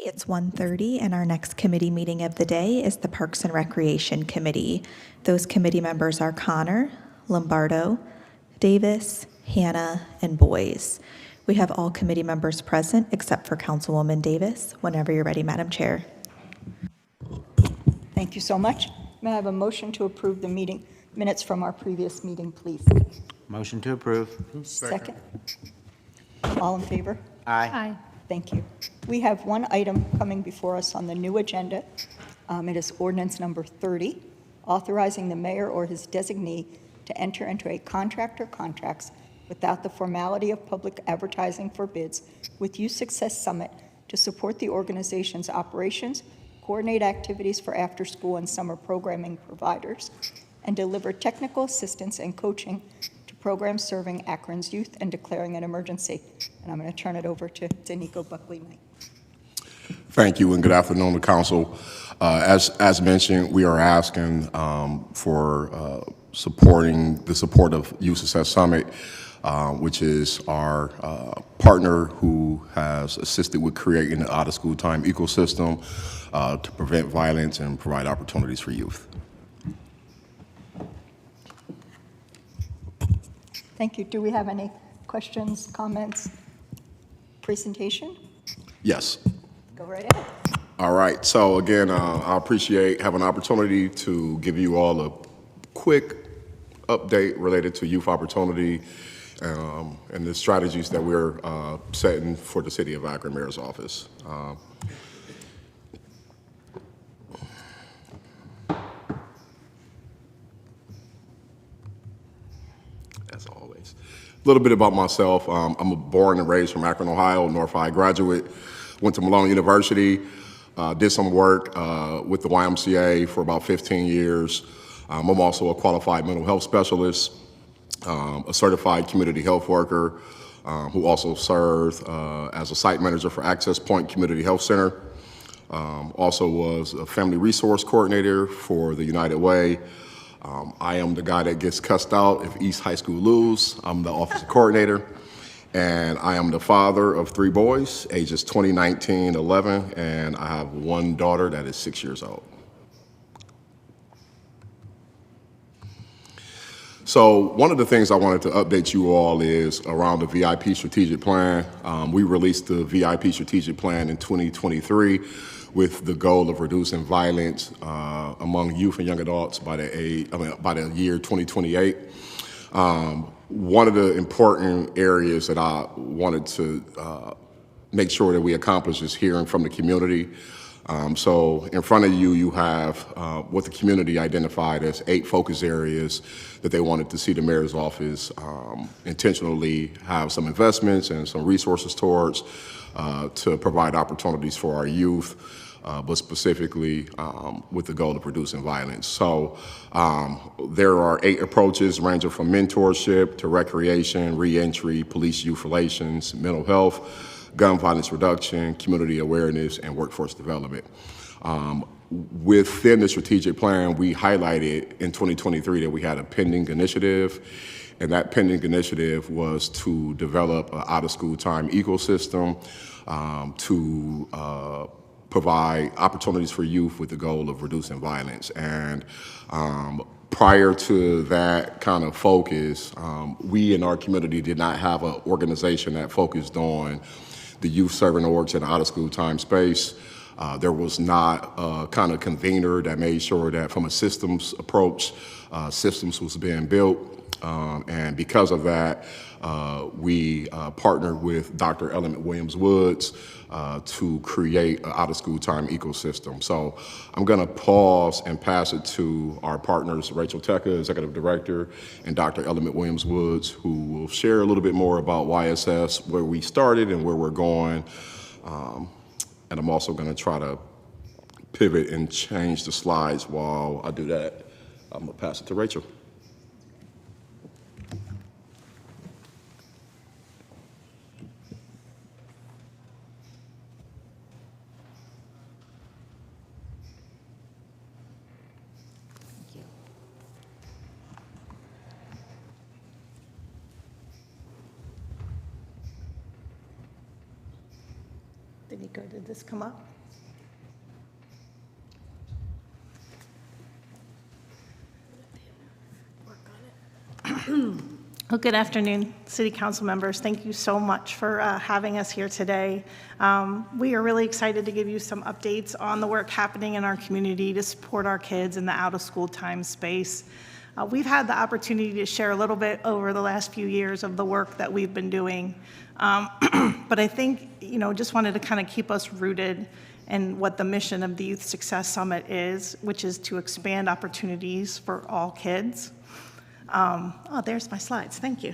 It's 1:30, and our next committee meeting of the day is the Parks and Recreation Committee. Those committee members are Connor, Lombardo, Davis, Hannah, and Boyes. We have all committee members present except for Councilwoman Davis. Whenever you're ready, Madam Chair. Thank you so much. May I have a motion to approve the meeting minutes from our previous meeting, please? Motion to approve. Second. All in favor? Aye. Thank you. We have one item coming before us on the new agenda. It is ordinance number 30, authorizing the mayor or his designee to enter into a contract or contracts without the formality of public advertising for bids with Youth Success Summit to support the organization's operations, coordinate activities for after-school and summer programming providers, and deliver technical assistance and coaching to programs serving Akron's youth and declaring an emergency. And I'm going to turn it over to Danico Buckley-Knight. Thank you, and good afternoon to council. As mentioned, we are asking for supporting the support of Youth Success Summit, which is our partner who has assisted with creating the out-of-school time ecosystem to prevent violence and provide opportunities for youth. Thank you. Do we have any questions, comments, presentation? Yes. Go right ahead. All right. So again, I appreciate having an opportunity to give you all a quick update related to youth opportunity and the strategies that we're setting for the City of Akron Mayor's Office. As always, a little bit about myself. I'm born and raised from Akron, Ohio, North High graduate. Went to Malone University, did some work with the YMCA for about 15 years. I'm also a qualified mental health specialist, a certified community health worker, who also served as a site manager for Access Point Community Health Center. Also was a family resource coordinator for the United Way. I am the guy that gets cussed out if East High School lose. I'm the officer coordinator. And I am the father of 3 boys, ages 20, 19, 11, and I have one daughter that is 6 years old. So one of the things I wanted to update you all is around the VIP strategic plan. We released the VIP strategic plan in 2023 with the goal of reducing violence among youth and young adults by the year 2028. One of the important areas that I wanted to make sure that we accomplish is hearing from the community. So in front of you, you have what the community identified as 8 focus areas that they wanted to see the mayor's office intentionally have some investments and some resources towards to provide opportunities for our youth, but specifically with the goal of reducing violence. So there are 8 approaches ranging from mentorship to recreation, reentry, police youth relations, mental health, gun violence reduction, community awareness, and workforce development. Within the strategic plan, we highlighted in 2023 that we had a pending initiative, and that pending initiative was to develop an out-of-school time ecosystem to provide opportunities for youth with the goal of reducing violence. And prior to that kind of focus, we in our community did not have an organization that focused on the youth serving orgs in the out-of-school time space. There was not a kind of convener that made sure that from a systems approach, systems was being built. And because of that, we partnered with Dr. Ellen Williams-Woods to create an out-of-school time ecosystem. So I'm going to pause and pass it to our partners, Rachel Tecca, Executive Director, and Dr. Ellen Williams-Woods, who will share a little bit more about YSS, where we started and where we're going. And I'm also going to try to pivot and change the slides while I do that. I'm going to pass it to Rachel. Danico, did this come up? Well, good afternoon, City Council members. Thank you so much for having us here today. We are really excited to give you some updates on the work happening in our community to support our kids in the out-of-school time space. We've had the opportunity to share a little bit over the last few years of the work that we've been doing. But I think, just wanted to kind of keep us rooted in what the mission of the Youth Success Summit is, which is to expand opportunities for all kids. Oh, there's my slides. Thank you.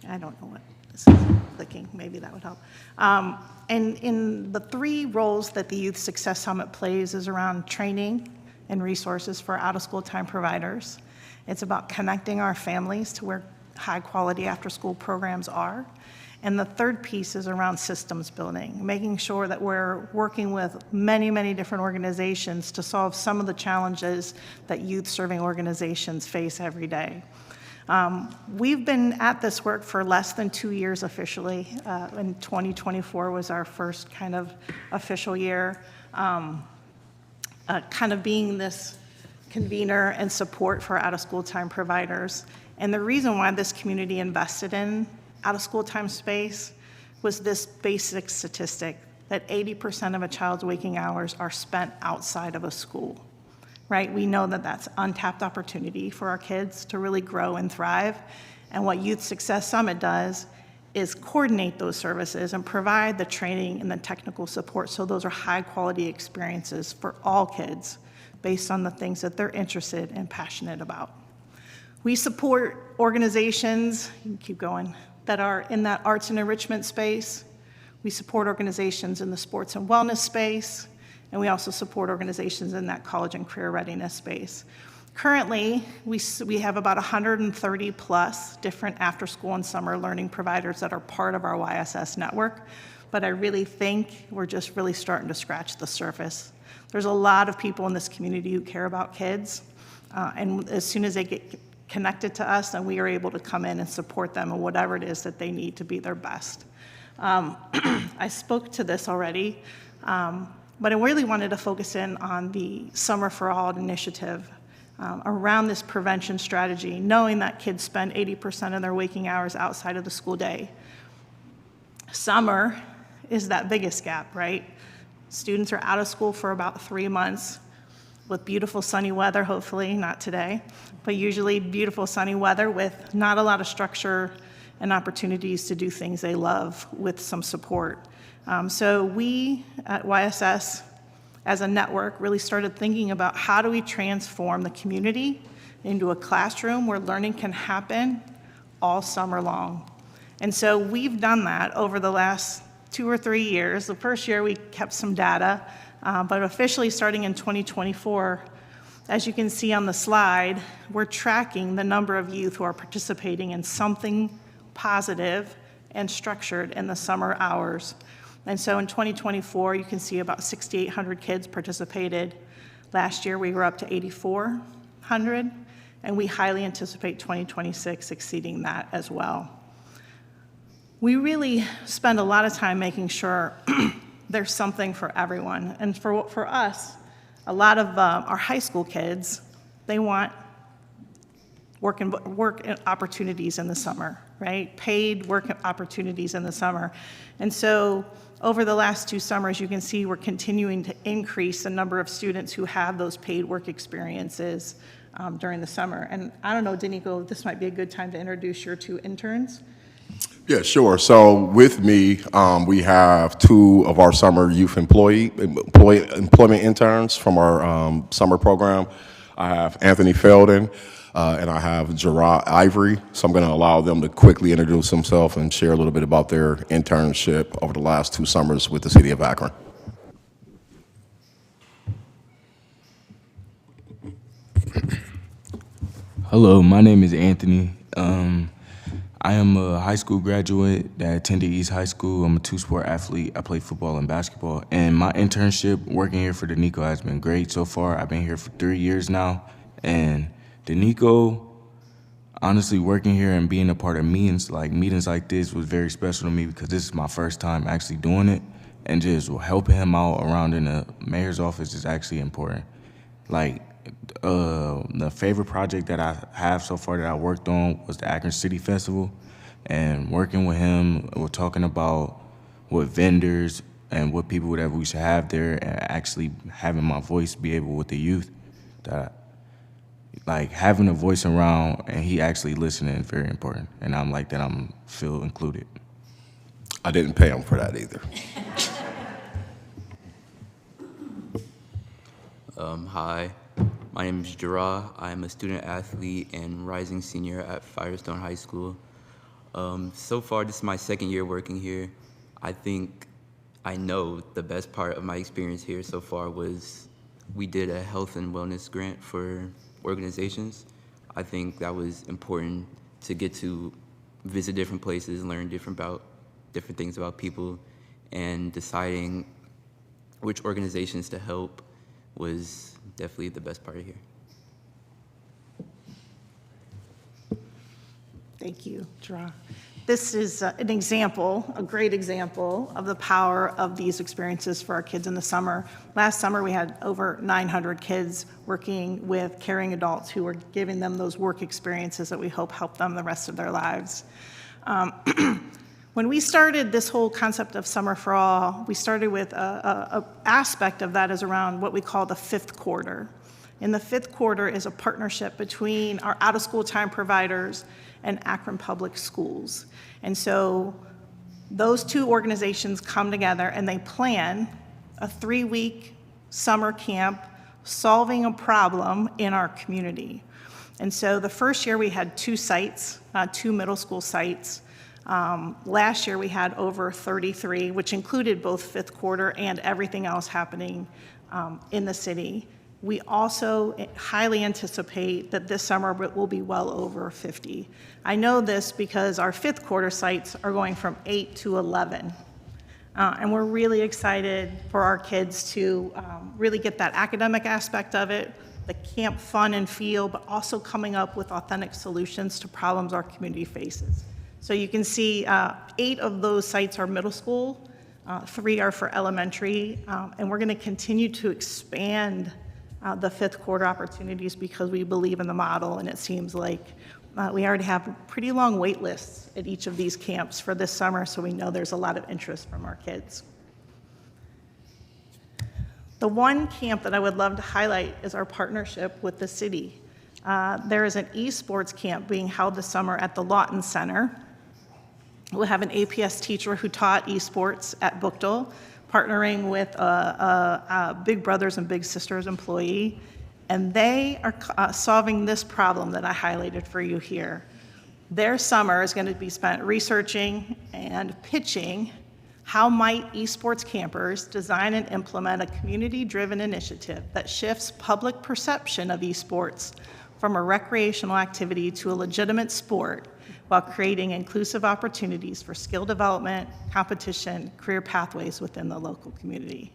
I don't know what this is clicking. Maybe that would help. And in the 3 roles that the Youth Success Summit plays is around training and resources for out-of-school time providers. It's about connecting our families to where high-quality after-school programs are. And the third piece is around systems building, making sure that we're working with many, many different organizations to solve some of the challenges that youth-serving organizations face every day. We've been at this work for less than 2 years officially. In 2024 was our first kind of official year, kind of being this convener and support for out-of-school time providers. And the reason why this community invested in out-of-school time space was this basic statistic that 80% of a child's waking hours are spent outside of a school, right? We know that that's untapped opportunity for our kids to really grow and thrive. And what Youth Success Summit does is coordinate those services and provide the training and the technical support so those are high-quality experiences for all kids based on the things that they're interested and passionate about. We support organizations, you can keep going, that are in that arts and enrichment space. We support organizations in the sports and wellness space, and we also support organizations in that college and career readiness space. Currently, we have about 130 plus different after-school and summer learning providers that are part of our YSS network, but I really think we're just really starting to scratch the surface. There's a lot of people in this community who care about kids, and as soon as they get connected to us, and we are able to come in and support them in whatever it is that they need to be their best. I spoke to this already, but I really wanted to focus in on the Summer for All initiative around this prevention strategy, knowing that kids spend 80% of their waking hours outside of the school day. Summer is that biggest gap, right? Students are out of school for about 3 months with beautiful sunny weather, hopefully not today, but usually beautiful sunny weather with not a lot of structure and opportunities to do things they love with some support. So we at YSS as a network really started thinking about how do we transform the community into a classroom where learning can happen all summer long. And so we've done that over the last 2 or 3 years. The first year we kept some data, but officially starting in 2024, as you can see on the slide, we're tracking the number of youth who are participating in something positive and structured in the summer hours. And so in 2024, you can see about 6,800 kids participated. Last year, we were up to 8,400, and we highly anticipate 2026 exceeding that as well. We really spend a lot of time making sure there's something for everyone. And for us, a lot of our high school kids, they want work opportunities in the summer, right? Paid work opportunities in the summer. And so over the last 2 summers, you can see we're continuing to increase the number of students who have those paid work experiences during the summer. And I don't know, Danico, this might be a good time to introduce your 2 interns. Yeah, sure. So with me, we have 2 of our summer youth employment interns from our summer program. I have Anthony Felden and I have Gerard Ivory. So I'm going to allow them to quickly introduce themselves and share a little bit about their internship over the last 2 summers with the city of Akron. Hello, my name is Anthony. I am a high school graduate that attended East High School. I'm a 2-sport athlete. I play football and basketball. And my internship working here for Danico has been great so far. I've been here for 3 years now. And Danico, honestly, working here and being a part of meetings like this was very special to me because this is my first time actually doing it, and just helping him out around in the mayor's office is actually important. Like, the favorite project that I have so far that I worked on was the Akron City Festival, and working with him, we're talking about what vendors and what people that we should have there, and actually having my voice be able with the youth, that like having a voice around and he actually listening is very important, and I'm like that I'm feel included. I didn't pay him for that either. Hi, my name is Jarrah. I'm a student athlete and rising senior at Firestone High School. So far, this is my second year working here. I know the best part of my experience here so far was we did a health and wellness grant for organizations. I think that was important to get to visit different places, learn different things about people, and deciding which organizations to help was definitely the best part of here. Thank you, Dra. This is an example, a great example of the power of these experiences for our kids in the summer. Last summer, we had over 900 kids working with caring adults who were giving them those work experiences that we hope help them the rest of their lives. When we started this whole concept of Summer for All, we started with an aspect of that is around what we call the fifth quarter. And the fifth quarter is a partnership between our out-of-school time providers and Akron Public Schools. And so those two organizations come together and they plan a 3-week summer camp solving a problem in our community. And so the first year we had 2 sites, 2 middle school sites. Last year we had over 33, which included both fifth quarter and everything else happening in the city. We also highly anticipate that this summer it will be well over 50. I know this because our fifth quarter sites are going from 8 to 11. And we're really excited for our kids to really get that academic aspect of it, the camp fun and feel, but also coming up with authentic solutions to problems our community faces. So you can see 8 of those sites are middle school, 3 are for elementary, and we're gonna continue to expand the fifth quarter opportunities because we believe in the model, and it seems like we already have pretty long wait lists at each of these camps for this summer, so we know there's a lot of interest from our kids. The one camp that I would love to highlight is our partnership with the city. There is an esports camp being held this summer at the Lawton Center. We'll have an APS teacher who taught esports at Bookdale, partnering with a Big Brothers and Big Sisters employee, and they are solving this problem that I highlighted for you here. Their summer is going to be spent researching and pitching how might esports campers design and implement a community-driven initiative that shifts public perception of esports from a recreational activity to a legitimate sport while creating inclusive opportunities for skill development, competition, career pathways within the local community.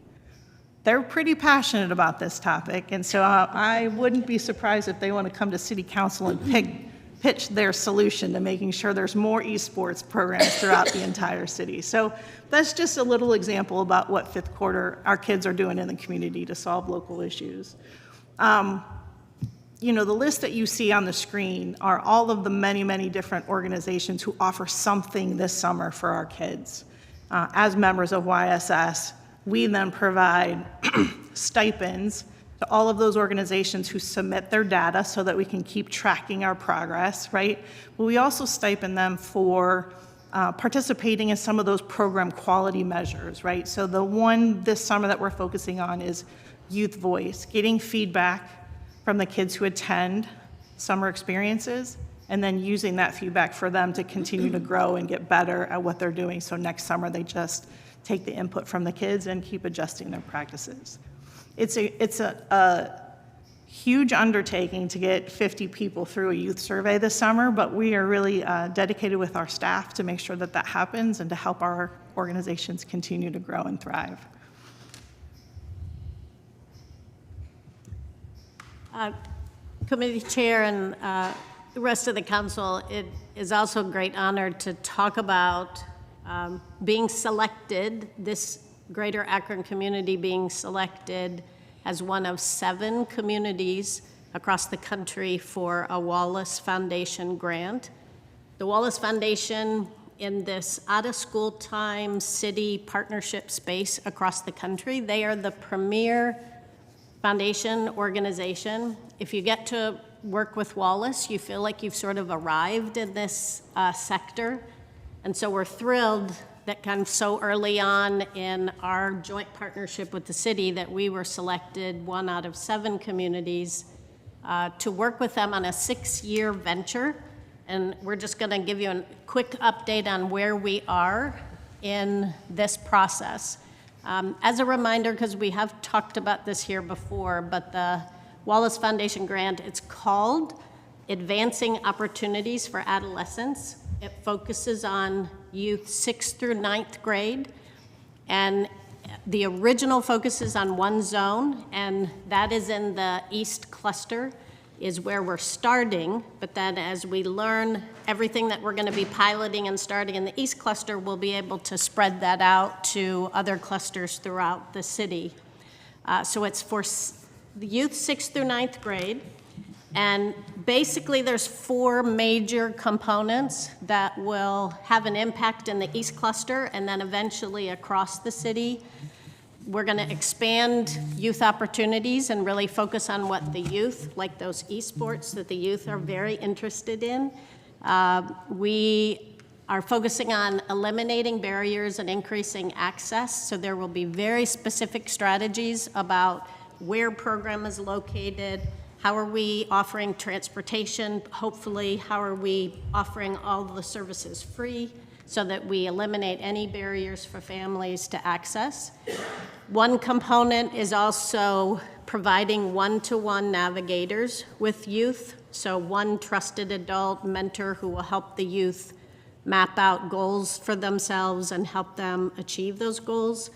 They're pretty passionate about this topic, and so I wouldn't be surprised if they want to come to City Council and pitch their solution to making sure there's more esports programs throughout the entire city. So that's just a little example about what fifth quarter our kids are doing in the community to solve local issues. You know, the list that you see on the screen are all of the many, many different organizations who offer something this summer for our kids. As members of YSS, we then provide stipends to all of those organizations who submit their data so that we can keep tracking our progress, right? But we also stipend them for participating in some of those program quality measures, right? So the one this summer that we're focusing on is Youth Voice, getting feedback from the kids who attend summer experiences, and then using that feedback for them to continue to grow and get better at what they're doing. So next summer, they just take the input from the kids and keep adjusting their practices. It's a huge undertaking to get 50 people through a youth survey this summer, but we are really dedicated with our staff to make sure that that happens and to help our organizations continue to grow and thrive. Committee Chair and the rest of the council, it is also a great honor to talk about being selected, this Greater Akron community being selected as one of 7 communities across the country for a Wallace Foundation grant. The Wallace Foundation, in this out-of-school time city partnership space across the country, they are the premier foundation organization. If you get to work with Wallace, you feel like you've sort of arrived in this sector. And so we're thrilled that kind of so early on in our joint partnership with the city that we were selected 1 out of 7 communities to work with them on a 6-year venture. And we're just going to give you a quick update on where we are in this process. As a reminder, because we have talked about this here before, but the Wallace Foundation grant, it's called Advancing Opportunities for Adolescents. It focuses on youth 6th through 9th grade. And the original focus is on one zone, and that is in the East Cluster, is where we're starting. But then as we learn everything that we're going to be piloting and starting in the East Cluster, we'll be able to spread that out to other clusters throughout the city. So it's for the youth 6th through 9th grade. And basically there's 4 major components that will have an impact in the East Cluster and then eventually across the city. We're going to expand youth opportunities and really focus on what the youth, like those esports that the youth are very interested in. We are focusing on eliminating barriers and increasing access. So there will be very specific strategies about where program is located, how are we offering transportation, hopefully, how are we offering all the services free, so that we eliminate any barriers for families to access. One component is also providing one-to-one navigators with youth, so one trusted adult mentor who will help the youth map out goals for themselves and help them achieve those goals.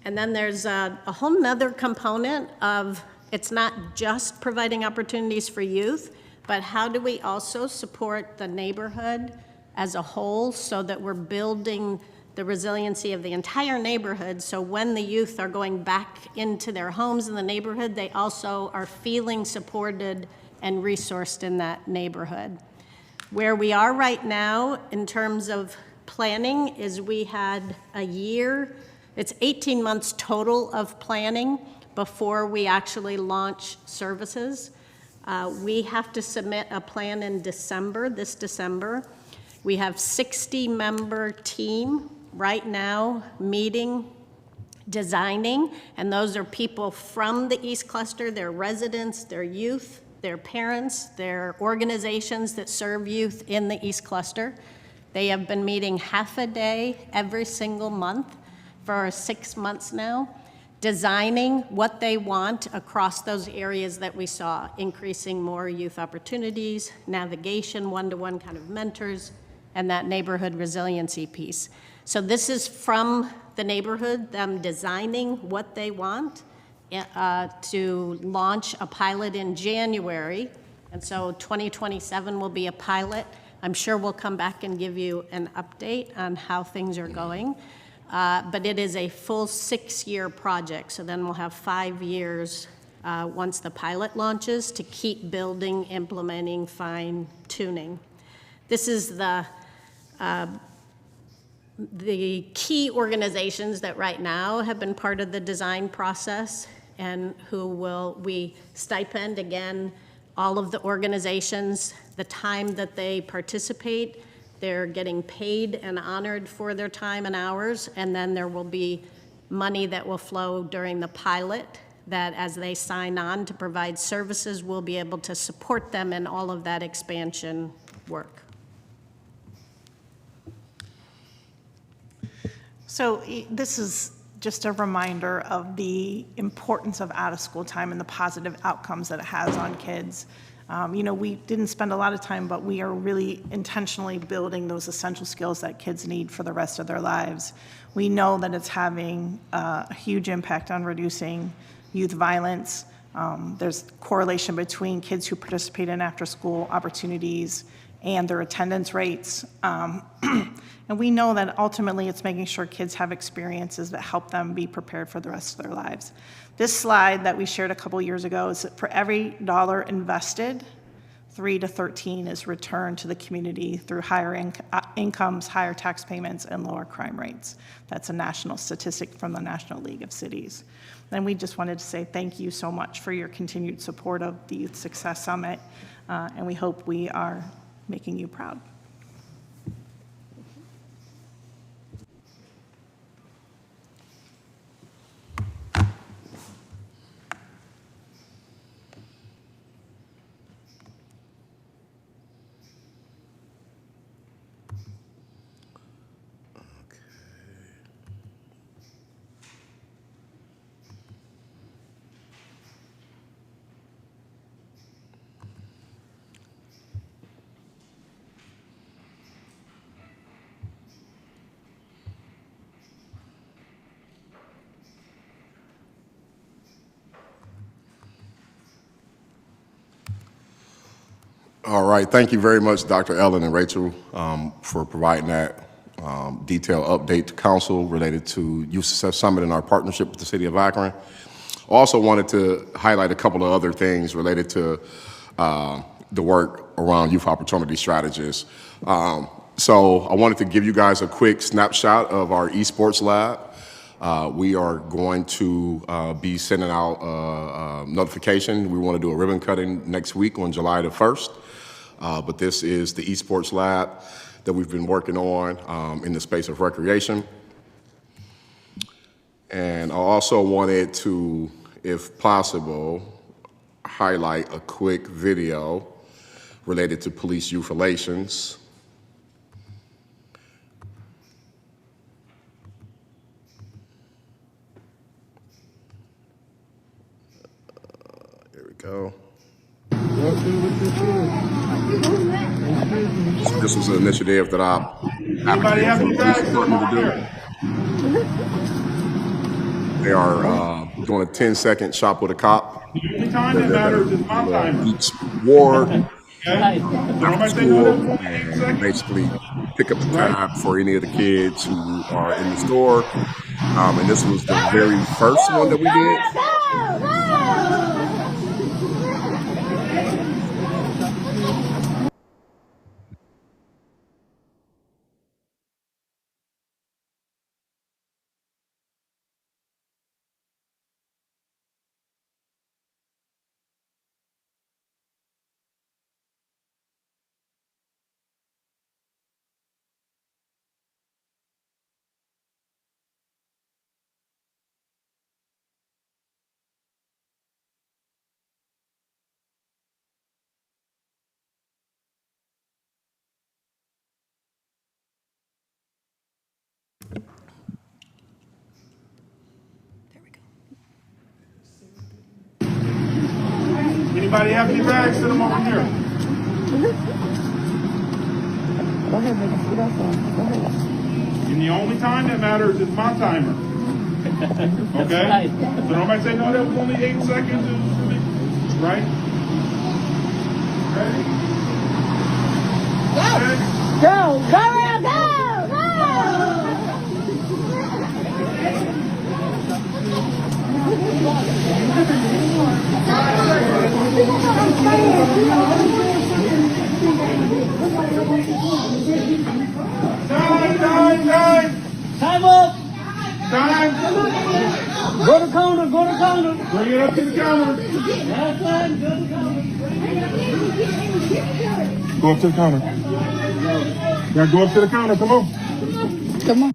And then there's a whole nother component of, it's not just providing opportunities for youth, but how do we also support the neighborhood as a whole so that we're building the resiliency of the entire neighborhood, so when the youth are going back into their homes in the neighborhood, they also are feeling supported and resourced in that neighborhood. Where we are right now in terms of planning is we had a year, it's 18 months total of planning before we actually launch services. We have to submit a plan in December, this December. We have 60-member team right now meeting, designing, and those are people from the East Cluster, their residents, their youth, their parents, their organizations that serve youth in the East Cluster. They have been meeting half a day every single month for 6 months now, designing what they want across those areas that we saw, increasing more youth opportunities, navigation, one-to-one kind of mentors, and that neighborhood resiliency piece. So this is from the neighborhood, them designing what they want to launch a pilot in January. And so 2027 will be a pilot. I'm sure we'll come back and give you an update on how things are going. But it is a full 6-year project. So then we'll have 5 years once the pilot launches to keep building, implementing, fine-tuning. This is the key organizations that right now have been part of the design process and who we stipend, again, all of the organizations, the time that they participate, they're getting paid and honored for their time and hours, and then there will be money that will flow during the pilot that as they sign on to provide services, we'll be able to support them in all of that expansion work. So this is just a reminder of the importance of out-of-school time and the positive outcomes that it has on kids. We didn't spend a lot of time, but we are really intentionally building those essential skills that kids need for the rest of their lives. We know that it's having a huge impact on reducing youth violence, There's correlation between kids who participate in after-school opportunities and their attendance rates. And we know that ultimately it's making sure kids have experiences that help them be prepared for the rest of their lives. This slide that we shared a couple years ago is that for every dollar invested, 3 to 13 is returned to the community through higher incomes, higher tax payments, and lower crime rates. That's a national statistic from the National League of Cities. And we just wanted to say thank you so much for your continued support of the Youth Success Summit, and we hope we are making you proud. All right, thank you very much, Dr. Ellen and Rachel, for providing that detailed update to council related to Youth Success Summit and our partnership with the city of Akron. Also wanted to highlight a couple of other things related to the work around youth opportunity strategies. So I wanted to give you guys a quick snapshot of our esports lab. We are going to be sending out a notification. We want to do a ribbon cutting next week on July the 1st. But this is the esports lab that we've been working on in the space of recreation. And I also wanted to, if possible, highlight a quick video related to police youth relations. Here we go. This was an initiative that I advocated for the police department to do. They are doing a 10-second shop with a cop. The time that matters is my timer. Each ward, Okay? after school, and basically pick up the tab for any of the kids who are in the store. And this was the very first one that we did. Anybody have any bags? Send them over here. Go ahead, baby. Get off on. Go ahead. And the only time that matters is my timer. Okay? So nobody say, no, that was only 8 seconds. Right? Ready? Go! Go, Real, go! Go! Time up! Time! Go to counter, go to counter. Bring it up to the counter. That's fine, go to counter. Go up to the counter. Now go up to the counter. Come on. Come on.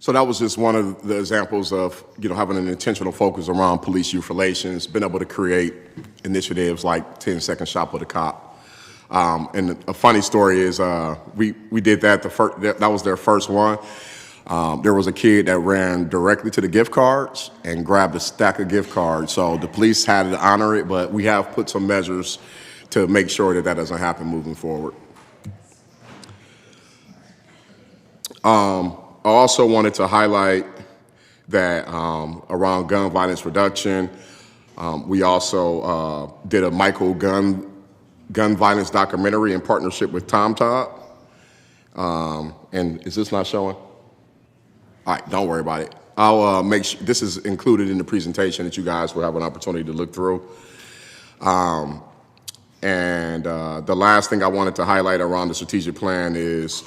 So that was just one of the examples of, having an intentional focus around police youth relations, been able to create initiatives like 10-second shop with a cop. And a funny story is we did that, that was their first one. There was a kid that ran directly to the gift cards and grabbed a stack of gift cards. So the police had to honor it, but we have put some measures to make sure that that doesn't happen moving forward. I also wanted to highlight that around gun violence reduction. We also did a Michael gun violence documentary in partnership with Tom Todd. And is this not showing? All right, don't worry about it. I'll make sure this is included in the presentation that you guys will have an opportunity to look through. The last thing I wanted to highlight around the strategic plan is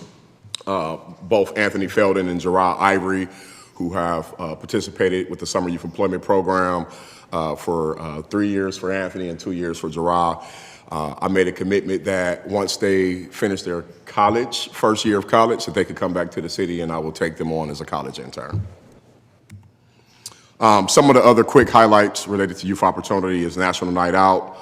both Anthony Felden and Gerard Ivory, who have participated with the Summer Youth Employment Program for 3 years for Anthony and 2 years for Gerard. I made a commitment that once they finish their first year of college, that they could come back to the city and I will take them on as a college intern. Some of the other quick highlights related to youth opportunity is National Night Out.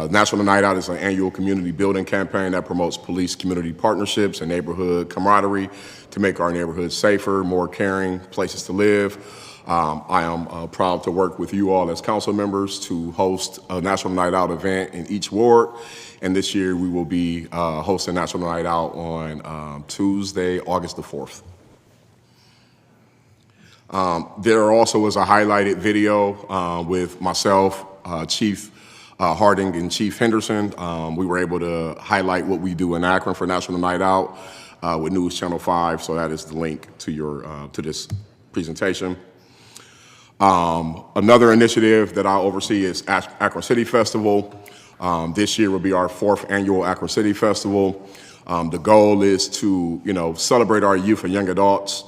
National Night Out is an annual community building campaign that promotes police community partnerships and neighborhood camaraderie to make our neighborhoods safer, more caring places to live. I am proud to work with you all as council members to host a National Night Out event in each ward. And this year we will be hosting National Night Out on Tuesday, August the 4th. There also was a highlighted video with myself, Chief Harding and Chief Henderson. We were able to highlight what we do in Akron for National Night Out with News Channel 5, so that is the link to to this presentation. Another initiative that I oversee is Akron City Festival. This year will be our 4th annual Akron City Festival. The goal is to, celebrate our youth and young adults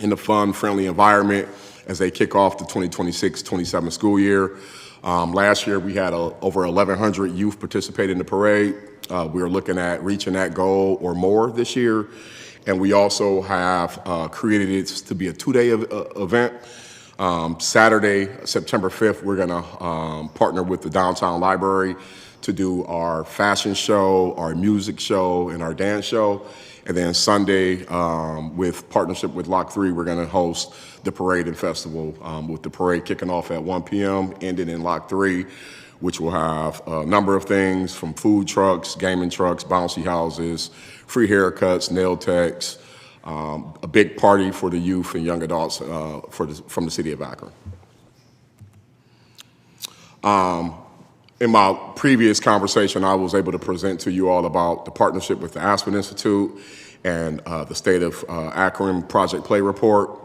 in a fun, friendly environment as they kick off the 2026-27 school year. Last year, we had over 1,100 youth participate in the parade. We are looking at reaching that goal or more this year. And we also have created it to be a 2-day event. Saturday, September 5th, we're gonna partner with the Downtown Library to do our fashion show, our music show, and our dance show. And then Sunday, with partnership with Lock 3, we're gonna host the parade and festival, with the parade kicking off at 1 p.m., ending in Lock 3, which will have a number of things from food trucks, gaming trucks, bouncy houses, free haircuts, nail techs, a big party for the youth and young adults from the city of Akron. In my previous conversation, I was able to present to you all about the partnership with the Aspen Institute and the State of Akron Project Play Report.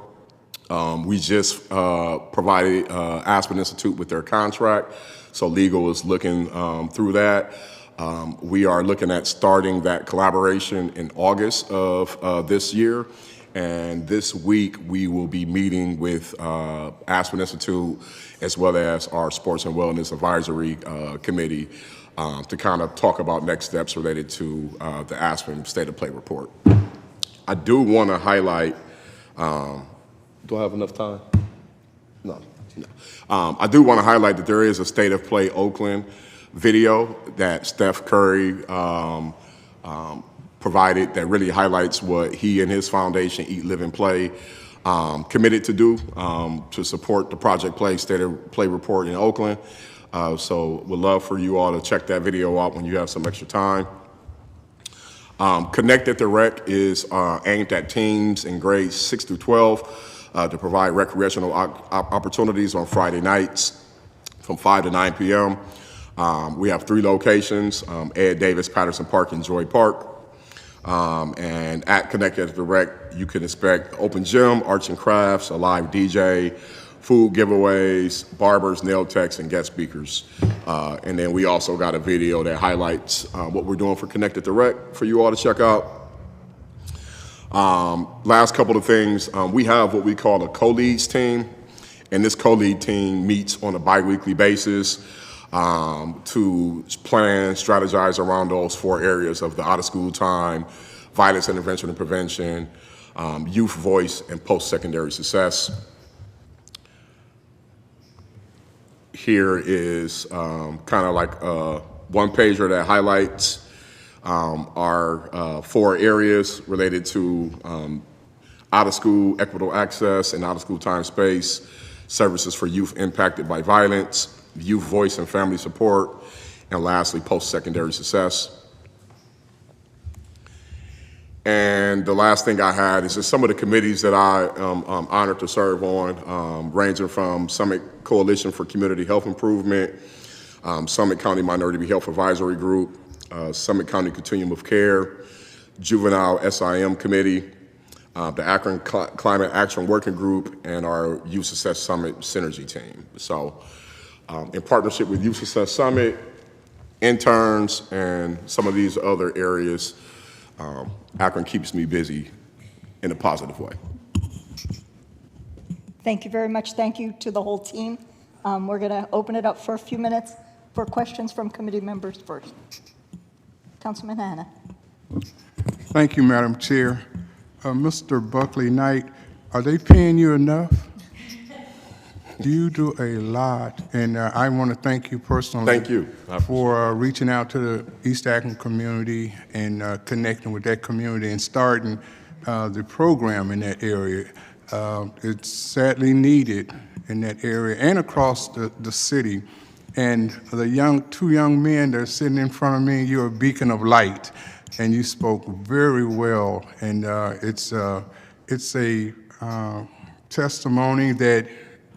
We just provided Aspen Institute with their contract, so legal is looking through that. We are looking at starting that collaboration in August of this year. And this week, we will be meeting with Aspen Institute as well as our Sports and Wellness Advisory Committee to kind of talk about next steps related to the Aspen State of Play report. I do want to highlight, do I have enough time? No. I do want to highlight that there is a State of Play Oakland video that Steph Curry provided that really highlights what he and his foundation, Eat, Live, and Play, committed to do to support the Project Play State of Play report in Oakland. So would love for you all to check that video out when you have some extra time. Connect at the Rec is aimed at teens in grades 6 through 12 to provide recreational opportunities on Friday nights from 5 to 9 p.m. We have 3 locations, Ed Davis, Patterson Park, and Joy Park. And at Connect at the Rec, you can expect open gym, arts and crafts, a live DJ, food giveaways, barbers, nail techs, and guest speakers. And then we also got a video that highlights what we're doing for Connect at the Rec for you all to check out. Last couple of things, we have what we call a co-leads team. And this co-lead team meets on a bi-weekly basis to plan, strategize around those 4 areas of the out-of-school time, violence intervention and prevention, youth voice, and post-secondary success. Here is kind of like a one-pager that highlights our 4 areas related to out-of-school equitable access and out-of-school time space, services for youth impacted by violence, youth voice and family support, and lastly, post-secondary success. And the last thing I had is just some of the committees that I am honored to serve on, ranging from Summit Coalition for Community Health Improvement, Summit County Minority Health Advisory Group, Summit County Continuum of Care, Juvenile SIM Committee, the Akron Climate Action Working Group, and our Youth Success Summit Synergy Team. So in partnership with Youth Success Summit, interns, and some of these other areas, Akron keeps me busy in a positive way. Thank you very much. Thank you to the whole team. We're going to open it up for a few minutes for questions from committee members first. Councilman Hanna. Thank you, Madam Chair. Mr. Buckley Knight, are they paying you enough? You do a lot, and I want to thank you personally. Thank you. For reaching out to the East Akron community and connecting with that community and starting the program in that area. It's sadly needed in that area and across the city. And the two young men that are sitting in front of me, you're a beacon of light, and you spoke very well. And it's a testimony that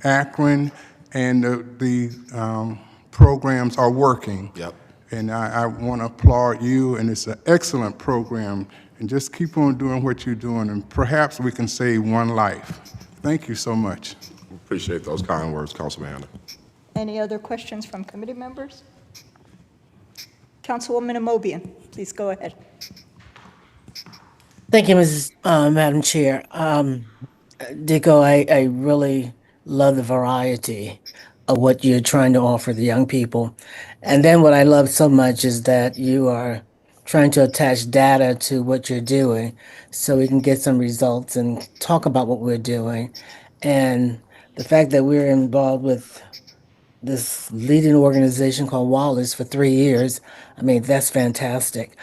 Akron and the programs are working. Yep. And I want to applaud you, and it's an excellent program. And just keep on doing what you're doing, and perhaps we can save one life. Thank you so much. Appreciate those kind words, Councilman Hanna. Any other questions from committee members? Councilwoman Amobian, please go ahead. Thank you, Mrs. Madam Chair. Dico, I really love the variety of what you're trying to offer the young people. And then what I love so much is that you are trying to attach data to what you're doing so we can get some results and talk about what we're doing. And the fact that we're involved with this leading organization called Wallace for 3 years, I mean, that's fantastic.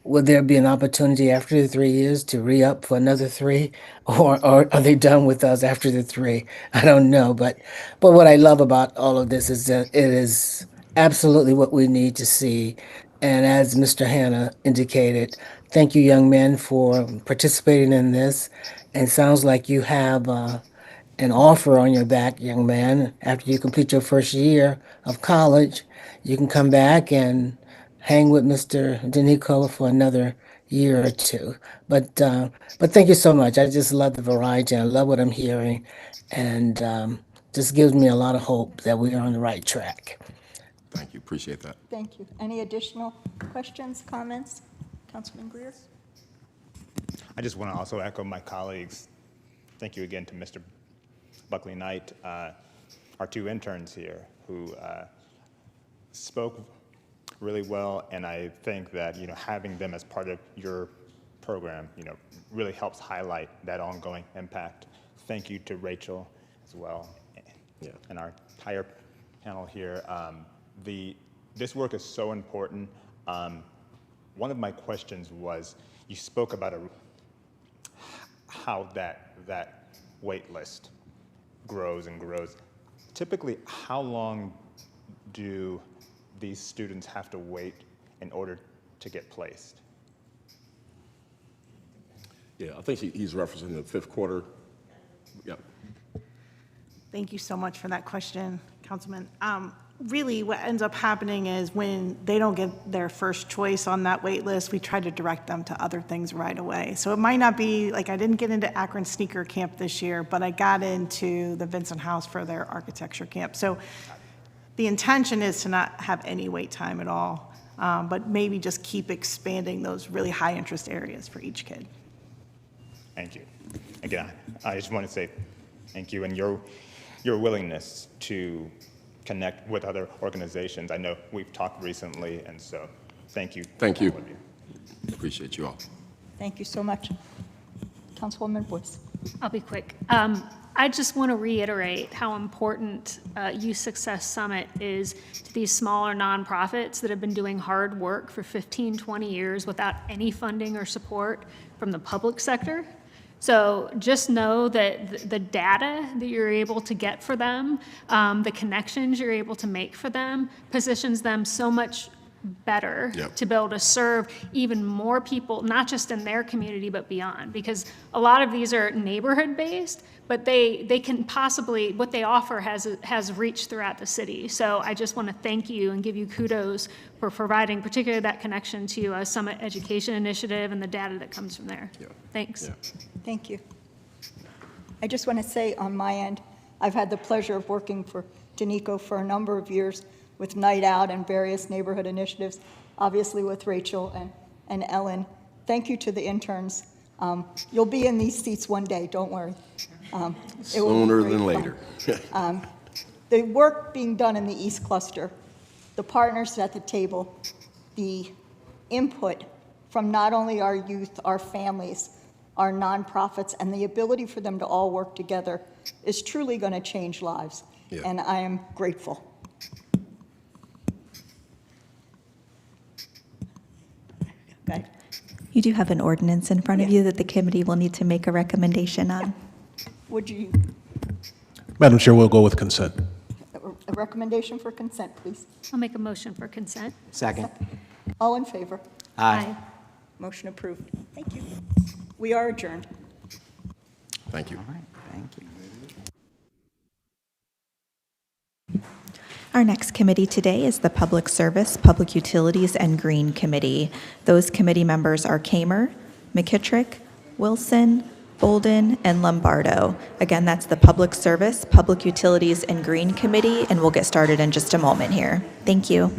Would there be an opportunity after the 3 years to re-up for another 3, or are they done with us after the 3? I don't know, but what I love about all of this is that it is absolutely what we need to see. And as Mr. Hanna indicated, thank you, young men, for participating in this. And it sounds like you have an offer on your back, young man. After you complete your first year of college, you can come back and hang with Mr. Denico for another year or 2. But thank you so much. I just love the variety. I love what I'm hearing, and just gives me a lot of hope that we are on the right track. Thank you. Appreciate that. Thank you. Any additional questions, comments? Councilman Greer? I just want to also echo my colleagues. Thank you again to Mr. Buckley Knight, our 2 interns here who spoke really well, and I think that having them as part of your program really helps highlight that ongoing impact. Thank you to Rachel as well, and our entire panel here. This work is so important. One of my questions was, you spoke about how that wait list grows and grows. Typically, how long do these students have to wait in order to get placed? Yeah, I think he's referencing the 5th quarter. Yep. Thank you so much for that question, Councilman. Really, what ends up happening is when they don't get their first choice on that wait list, we try to direct them to other things right away. So it might not be, like I didn't get into Akron Sneaker Camp this year, but I got into the Vincent House for their architecture camp. So the intention is to not have any wait time at all, but maybe just keep expanding those really high interest areas for each kid. Thank you. Again, I just want to say thank you, and your willingness to connect with other organizations. I know we've talked recently, and so thank you. Thank you. Appreciate you all. Thank you so much. Councilwoman Boyce. I'll be quick. I just want to reiterate how important Youth Success Summit is to these smaller nonprofits that have been doing hard work for 15, 20 years without any funding or support from the public sector. So just know that the data that you're able to get for them, the connections you're able to make for them, positions them so much better Yep. to be able to serve even more people, not just in their community, but beyond. Because a lot of these are neighborhood-based, but they can possibly, what they offer has reach throughout the city. So I just want to thank you and give you kudos for providing particularly that connection to Summit Education Initiative and the data that comes from there. Yeah. Thanks. Yeah. Thank you. I just want to say on my end, I've had the pleasure of working for Danico for a number of years with Night Out and various neighborhood initiatives, obviously with Rachel and Ellen. Thank you to the interns. You'll be in these seats one day, don't worry. It will be Sooner great than fun. later. The work being done in the East Cluster, the partners at the table, the input from not only our youth, our families, our nonprofits, and the ability for them to all work together is truly going to change lives. Yeah. And I am grateful. Okay. You do have an ordinance in front of Yeah. you that the committee will need to make a recommendation on. Would you, Madam Chair, we'll go with consent. a recommendation for consent, please? I'll make a motion for consent. Second. All in favor? Aye. Motion approved. Thank you. We are adjourned. Thank you. All right, thank you. Our next committee today is the Public Service, Public Utilities, and Green Committee. Those committee members are Kamer, McKittrick, Wilson, Bolden, and Lombardo. Again, that's the Public Service, Public Utilities, and Green Committee, and we'll get started in just a moment here. Thank you.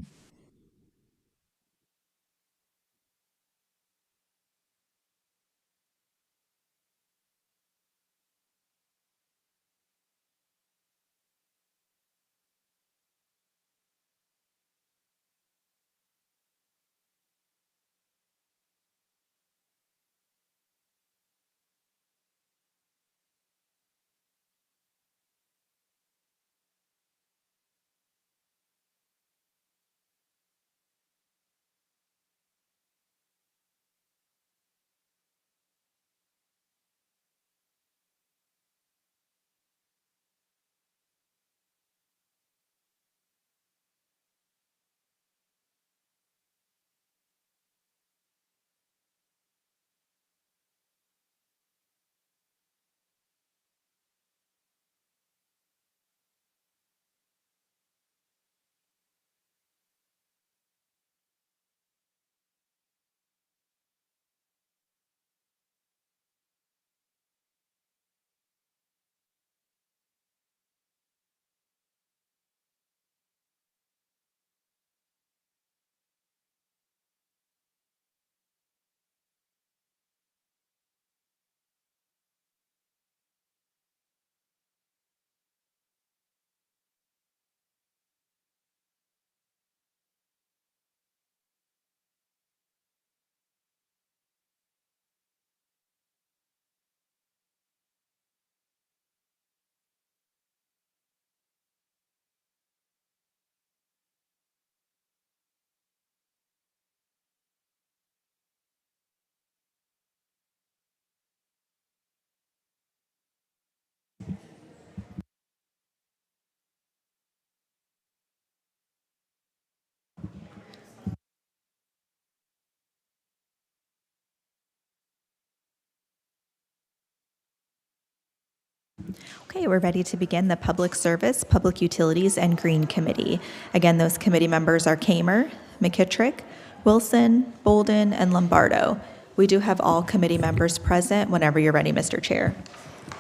Okay, we're ready to begin the Public Service, Public Utilities, and Green Committee. Again, those committee members are Kamer, McKittrick, Wilson, Bolden, and Lombardo. We do have all committee members present whenever you're ready, Mr. Chair.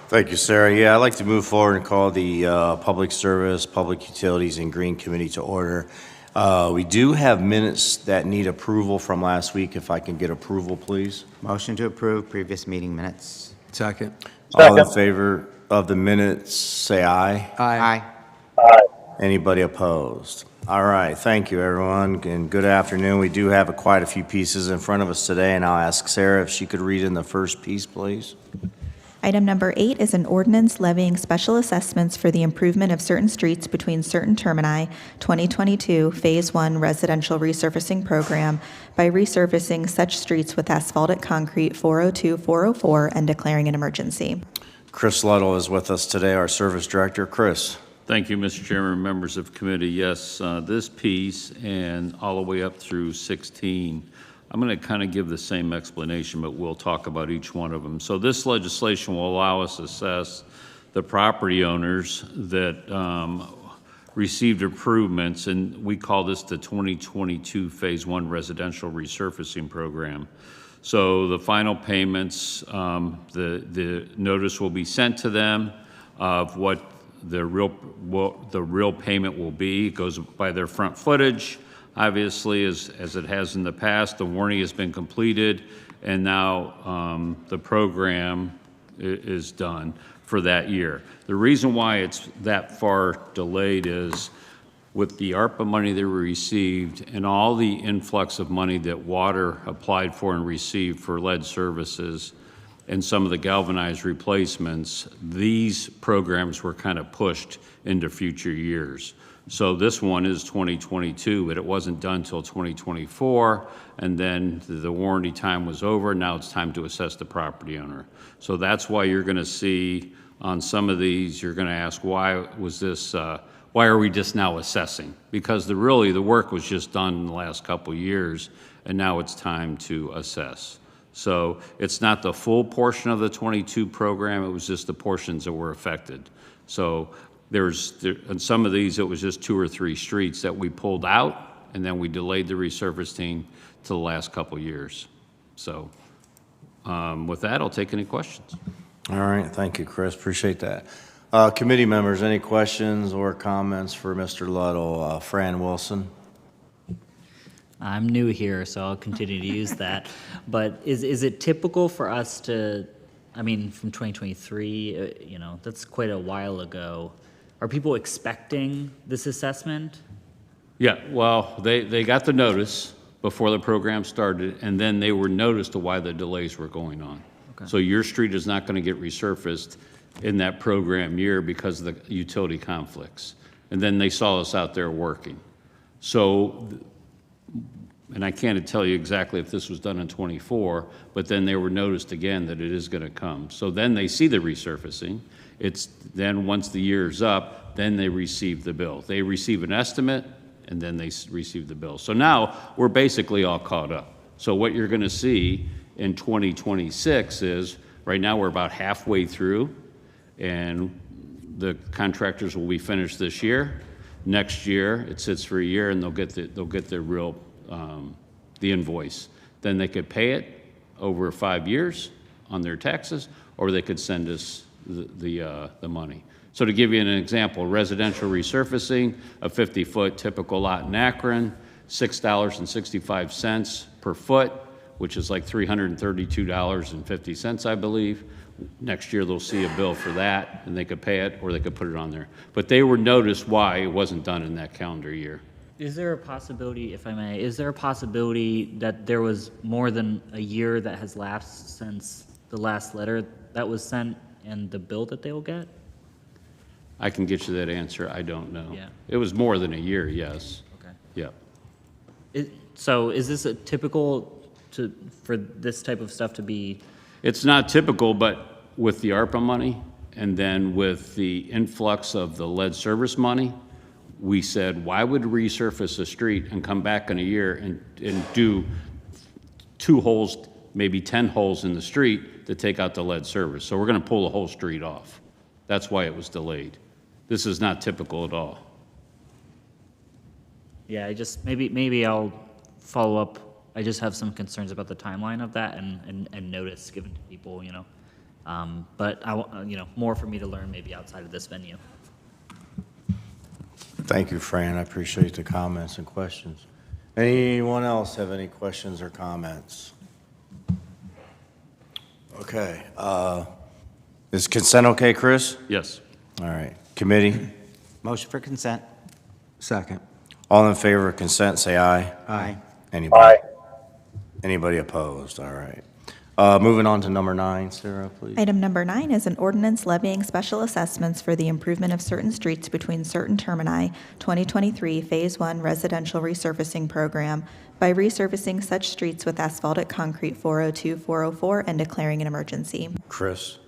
Thank you, Sarah. Yeah, I'd like to move forward and call the Public Service, Public Utilities, and Green Committee to order. We do have minutes that need approval from last week. If I can get approval, please. Motion to approve previous meeting minutes. Second. All in favor of the minutes, say aye. Aye. Anybody opposed? All right, thank you, everyone, and good afternoon. We do have quite a few pieces in front of us today, and I'll ask Sarah if she could read in the first piece, please. Item number 8 is an ordinance levying special assessments for the improvement of certain streets between certain termini, 2022 Phase 1 Residential Resurfacing Program by resurfacing such streets with asphaltic concrete 402, 404, and declaring an emergency. Chris Luddle is with us today, our Service Director. Chris. Thank you, Mr. Chairman, members of committee. Yes, this piece and all the way up through 16, I'm going to kind of give the same explanation, but we'll talk about each one of them. So this legislation will allow us to assess the property owners that received improvements, and we call this the 2022 Phase 1 Residential Resurfacing Program. So the final payments, the notice will be sent to them of what the real payment will be. It goes by their front footage, obviously, as it has in the past. The warning has been completed, and now the program is done for that year. The reason why it's that far delayed is with the ARPA money that we received and all the influx of money that water applied for and received for lead services and some of the galvanized replacements, these programs were kind of pushed into future years. So this one is 2022, but it wasn't done till 2024, and then the warranty time was over. Now it's time to assess the property owner. So that's why you're going to see on some of these, you're going to ask, why was this, why are we just now assessing? Because the work was just done in the last couple years, and now it's time to assess. So it's not the full portion of the 22 program, it was just the portions that were affected. So in some of these, it was just 2 or 3 streets that we pulled out, and then we delayed the resurfacing to the last couple years. So with that, I'll take any questions. All right, thank you, Chris, appreciate that. Committee members, any questions or comments for Mr. Luddle? Fran Wilson? I'm new here, so I'll continue to use that. But is it typical for us to, I mean, from 2023, you know, that's quite a while ago. Are people expecting this assessment? Yeah, well, they got the notice before the program started, and then they were noticed to why the delays were going on. Okay. So your street is not going to get resurfaced in that program year because of the utility conflicts. And then they saw us out there working. So, and I can't tell you exactly if this was done in 24, but then they were noticed again that it is going to come. So then they see the resurfacing. It's then once the year's up, then they receive the bill. They receive an estimate, and then they receive the bill. So now we're basically all caught up. So what you're going to see in 2026 is, right now we're about halfway through, and the contractors will be finished this year. Next year, it sits for a year, and they'll get the real the invoice. Then they could pay it over 5 years on their taxes, or they could send us the money. So to give you an example, residential resurfacing, a 50-foot typical lot in Akron, $6.65 per foot, which is like $332.50, I believe. Next year they'll see a bill for that, and they could pay it, or they could put it on there. But they were noticed why it wasn't done in that calendar year. Is there a possibility, if I may, is there a possibility that there was more than a year that has lapsed since the last letter that was sent and the bill that they will get? I can get you that answer. I don't know. Yeah. It was more than a year, yes. Okay. Yeah. So is this a typical for this type of stuff to be? It's not typical, but with the ARPA money and then with the influx of the lead service money, we said, why would we resurface a street and come back in a year and do 2 holes, maybe 10 holes in the street to take out the lead service? So we're going to pull the whole street off. That's why it was delayed. This is not typical at all. Yeah, I just, maybe I'll follow up. I just have some concerns about the timeline of that and notice given to people, you know. But you know, more for me to learn maybe outside of this venue. Thank you, Fran. I appreciate the comments and questions. Anyone else have any questions or comments? Okay. Is consent okay, Chris? Yes. All right. Committee? Motion for consent. Second. All in favor of consent, say aye. Aye. Anybody? Aye. Anybody opposed? All right. Moving on to number 9, Sarah, please. Item number 9 is an ordinance levying special assessments for the improvement of certain streets between certain termini, 2023 Phase 1 Residential Resurfacing Program by resurfacing such streets with asphaltic concrete 402, 404, and declaring an emergency. Chris?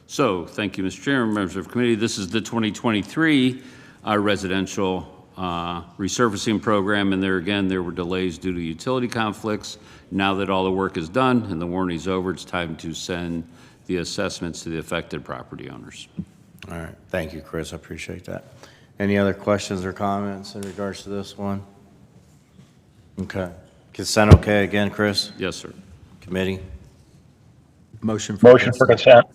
So, thank you, Mr. Chairman, members of the committee. This is the 2023 our residential resurfacing program, and there again, there were delays due to utility conflicts. Now that all the work is done and the warranty's over, it's time to send the assessments to the affected property owners. All right, thank you, Chris, I appreciate that. Any other questions or comments in regards to this one? Okay. Consent okay again, Chris? Yes, sir. Committee? Motion for consent.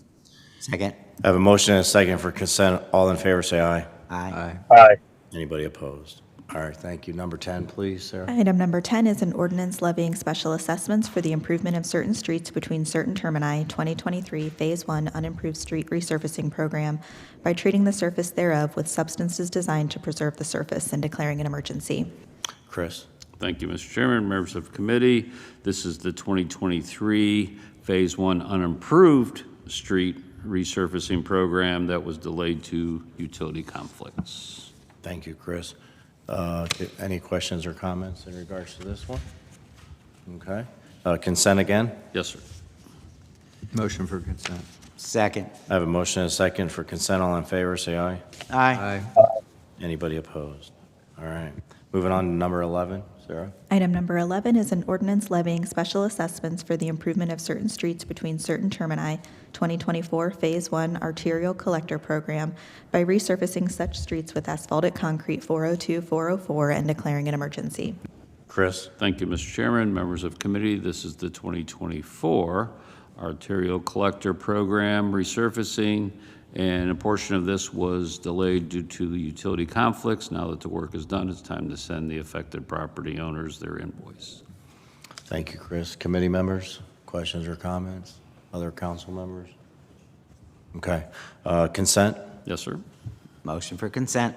Second. I have a motion and a second for consent. All in favor, say aye. Aye. Aye. Anybody opposed? All right, thank you. Number 10, please, Sarah. Item number 10 is an ordinance levying special assessments for the improvement of certain streets between certain termini, 2023 Phase 1 Unimproved Street Resurfacing Program by treating the surface thereof with substances designed to preserve the surface and declaring an emergency. Chris. Thank you, Mr. Chairman, members of committee. This is the 2023 Phase 1 Unimproved Street Resurfacing Program that was delayed to utility conflicts. Thank you, Chris. Any questions or comments in regards to this one? Okay. Consent again? Yes, sir. Motion for consent. Second. I have a motion and a second for consent. All in favor, say aye. Aye. Anybody opposed? All right. Moving on to number 11, Sarah. Item number 11 is an ordinance levying special assessments for the improvement of certain streets between certain termini, 2024 Phase 1 Arterial Collector Program by resurfacing such streets with asphaltic concrete 402, 404, and declaring an emergency. Chris. Thank you, Mr. Chairman, members of committee. This is the 2024 Arterial Collector Program resurfacing, and a portion of this was delayed due to the utility conflicts. Now that the work is done, it's time to send the affected property owners their invoice. Thank you, Chris. Committee members, questions or comments? Other council members? Okay. Consent? Yes, sir. Motion for consent.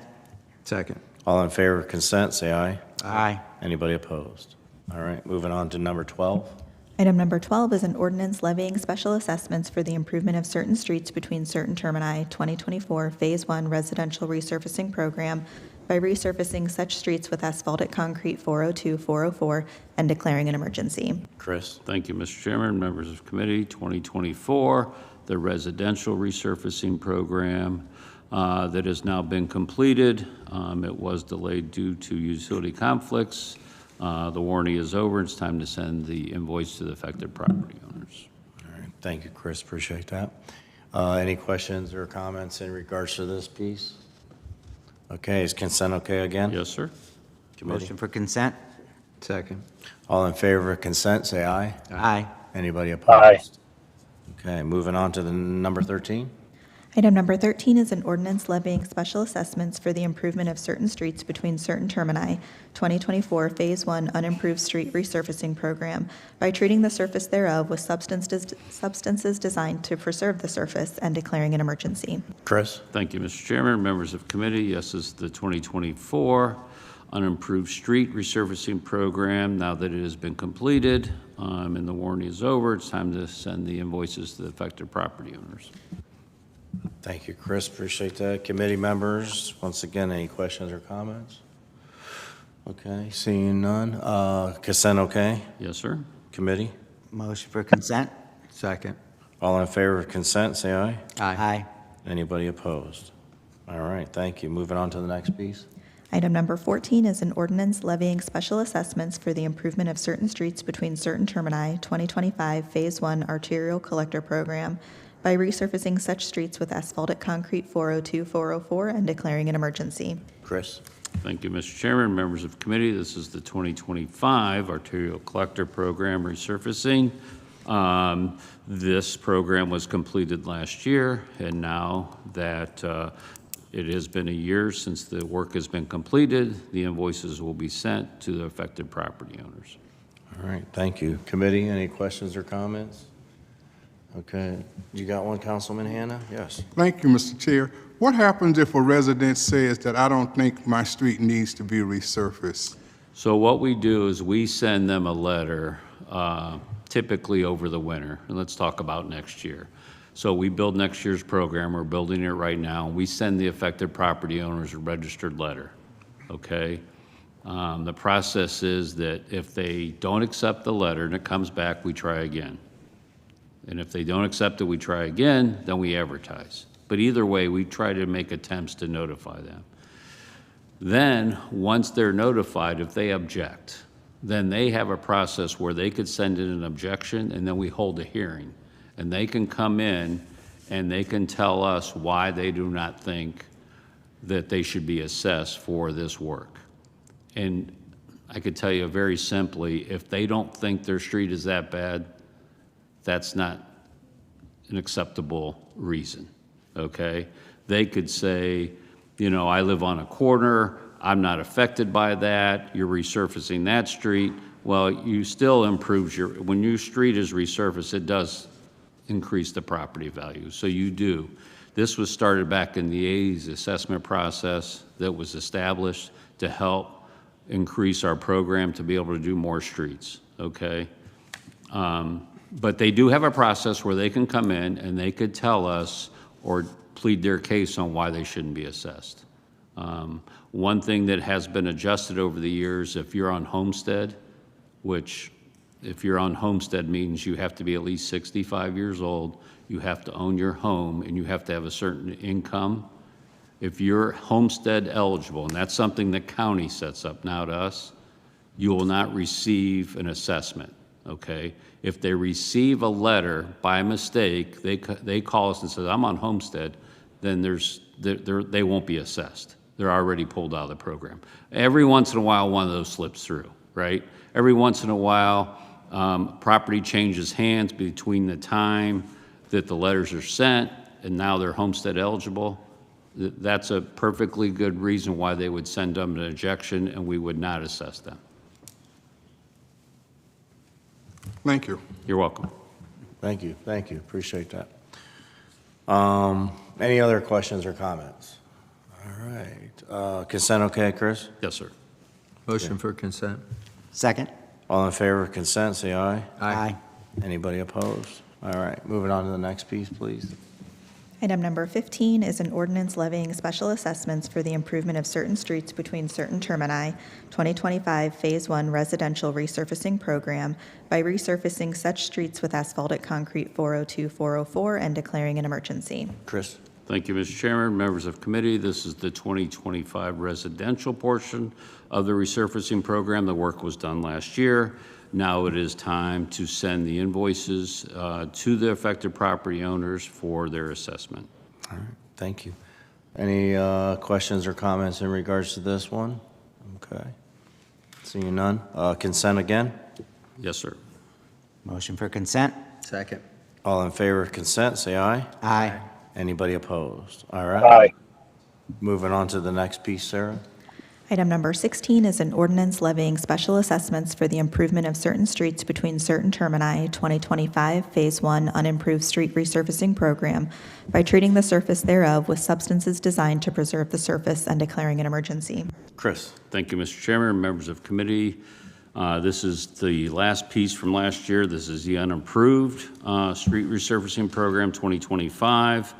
Second. All in favor of consent, say aye. Aye. Anybody opposed? All right, moving on to number 12. Item number 12 is an ordinance levying special assessments for the improvement of certain streets between certain termini, 2024 Phase 1 Residential Resurfacing Program by resurfacing such streets with asphaltic concrete 402, 404, and declaring an emergency. Chris. Thank you, Mr. Chairman, members of committee. 2024, the residential resurfacing program that has now been completed. It was delayed due to utility conflicts. The warranty is over. It's time to send the invoice to the affected property owners. All right, thank you, Chris. Appreciate that. Any questions or comments in regards to this piece? Okay, is consent okay again? Yes, sir. Committee? Motion for consent. Second. All in favor of consent, say aye. Aye. Anybody opposed? Okay, moving on to the number 13. Item number 13 is an ordinance levying special assessments for the improvement of certain streets between certain termini, 2024 Phase 1 Unimproved Street Resurfacing Program by treating the surface thereof with substances designed to preserve the surface and declaring an emergency. Chris? Thank you, Mr. Chairman, members of committee. Yes, this is the 2024 Unimproved Street Resurfacing Program. Now that it has been completed and the warranty is over, it's time to send the invoices to the affected property owners. Thank you, Chris. Appreciate that. Committee members, once again, any questions or comments? Okay, seeing none. Consent okay? Yes, sir. Committee? Motion for consent. Second. All in favor of consent, say aye. Aye. Anybody opposed? All right, thank you. Moving on to the next piece. Item number 14 is an ordinance levying special assessments for the improvement of certain streets between certain termini, 2025 Phase 1 Arterial Collector Program by resurfacing such streets with asphaltic concrete 402, 404, and declaring an emergency. Chris? Thank you, Mr. Chairman, members of committee. This is the 2025 Arterial Collector Program resurfacing. This program was completed last year, and now that it has been a year since the work has been completed, the invoices will be sent to the affected property owners. All right, thank you. Committee, any questions or comments? Okay, you got one, Councilman Hanna? Yes. Thank you, Mr. Chair. What happens if a resident says that I don't think my street needs to be resurfaced? So what we do is we send them a letter, typically over the winter, and let's talk about next year. So we build next year's program, we're building it right now, we send the affected property owners a registered letter, okay? The process is that if they don't accept the letter and it comes back, we try again. And if they don't accept it, we try again, then we advertise. But either way, we try to make attempts to notify them. Then, once they're notified, if they object, then they have a process where they could send in an objection, and then we hold a hearing. And they can come in and they can tell us why they do not think that they should be assessed for this work. And I could tell you very simply, if they don't think their street is that bad, that's not an acceptable reason, okay? They could say, you know, I live on a corner, I'm not affected by that, you're resurfacing that street. Well, you still improves when your street is resurfaced, it does increase the property value, so you do. This was started back in the 80s, assessment process that was established to help increase our program to be able to do more streets, okay? But they do have a process where they can come in and they could tell us or plead their case on why they shouldn't be assessed. One thing that has been adjusted over the years, if you're on homestead, which if you're on homestead means you have to be at least 65 years old, you have to own your home, and you have to have a certain income. If you're homestead eligible, and that's something the county sets up now to us, you will not receive an assessment, okay? If they receive a letter by mistake, they call us and say, I'm on homestead, then they won't be assessed. They're already pulled out of the program. Every once in a while, one of those slips through, right? Every once in a while, property changes hands between the time that the letters are sent and now they're homestead eligible. That's a perfectly good reason why they would send them an objection and we would not assess them. Thank you. You're welcome. Thank you, appreciate that. Any other questions or comments? All right, consent okay, Chris? Yes, sir. Motion for consent. Second. All in favor of consent, say aye. Aye. Anybody opposed? All right, moving on to the next piece, please. Item number 15 is an ordinance levying special assessments for the improvement of certain streets between certain termini, 2025 Phase 1 residential resurfacing program by resurfacing such streets with asphaltic concrete 402, 404, and declaring an emergency. Chris? Thank you, Mr. Chairman, members of committee. This is the 2025 residential portion of the resurfacing program. The work was done last year. Now it is time to send the invoices to the affected property owners for their assessment. All right, thank you. Any questions or comments in regards to this one? Okay. Seeing none. Consent again? Yes, sir. Motion for consent. Second. All in favor of consent, say aye. Aye. Anybody opposed? All right. Aye. Moving on to the next piece, Sarah. Item number 16 is an ordinance levying special assessments for the improvement of certain streets between certain termini, 2025 Phase 1 unimproved street resurfacing program by treating the surface thereof with substances designed to preserve the surface and declaring an emergency. Chris. Thank you, Mr. Chairman, members of committee. This is the last piece from last year. This is the unimproved street resurfacing program 2025.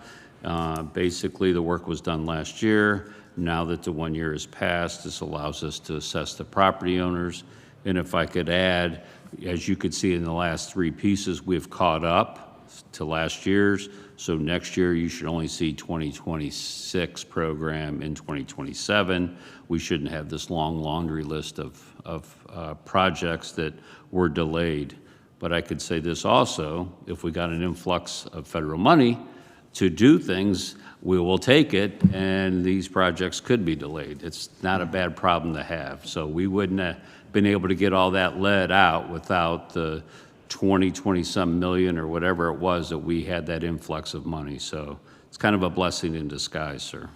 Basically, the work was done last year. Now that the 1 year has passed, this allows us to assess the property owners. And if I could add, as you could see in the last three pieces, we've caught up to last year's. So next year, you should only see 2026 program in 2027. We shouldn't have this long laundry list of projects that were delayed. But I could say this also, if we got an influx of federal money to do things, we will take it, and these projects could be delayed. It's not a bad problem to have. So we wouldn't have been able to get all that lead out without the 20-some million or whatever it was that we had that influx of money. So it's kind of a blessing in disguise, sir.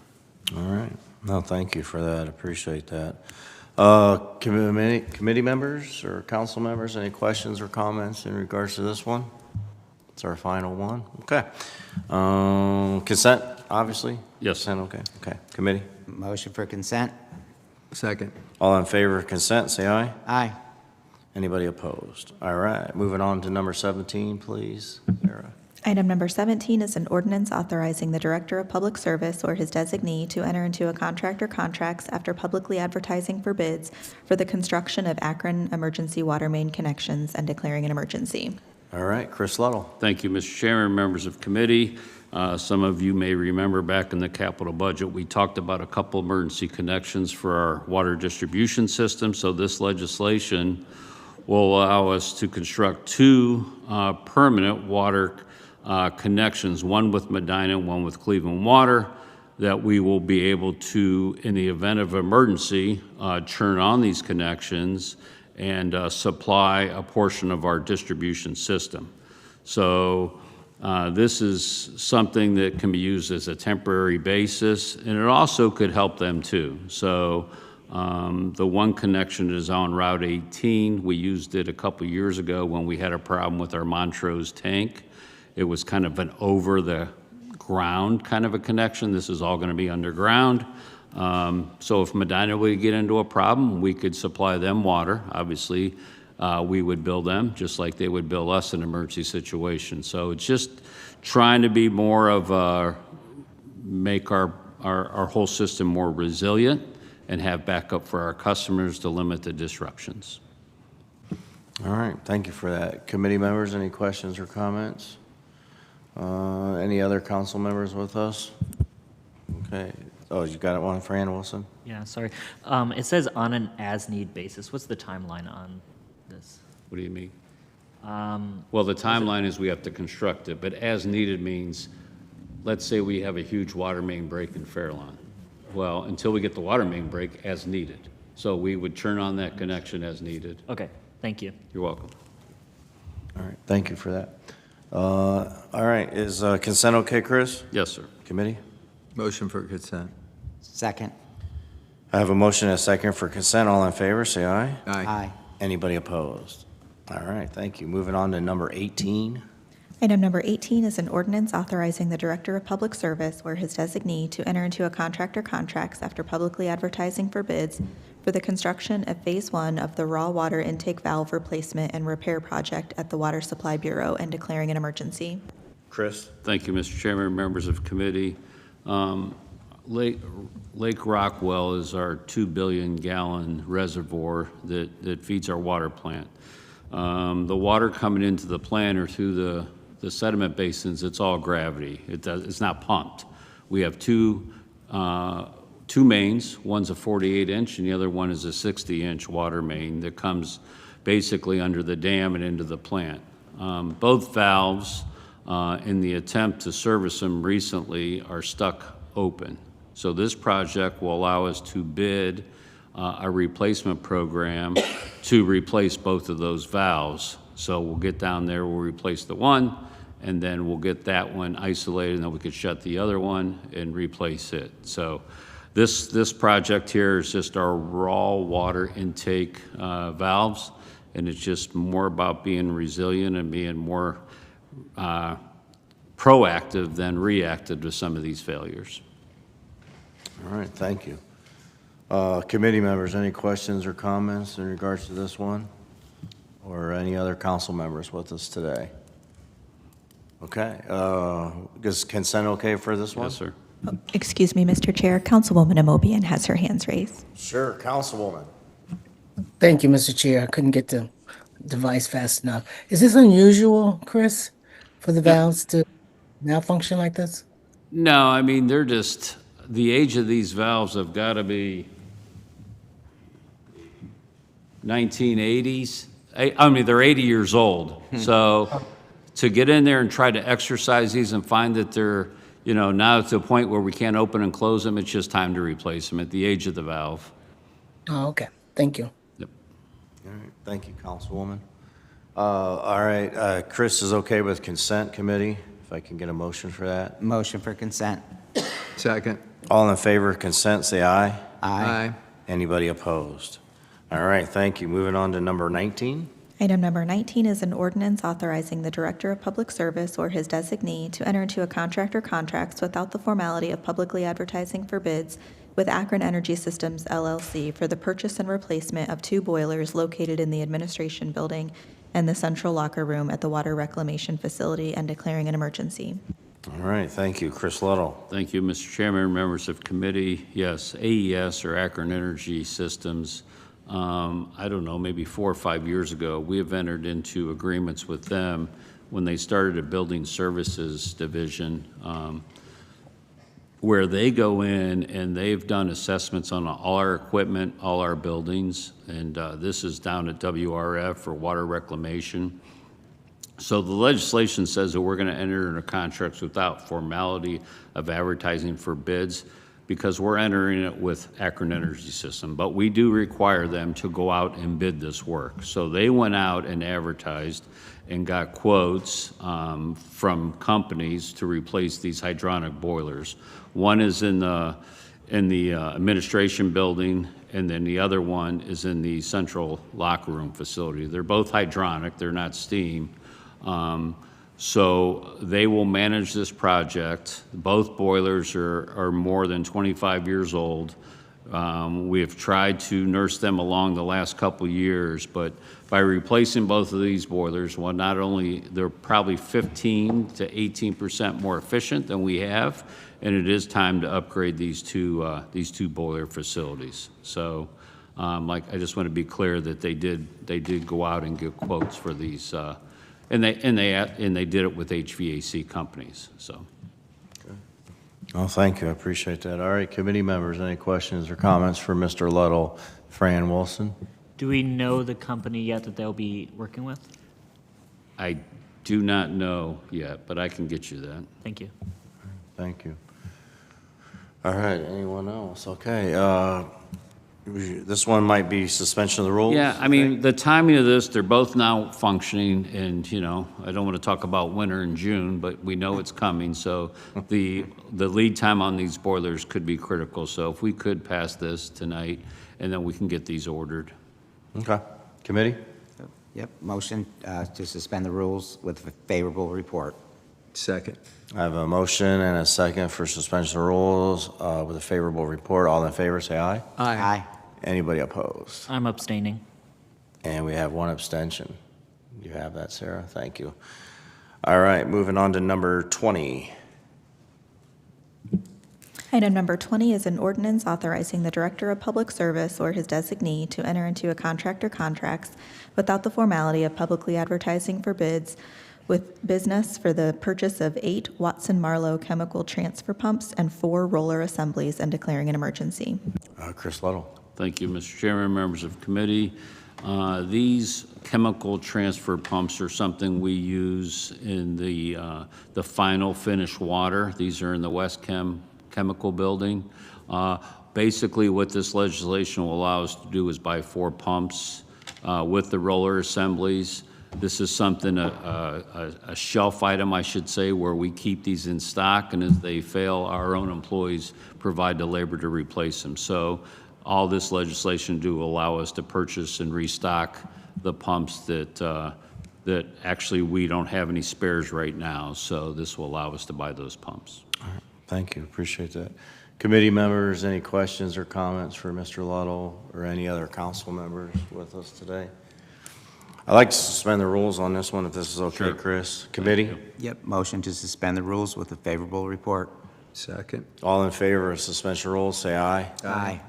All right. No, thank you for that. Appreciate that. Committee members or council members, any questions or comments in regards to this one? It's our final one. Okay. Consent, obviously? Yes. Consent, okay. Committee? Motion for consent. Second. All in favor of consent, say aye. Aye. Anybody opposed? All right. Moving on to number 17, please. Sarah. Item number 17 is an ordinance authorizing the Director of Public Service or his designee to enter into a contract or contracts after publicly advertising for bids for the construction of Akron emergency water main connections and declaring an emergency. All right, Chris Luddle. Thank you, Mr. Chairman, members of committee. Some of you may remember back in the capital budget, we talked about a couple emergency connections for our water distribution system. So this legislation will allow us to construct two permanent water connections, one with Medina, one with Cleveland Water, that we will be able to, in the event of emergency, turn on these connections and supply a portion of our distribution system. So this is something that can be used as a temporary basis, and it also could help them too. So the one connection is on Route 18. We used it a couple years ago when we had a problem with our Montrose tank. It was kind of an over the ground kind of a connection. This is all going to be underground. So if Medina would get into a problem, we could supply them water. Obviously, we would bill them just like they would bill us in an emergency situation. So it's just trying to be more of make our whole system more resilient and have backup for our customers to limit the disruptions. All right, thank you for that. Committee members, any questions or comments? Any other council members with us? Okay. Oh, you got one, Fran Wilson? Yeah, sorry. It says on an as-need basis. What's the timeline on this? What do you mean? Well, the timeline is we have to construct it, but as needed means, let's say we have a huge water main break in Fairlawn. Well, until we get the water main break, as needed. So we would turn on that connection as needed. Okay, thank you. You're welcome. All right, thank you for that. All right, is consent okay, Chris? Yes, sir. Committee? Motion for consent. Second. I have a motion and a second for consent. All in favor, say aye. Aye. Anybody opposed? All right, thank you. Moving on to number 18. Item number 18 is an ordinance authorizing the Director of Public Service or his designee to enter into a contract or contracts after publicly advertising for bids for the construction of Phase 1 of the raw water intake valve replacement and repair project at the Water Supply Bureau and declaring an emergency. Chris? Thank you, Mr. Chairman, members of committee. Lake Rockwell is our 2 billion gallon reservoir that feeds our water plant. The water coming into the plant or through the sediment basins, it's all gravity. It's not pumped. We have two mains. One's a 48-inch and the other one is a 60-inch water main that comes basically under the dam and into the plant. Both valves, in the attempt to service them recently, are stuck open. So this project will allow us to bid a replacement program to replace both of those valves. So we'll get down there, we'll replace the one, and then we'll get that one isolated, and then we could shut the other one and replace it. So this project here is just our raw water intake valves, and it's just more about being resilient and being more proactive than reactive to some of these failures. All right, thank you. Committee members, any questions or comments in regards to this one? Or any other council members with us today? Okay, is consent okay for this one? Yes, sir. Excuse me, Mr. Chair. Councilwoman Amobian has her hands raised. Sure, Councilwoman. Thank you, Mr. Chair. I couldn't get the device fast enough. Is this unusual, Chris, for the valves to malfunction like this? No, I mean, they're just, the age of these valves have got to be 1980s. I mean, they're 80 years old. So to get in there and try to exercise these and find that they're, you know, now to the point where we can't open and close them, it's just time to replace them at the age of the valve. Oh, okay. Thank you. Yep. All right, thank you, Councilwoman. All right, Chris is okay with consent, committee? If I can get a motion for that? Motion for consent. Second. All in favor of consent, say aye. Aye. Anybody opposed? All right, thank you. Moving on to number 19. Item number 19 is an ordinance authorizing the Director of Public Service or his designee to enter into a contract or contracts without the formality of publicly advertising for bids with Akron Energy Systems, LLC, for the purchase and replacement of 2 boilers located in the Administration Building and the Central Locker Room at the Water Reclamation Facility and declaring an emergency. All right, thank you. Chris Luddle. Thank you, Mr. Chairman, members of committee. Yes, AES or Akron Energy Systems I don't know, maybe 4 or 5 years ago, we have entered into agreements with them when they started a building services division, where they go in and they've done assessments on all our equipment, all our buildings, and this is down at WRF for water reclamation. So the legislation says that we're going to enter into contracts without formality of advertising for bids, because we're entering it with Akron Energy System, but we do require them to go out and bid this work. So they went out and advertised and got quotes from companies to replace these hydronic boilers. One is in the administration building, and then the other one is in the central locker room facility. They're both hydronic, they're not steam. So they will manage this project. Both boilers are more than 25 years old. We have tried to nurse them along the last couple years, but by replacing both of these boilers, well, not only they're probably 15 to 18% more efficient than we have, and it is time to upgrade these two boiler facilities. So, I just want to be clear that they did go out and get quotes for these. And they did it with HVAC companies, so. Oh, thank you. I appreciate that. All right, committee members, any questions or comments for Mr. Luddle, Fran Wilson? Do we know the company yet that they'll be working with? I do not know yet, but I can get you that. Thank you. Thank you. All right, anyone else? Okay, this one might be suspension of the rules. Yeah, I mean, the timing of this, they're both now functioning, and, I don't want to talk about winter in June, but we know it's coming, so the lead time on these boilers could be critical. So if we could pass this tonight, and then we can get these ordered. Okay. Committee? Yep, motion to suspend the rules with a favorable report. Second. I have a motion and a second for suspension of rules with a favorable report. All in favor, say aye. Aye. Anybody opposed? I'm abstaining. And we have one abstention. You have that, Sarah? Thank you. All right, moving on to number 20. Item number 20 is an ordinance authorizing the Director of Public Service or his designee to enter into a contract or contracts without the formality of publicly advertising for bids with business for the purchase of 8 Watson-Marlowe chemical transfer pumps and 4 roller assemblies and declaring an emergency. Chris Luddle. Thank you, Mr. Chairman, members of committee. These chemical transfer pumps are something we use in the final finished water. These are in the West Chemical Building. Basically, what this legislation will allow us to do is buy 4 pumps with the roller assemblies. This is something, a shelf item, I should say, where we keep these in stock, and as they fail, our own employees provide the labor to replace them. So all this legislation do allow us to purchase and restock the pumps that actually we don't have any spares right now. So this will allow us to buy those pumps. All right. Thank you. Appreciate that. Committee members, any questions or comments for Mr. Luddle or any other council members with us today? I'd like to suspend the rules on this one, if this is okay, Sure. Chris. Committee? Yep, motion to suspend the rules with a favorable report. Second. All in favor of suspension of rules, say aye. Aye.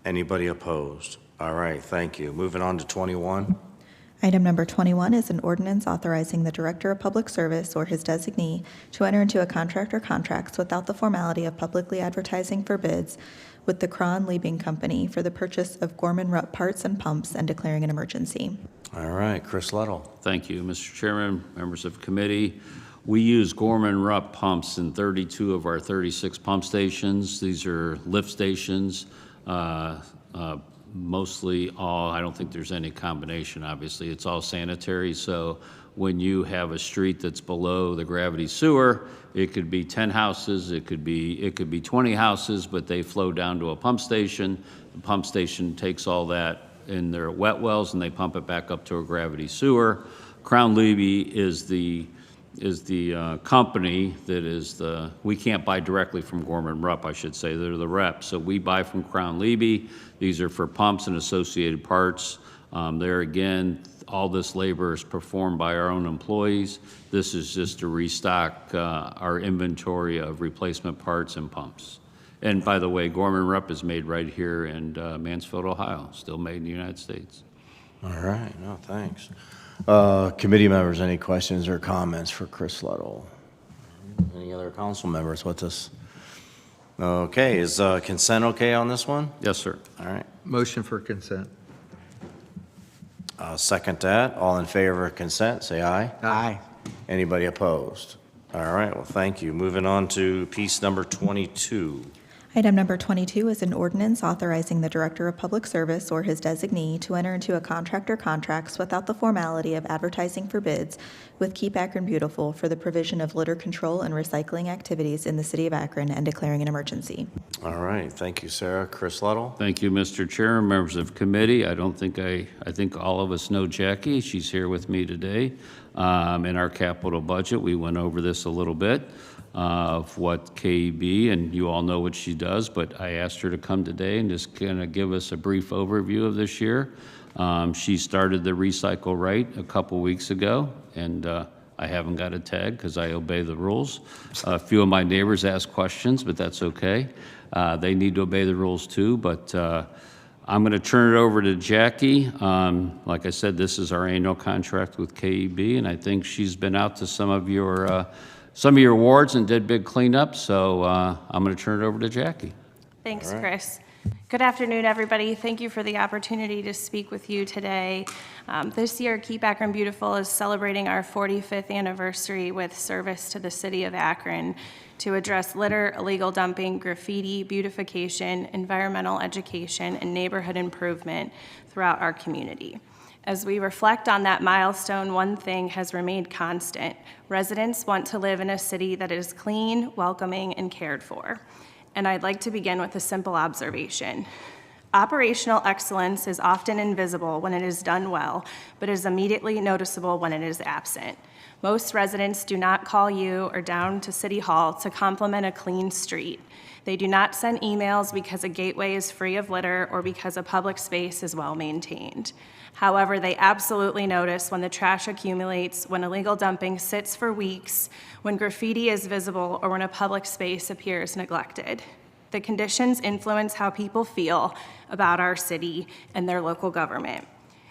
Anybody opposed? All right, thank you. Moving on to 21. Item number 21 is an ordinance authorizing the Director of Public Service or his designee to enter into a contract or contracts without the formality of publicly advertising for bids with the Cron-Liebing Company for the purchase of Gorman-Rupp parts and pumps and declaring an emergency. All right, Chris Luddle. Thank you, Mr. Chairman, members of committee. We use Gorman-Rupp pumps in 32 of our 36 pump stations. These are lift stations, mostly all, I don't think there's any combination, obviously. It's all sanitary, so when you have a street that's below the gravity sewer, it could be 10 houses, it could be 20 houses, but they flow down to a pump station. The pump station takes all that in their wet wells and they pump it back up to a gravity sewer. Crown-Levy is the company that is we can't buy directly from Gorman-Rupp, I should say. They're the rep. So we buy from Crown-Levy. These are for pumps and associated parts. There again, all this labor is performed by our own employees. This is just to restock our inventory of replacement parts and pumps. And by the way, Gorman Rep is made right here in Mansfield, Ohio, still made in the United States. All right, no, thanks. Committee members, any questions or comments for Chris Luddle? Any other council members with us? Okay, is consent okay on this one? Yes, sir. All right. Motion for consent. Second that. All in favor of consent, say aye. Aye. Anybody opposed? All right, well, thank you. Moving on to piece number 22. Item number 22 is an ordinance authorizing the Director of Public Service or his designee to enter into a contract or contracts without the formality of advertising for bids with Keep Akron Beautiful for the provision of litter control and recycling activities in the city of Akron and declaring an emergency. All right, thank you, Sarah. Chris Luddle? Thank you, Mr. Chair, members of committee. I think all of us know Jackie. She's here with me today. In our capital budget, we went over this a little bit of what KEB, and you all know what she does, but I asked her to come today and just kind of give us a brief overview of this year. She started the Recycle Right a couple weeks ago, and I haven't got a tag because I obey the rules. A few of my neighbors ask questions, but that's okay. They need to obey the rules too, but I'm going to turn it over to Jackie. Like I said, this is our annual contract with KEB, and I think she's been out to some of your wards and did big cleanup, so I'm going to turn it over to Jackie. Thanks, Chris. Good afternoon, everybody. Thank you for the opportunity to speak with you today. This year, Keep Akron Beautiful is celebrating our 45th anniversary with service to the city of Akron to address litter, illegal dumping, graffiti, beautification, environmental education, and neighborhood improvement throughout our community. As we reflect on that milestone, one thing has remained constant. Residents want to live in a city that is clean, welcoming, and cared for. And I'd like to begin with a simple observation. Operational excellence is often invisible when it is done well, but is immediately noticeable when it is absent. Most residents do not call you or down to City Hall to compliment a clean street. They do not send emails because a gateway is free of litter or because a public space is well maintained. However, they absolutely notice when the trash accumulates, when illegal dumping sits for weeks, when graffiti is visible, or when a public space appears neglected. The conditions influence how people feel about our city and their local government.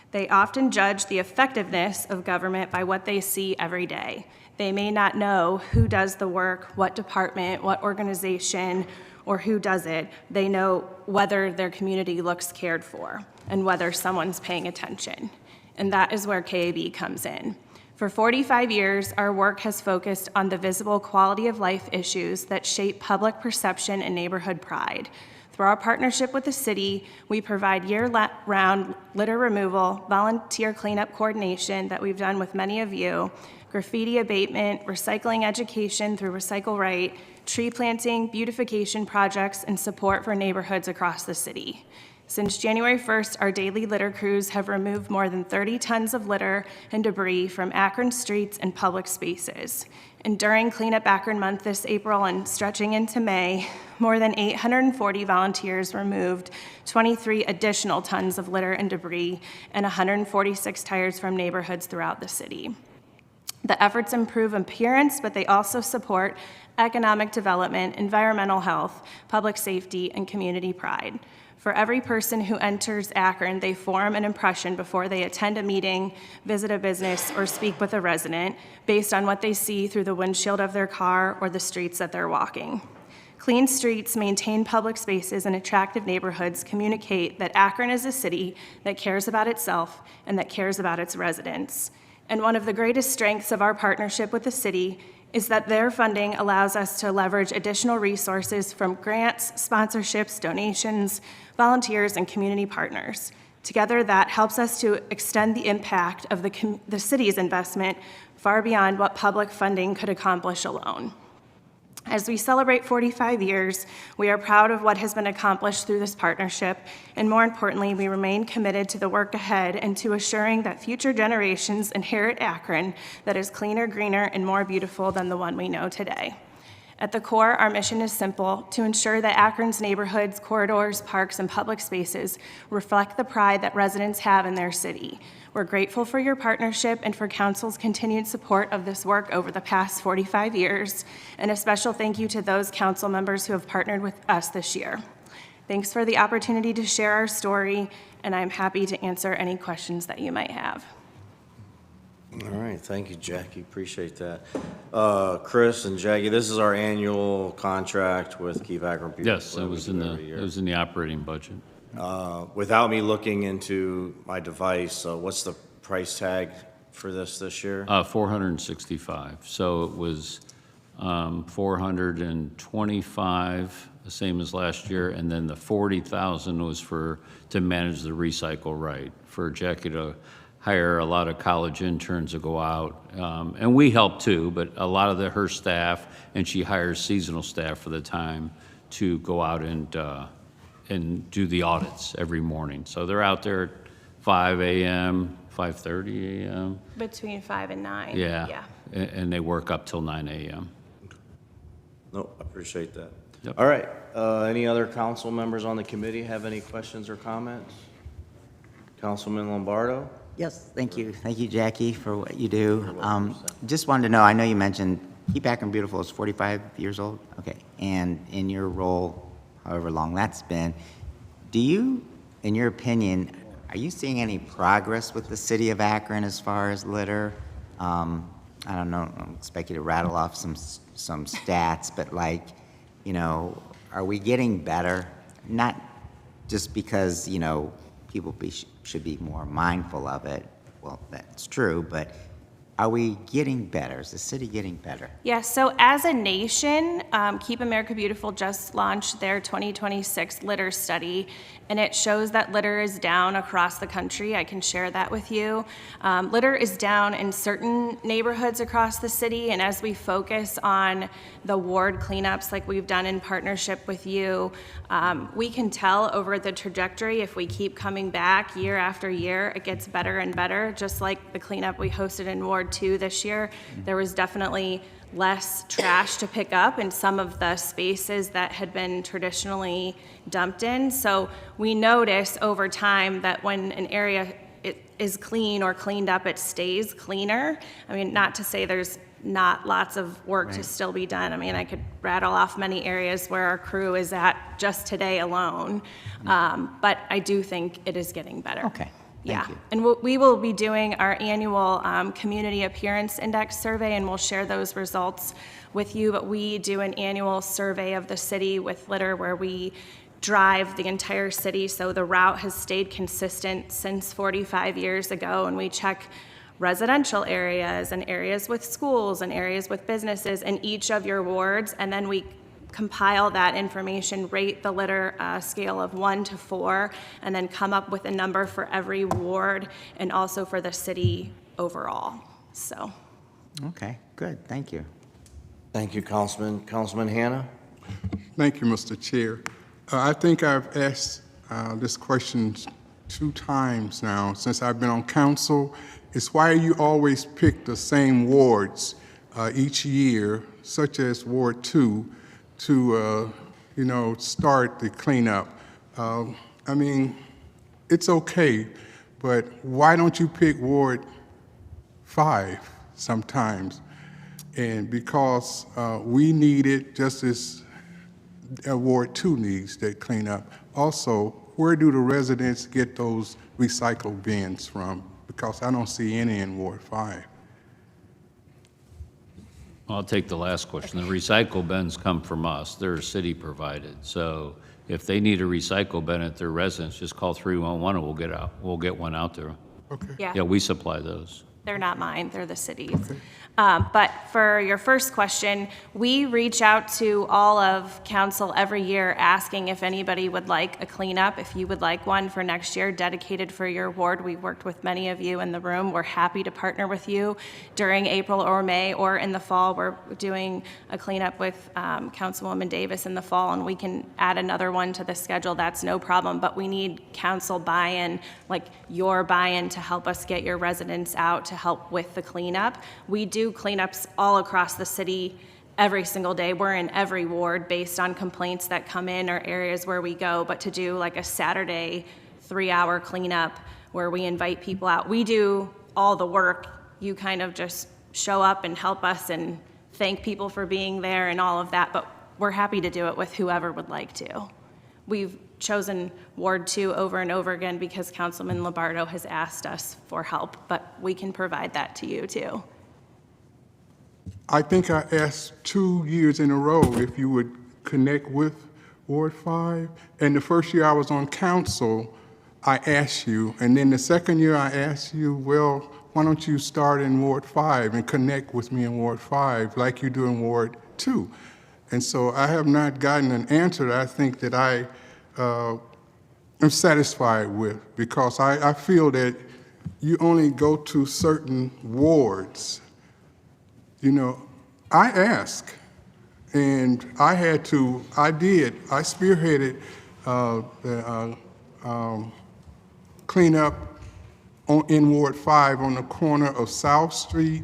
They often judge the effectiveness of government by what they see every day. They may not know who does the work, what department, what organization, or who does it. They know whether their community looks cared for and whether someone's paying attention. And that is where KAB comes in. For 45 years, our work has focused on the visible quality of life issues that shape public perception and neighborhood pride. Through our partnership with the city, we provide year-round litter removal, volunteer cleanup coordination that we've done with many of you, graffiti abatement, recycling education through Recycle Right, tree planting, beautification projects, and support for neighborhoods across the city. Since January 1st, our daily litter crews have removed more than 30 tons of litter and debris from Akron streets and public spaces. And during Cleanup Akron Month this April and stretching into May, more than 840 volunteers removed 23 additional tons of litter and debris and 146 tires from neighborhoods throughout the city. The efforts improve appearance, but they also support economic development, environmental health, public safety, and community pride. For every person who enters Akron, they form an impression before they attend a meeting, visit a business, or speak with a resident based on what they see through the windshield of their car or the streets that they're walking. Clean streets, maintained public spaces, and attractive neighborhoods communicate that Akron is a city that cares about itself and that cares about its residents. And one of the greatest strengths of our partnership with the city is that their funding allows us to leverage additional resources from grants, sponsorships, donations, volunteers, and community partners. Together, that helps us to extend the impact of the city's investment far beyond what public funding could accomplish alone. As we celebrate 45 years, we are proud of what has been accomplished through this partnership, and more importantly, we remain committed to the work ahead and to assuring that future generations inherit Akron that is cleaner, greener, and more beautiful than the one we know today. At the core, our mission is simple: to ensure that Akron's neighborhoods, corridors, parks, and public spaces reflect the pride that residents have in their city. We're grateful for your partnership and for Council's continued support of this work over the past 45 years, and a special thank you to those Council members who have partnered with us this year. Thanks for the opportunity to share our story, and I'm happy to answer any questions that you might have. All right, thank you, Jackie, appreciate that. Chris and Jackie, this is our annual contract with Keep Akron Beautiful. Yes, it was in the operating budget. Without me looking into my device, what's the price tag for this year? 465. So it was 425, the same as last year, and then the 40,000 was to manage the recycle right, for Jackie to hire a lot of college interns to go out, and we help too, but a lot of her staff, and she hires seasonal staff for the time to go out and do the audits every morning. So they're out there at 5 a.m., 5:30 a.m. Between 5 and 9. Yeah. And they work up till 9 a.m. No, I appreciate that. Yep. All right, any other council members on the committee have any questions or comments? Councilman Lombardo? Yes, thank you. Thank you, Jackie, for what you do. Just wanted to know, I know you mentioned Keep Akron Beautiful is 45 years old? Okay. And in your role, however long that's been, do you, in your opinion, are you seeing any progress with the city of Akron as far as litter? I don't know, I don't expect you to rattle off some stats, but like, you know, are we getting better? Not just because, you know, people should be more mindful of it. Well, that's true, but are we getting better? Is the city getting better? Yeah, so as a nation, Keep America Beautiful just launched their 2026 litter study, and it shows that litter is down across the country. I can share that with you. Litter is down in certain neighborhoods across the city, and as we focus on the ward cleanups like we've done in partnership with you, we can tell over the trajectory, if we keep coming back year after year, it gets better and better. Just like the cleanup we hosted in Ward 2 this year, there was definitely less trash to pick up in some of the spaces that had been traditionally dumped in. So we notice over time that when an area is clean or cleaned up, it stays cleaner. I mean, not to say there's not lots of work to still be done. I mean, I could rattle off many areas where our crew is at just today alone, but I do think it is getting better. Okay. Thank you. And we will be doing our annual Community Appearance Index survey, and we'll share those results with you. But we do an annual survey of the city with litter where we drive the entire city. So the route has stayed consistent since 45 years ago, and we check residential areas and areas with schools and areas with businesses in each of your wards, and then we compile that information, rate the litter scale of 1 to 4, and then come up with a number for every ward and also for the city overall. So. Okay, good. Thank you. Thank you, Councilman. Councilman Hanna? Thank you, Mr. Chair. I think I've asked this question 2 times now since I've been on council. It's why you always pick the same wards each year, such as Ward 2, to, start the cleanup. I mean, it's okay, but why don't you pick Ward 5 sometimes? And because we need it just as Ward 2 needs that cleanup. Also, where do the residents get those recycle bins from? Because I don't see any in Ward 5. I'll take the last question. The recycle bins come from us. They're city provided. So if they need a recycle bin at their residence, just call 311 and we'll get one out there. Okay. Yeah, We supply those. they're not mine, they're the city's. But for your first question, we reach out to all of council every year asking if anybody would like a cleanup, if you would like one for next year dedicated for your ward. We've worked with many of you in the room. We're happy to partner with you during April or May or in the fall. We're doing a cleanup with Councilwoman Davis in the fall, and we can add another one to the schedule. That's no problem, but we need council buy-in, like your buy-in, to help us get your residents out to help with the cleanup. We do cleanups all across the city every single day. We're in every ward based on complaints that come in or areas where we go, but to do like a Saturday 3-hour cleanup where we invite people out, we do all the work. You kind of just show up and help us and thank people for being there and all of that, but we're happy to do it with whoever would like to. We've chosen Ward 2 over and over again because Councilman Lombardo has asked us for help, but we can provide that to you too. I think I asked 2 years in a row if you would connect with Ward 5. And the first year I was on council, I asked you. And then the second year I asked you, well, why don't you start in Ward 5 and connect with me in Ward 5 like you do in Ward 2? And so I have not gotten an answer that I think that I am satisfied with, because I feel that you only go to certain wards. You know, I asked, and I spearheaded the cleanup in Ward 5 on the corner of South Street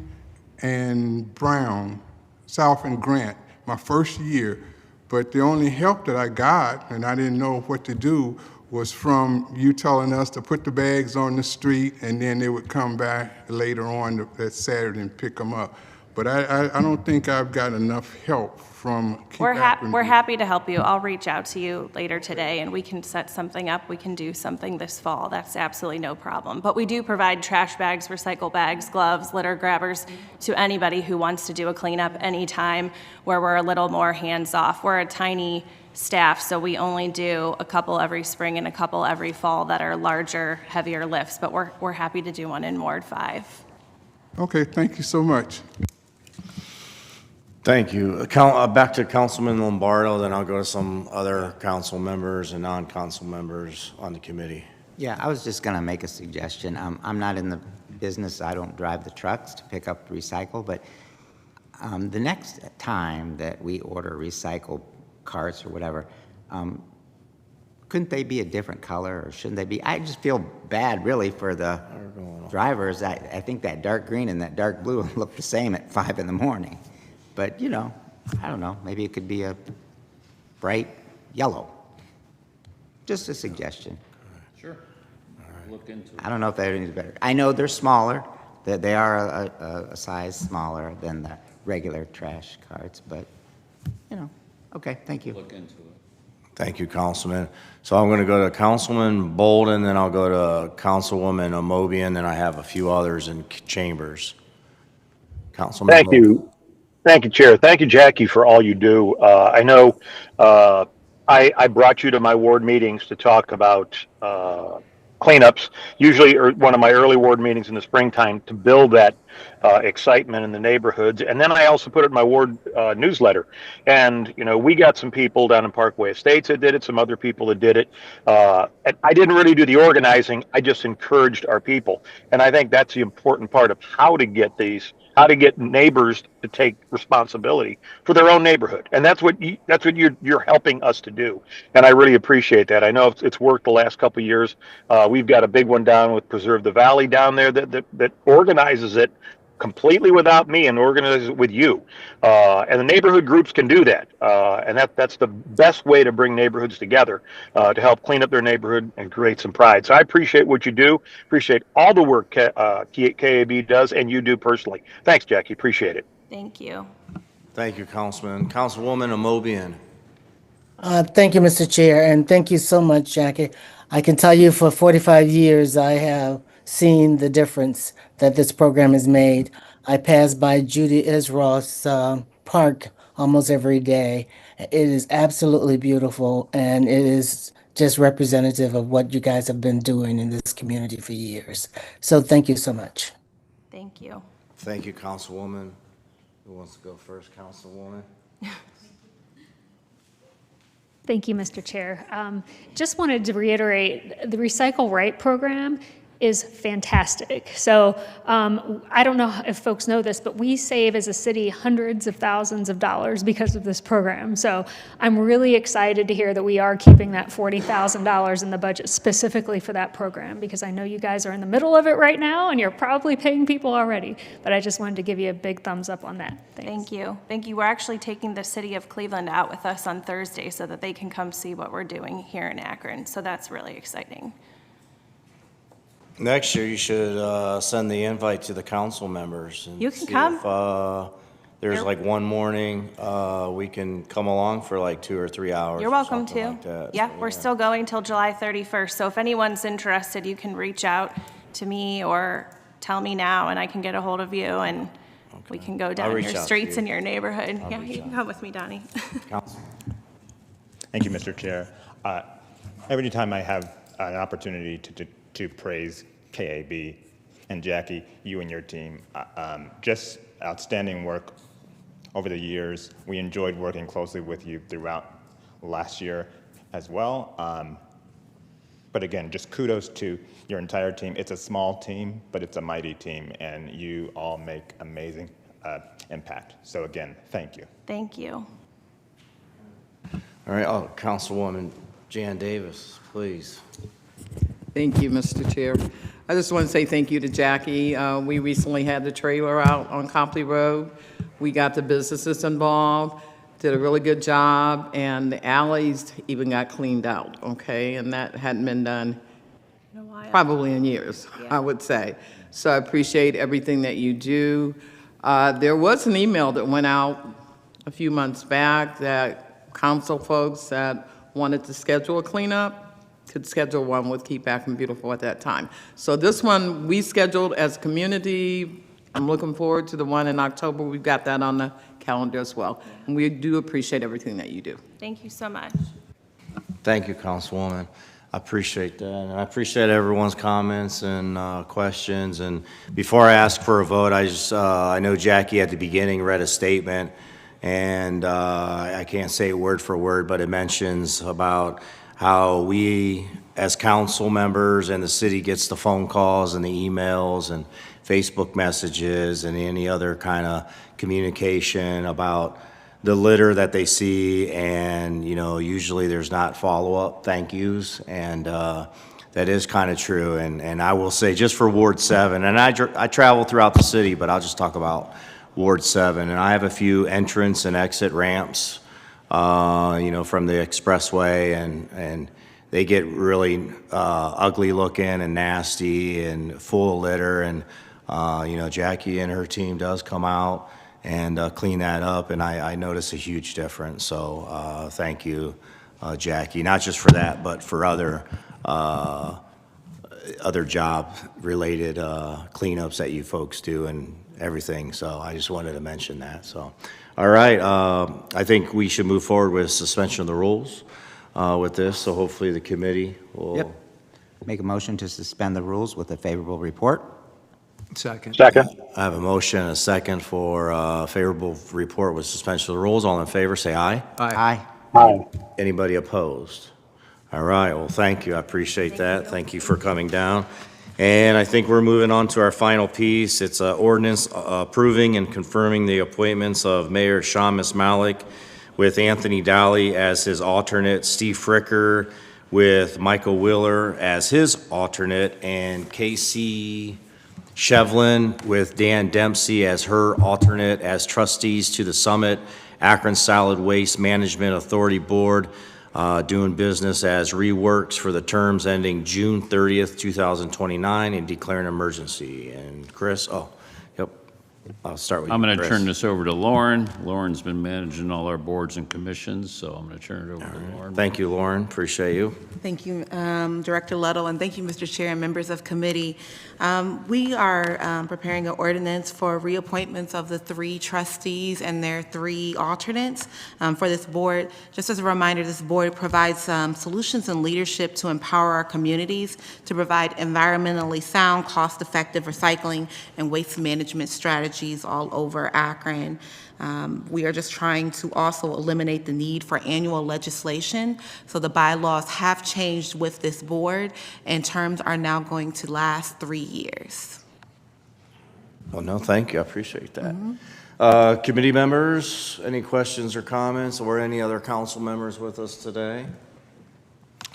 and Brown, South and Grant, my first year. But the only help that I got, and I didn't know what to do, was from you telling us to put the bags on the street, and then they would come back later on that Saturday and pick them up. But I don't think I've got enough help from We're happy to help you. I'll reach out to you later today and we can set something up. We can do something this fall. That's absolutely no problem. But we do provide trash bags, recycle bags, gloves, litter grabbers to anybody who wants to do a cleanup anytime, where we're a little more hands-off. We're a tiny staff, so we only do a couple every spring and a couple every fall that are larger, heavier lifts, but we're happy to do one in Ward 5. Okay, thank you so much. Thank you. Back to Councilman Lombardo, then I'll go to some other council members and non-council members on the committee. Yeah, I was just going to make a suggestion. I'm not in the business, I don't drive the trucks to pick up recycle, but the next time that we order recycle carts or whatever, couldn't they be a different color, or shouldn't they be? I just feel bad really for the drivers. I think that dark green and that dark blue look the same at 5 in the morning. But, you know, I don't know, maybe it could be a bright yellow. Just a suggestion. Sure. Look into it. I don't know if that is better. I know they're smaller, that they are a size smaller than the regular trash carts, but, you know, okay, thank you. Look into it. Thank you, Councilman. So I'm going to go to Councilman Bolden, then I'll go to Councilwoman Amobian, then I have a few others in chambers. Councilman Thank you. Thank you, Chair. Thank you, Jackie, for all you do. I know I brought you to my ward meetings to talk about cleanups, usually one of my early ward meetings in the springtime, to build that excitement in the neighborhoods. And then I also put it in my ward newsletter. And, you know, we got some people down in Parkway Estates that did it, some other people that did it. And I didn't really do the organizing. I just encouraged our people. And I think that's the important part of how to get neighbors to take responsibility for their own neighborhood. And that's what you're helping us to do. And I really appreciate that. I know it's worked the last couple of years. We've got a big one down with Preserve the Valley down there that organizes it completely without me and organizes it with you. And the neighborhood groups can do that. And that's the best way to bring neighborhoods together to help clean up their neighborhood and create some pride. So I appreciate what you do. Appreciate all the work KAB does and you do personally. Thanks, Jackie. Appreciate it. Thank you. Thank you, Councilman. Councilwoman Amobian. Thank you, Mr. Chair, and thank you so much, Jackie. I can tell you for 45 years, I have seen the difference that this program has made. I pass by Judy Isroth's park almost every day. It is absolutely beautiful, and it is just representative of what you guys have been doing in this community for years. So thank you so much. Thank you. Thank you, Councilwoman. Who wants to go first, Councilwoman? Thank you, Mr. Chair. Just wanted to reiterate, the Recycle Right program is fantastic. So I don't know if folks know this, but we save as a city hundreds of thousands of dollars because of this program. So I'm really excited to hear that we are keeping that $40,000 in the budget specifically for that program, because I know you guys are in the middle of it right now and you're probably paying people already. But I just wanted to give you a big thumbs up on that. Thanks. Thank you. Thank you. We're actually taking the city of Cleveland out with us on Thursday so that they can come see what we're doing here in Akron. So that's really exciting. Next year, you should send the invite to the council members. And You can see come. If there's like one morning, we can come along for like 2 or 3 hours. You're or welcome something to. like that. Yeah, So, we're still going till July 31st. So if anyone's interested, you can reach out to me or tell me now and I can get a hold of you and we can go down reach your out to streets you. in your neighborhood. I'll Yeah, reach you can out. come with me, Donnie. Council. Thank you, Mr. Chair. Every time I have an opportunity to praise KAB and Jackie, you and your team, just outstanding work over the years. We enjoyed working closely with you throughout last year as well. But again, just kudos to your entire team. It's a small team, but it's a mighty team, and you all make amazing impact. So again, thank you. Thank you. All right, Councilwoman Jan Davis, please. Thank you, Mr. Chair. I just want to say thank you to Jackie. We recently had the trailer out on Copley Road. We got the businesses involved, did a really good job, and the alleys even got cleaned out, okay? And that hadn't been done probably in years, I would say. So I appreciate everything that you do. There was an email that went out a few months back that council folks that wanted to schedule a cleanup could schedule one with Keep Akron Beautiful at that time. So this one we scheduled as a community. I'm looking forward to the one in October. We've got that on the calendar as well. And we do appreciate everything that you do. Thank you so much. Thank you, Councilwoman. I appreciate that. And I appreciate everyone's comments and questions. And before I ask for a vote, I know Jackie at the beginning read a statement, and I can't say it word for word, but it mentions about how we as council members and the city gets the phone calls and the emails and Facebook messages and any other kind of communication about the litter that they see, and usually there's not follow-up thank yous, and that is kind of true. And I will say, just for Ward 7, and I travel throughout the city, but I'll just talk about Ward 7, and I have a few entrance and exit ramps from the expressway, and they get really ugly looking and nasty and full of litter, and Jackie and her team does come out and clean that up, and I notice a huge difference. So thank you, Jackie, not just for that, but for other job-related cleanups that you folks do and everything. So I just wanted to mention that. So, all right, I think we should move forward with suspension of the rules with this. So hopefully the committee will Make a motion to suspend the rules with a favorable report. Second. Second. I have a motion and a second for favorable report with suspension of the rules. All in favor, say aye. Aye. Aye. Anybody opposed? All right, well, thank you. I appreciate that. Thank you for coming down. And I think we're moving on to our final piece. It's an ordinance approving and confirming the appointments of Mayor Shamus Malik with Anthony Daly as his alternate, Steve Fricker with Michael Wheeler as his alternate, and Casey Shevlin with Dan Dempsey as her alternate as trustees to the Summit Akron Solid Waste Management Authority Board, doing business as Reworks for the terms ending June 30th, 2029, and declare an emergency. And Chris, I'll start with you, I'm going to Chris. turn this over to Lauren. Lauren's been managing all our boards and commissions, so I'm going to turn it over to Lauren. Thank you, Lauren. Appreciate you. Thank you, Director Luddle, and thank you, Mr. Chair and members of committee. We are preparing an ordinance for reappointments of the 3 trustees and their 3 alternates for this board. Just as a reminder, this board provides solutions and leadership to empower our communities to provide environmentally sound, cost-effective recycling and waste management strategies strategies all over Akron. We are just trying to also eliminate the need for annual legislation. So the bylaws have changed with this board, and terms are now going to last 3 years. Well, no, thank you. I appreciate that. Committee members, any questions or comments, or any other council members with us today?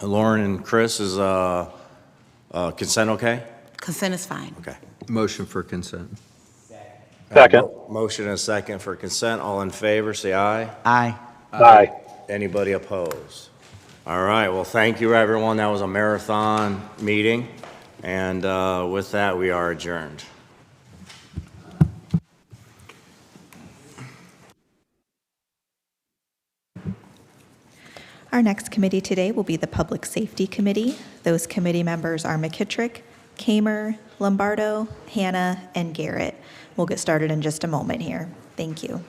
Lauren and Chris, is consent okay? Consent is fine. Okay. Motion for consent. Second. Motion and a second for consent. All in favor, say aye. Aye. Aye. Anybody opposed? All right, well, thank you, everyone. That was a marathon meeting. And with that, we are adjourned. Our next committee today will be the Public Safety Committee. Those committee members are McKittrick, Kamer, Lombardo, Hannah, and Garrett. We'll get started in just a moment here. Thank you.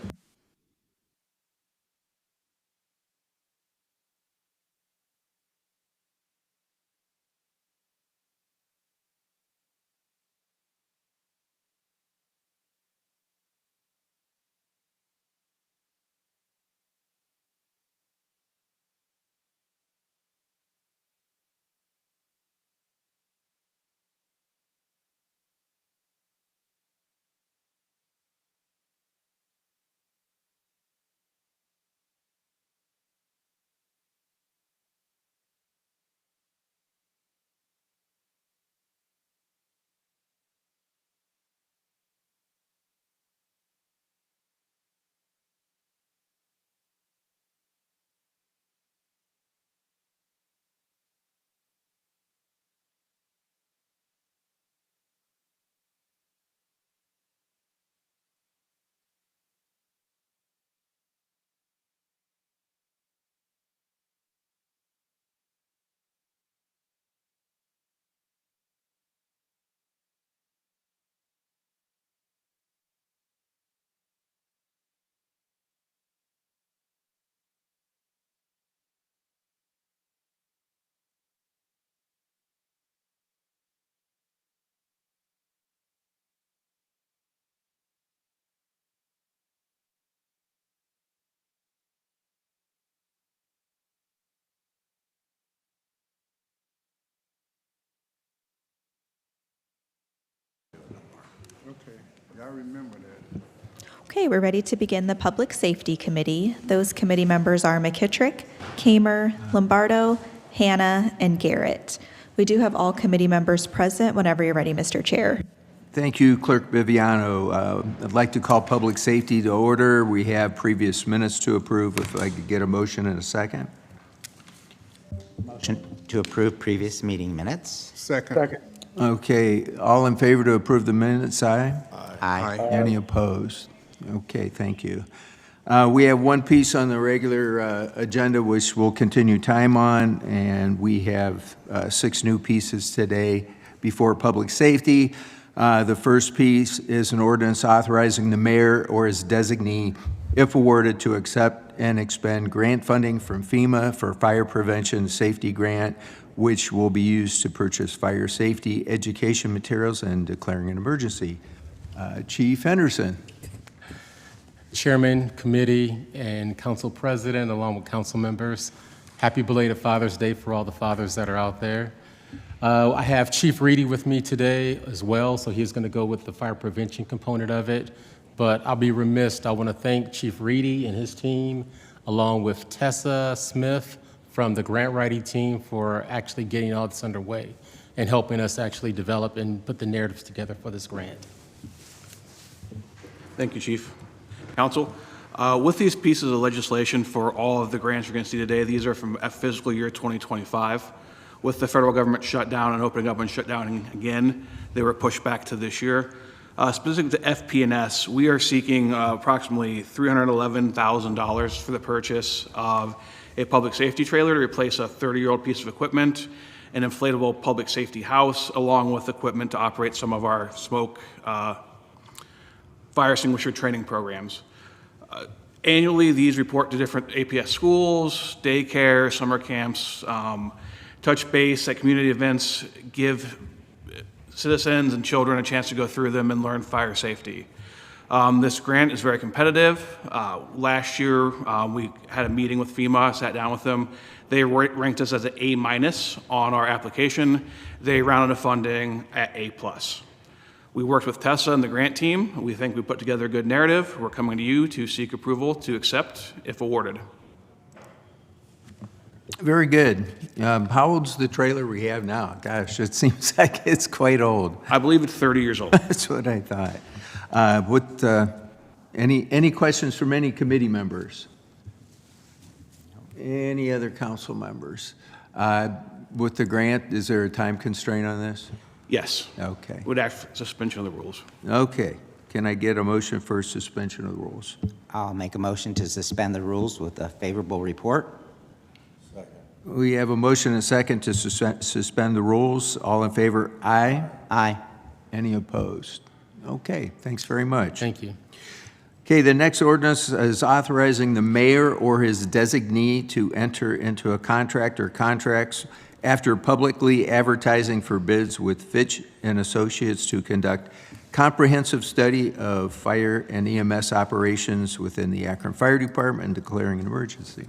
Okay, y'all remember that. Okay, we're ready to begin the Public Safety Committee. Those committee members are McKittrick, Kamer, Lombardo, Hannah, and Garrett. We do have all committee members present whenever you're ready, Mr. Chair. Thank you, Clerk Viviano. I'd like to call public safety to order. We have previous minutes to approve. If I could get a motion in a second. Motion to approve previous meeting minutes. Second. Okay, all in favor to approve the minutes, aye? Aye. Any opposed? Okay, thank you. We have one piece on the regular agenda which we'll continue time on, and we have 6 new pieces today before public safety. The first piece is an ordinance authorizing the mayor or his designee, if awarded, to accept and expend grant funding from FEMA for fire prevention safety grant, which will be used to purchase fire safety education materials and declaring an emergency. Chief Henderson. Chairman, committee, and council president, along with council members, happy belated Father's Day for all the fathers that are out there. I have Chief Reedy with me today as well, so he's going to go with the fire prevention component of it. But I'll be remiss, I want to thank Chief Reedy and his team, along with Tessa Smith from the grant writing team, for actually getting all this underway and helping us actually develop and put the narratives together for this grant. Thank you, Chief. Council, with these pieces of legislation for all of the grants you're going to see today, these are from fiscal year 2025. With the federal government shut down and opening up and shut down again, they were pushed back to this year. Specific to FP&S, we are seeking approximately $311,000 for the purchase of a public safety trailer to replace a 30-year-old piece of equipment, an inflatable public safety house, along with equipment to operate some of our smoke fire extinguisher training programs. Annually, these report to different APS schools, daycare, summer camps, touch base at community events, give citizens and children a chance to go through them and learn fire safety. This grant is very competitive. Last year, we had a meeting with FEMA, sat down with them. They ranked us as an A- on our application. They rounded the funding at A+. We worked with Tessa and the grant team. We think we put together a good narrative. We're coming to you to seek approval to accept if awarded. Very good. How old's the trailer we have now? Gosh, it seems like it's quite old. I believe it's 30 years old. That's what I thought. Any questions from any committee members? Any other council members? With the grant, is there a time constraint on this? Yes. Okay. Would act for suspension of the rules. Okay. Can I get a motion for suspension of the rules? I'll make a motion to suspend the rules with a favorable report. We have a motion and a second to suspend the rules. All in favor, aye? Aye. Any opposed? Okay, thanks very much. Thank you. Okay, the next ordinance is authorizing the mayor or his designee to enter into a contract or contracts after publicly advertising for bids with Fitch and Associates to conduct comprehensive study of fire and EMS operations within the Akron Fire Department and declaring an emergency.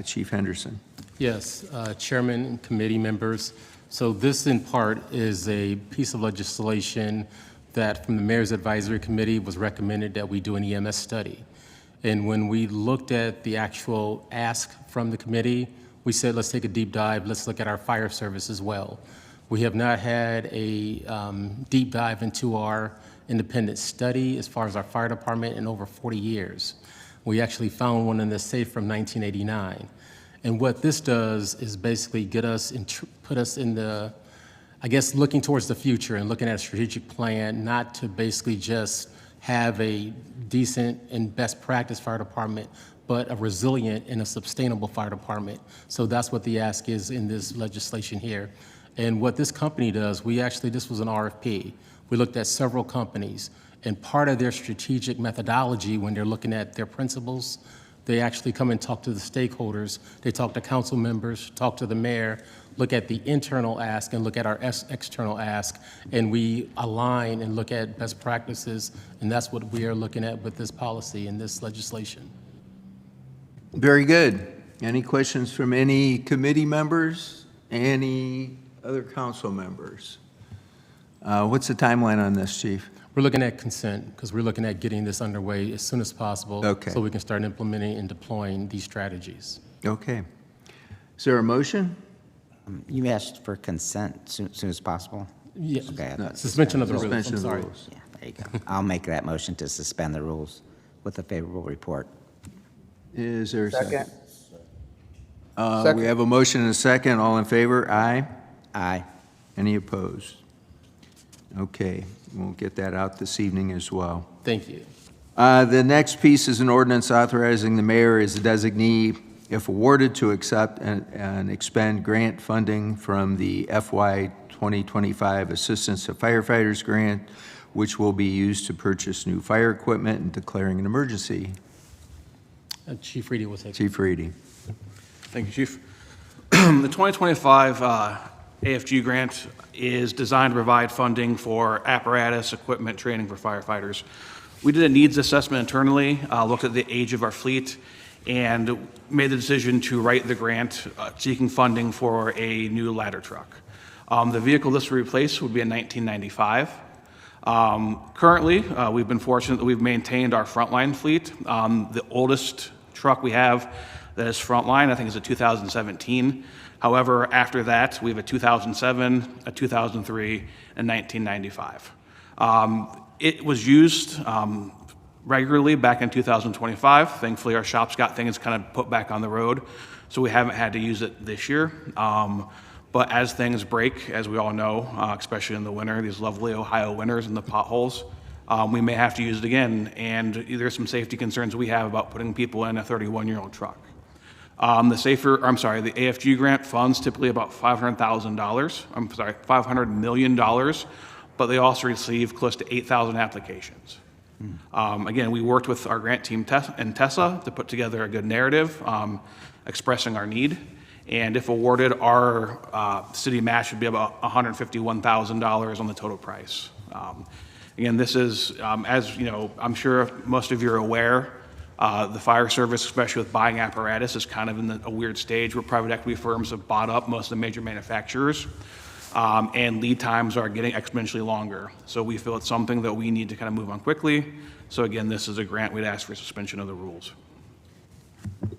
Chief Henderson. Yes, Chairman and committee members. So this in part is a piece of legislation that from the Mayor's Advisory Committee was recommended that we do an EMS study. And when we looked at the actual ask from the committee, we said, let's take a deep dive, let's look at our fire service as well. We have not had a deep dive into our independent study as far as our fire department in over 40 years. We actually found one in the safe from 1989. And what this does is basically get us and put us in the, I guess, looking towards the future and looking at a strategic plan, not to basically just have a decent and best practice fire department, but a resilient and a sustainable fire department. So that's what the ask is in this legislation here. And what this company does, this was an RFP. We looked at several companies, and part of their strategic methodology when they're looking at their principles, they actually come and talk to the stakeholders. They talk to council members, talk to the mayor, look at the internal ask and look at our external ask, and we align and look at best practices, and that's what we are looking at with this policy and this legislation. Very good. Any questions from any committee members? Any other council members? What's the timeline on this, Chief? We're looking at consent because we're looking at getting this underway as soon as possible so we can start implementing and deploying these strategies. Okay. Is there a motion? You asked for consent soon as possible? Yes. Okay. Suspension of the rules. Suspension I'm of the sorry. rules. Yeah, there you go. I'll make that motion to suspend the rules with a favorable report. Is there a second? We have a motion and a second. All in favor? Aye? Aye. Any opposed? Okay, we'll get that out this evening as well. Thank you. The next piece is an ordinance authorizing the mayor as a designee, if awarded, to accept and expend grant funding from the FY 2025 Assistance to Firefighters Grant, which will be used to purchase new fire equipment and declaring an emergency. Chief Reedy will take it. Chief Reedy. Thank you, Chief. The 2025 AFG grant is designed to provide funding for apparatus, equipment, training for firefighters. We did a needs assessment internally, looked at the age of our fleet, and made the decision to write the grant seeking funding for a new ladder truck. The vehicle this would replace would be a 1995. Currently, we've been fortunate that we've maintained our frontline fleet. The oldest truck we have that is frontline, I think, is a 2017. However, after that, we have a 2007, a 2003, and 1995. It was used regularly back in 2025. Thankfully, our shops got things kind of put back on the road, so we haven't had to use it this year. But as things break, as we all know, especially in the winter, these lovely Ohio winters and the potholes, we may have to use it again. And there's some safety concerns we have about putting people in a 31-year-old truck. The AFG grant funds typically about $500 million, but they also receive close to 8,000 applications. Again, we worked with our grant team and Tessa to put together a good narrative expressing our need. And if awarded, our city match would be about $151,000 on the total price. Again, this is, as you know, I'm sure most of you are aware, the fire service, especially with buying apparatus, is kind of in a weird stage where private equity firms have bought up most of the major manufacturers, and lead times are getting exponentially longer. So we feel it's something that we need to kind of move on quickly. So again, this is a grant. We'd ask for suspension of the rules.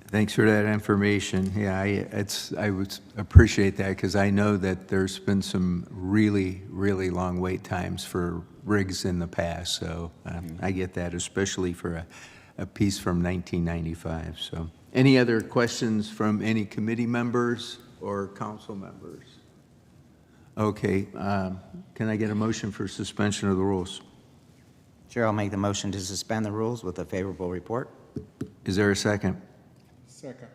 Thanks for that information. Yeah, I would appreciate that because I know that there's been some really, really long wait times for rigs in the past. So I get that, especially for a piece from 1995. So any other questions from any committee members or council members? Okay, can I get a motion for suspension of the rules? Chair, I'll make the motion to suspend the rules with a favorable report. Is there a second? Second.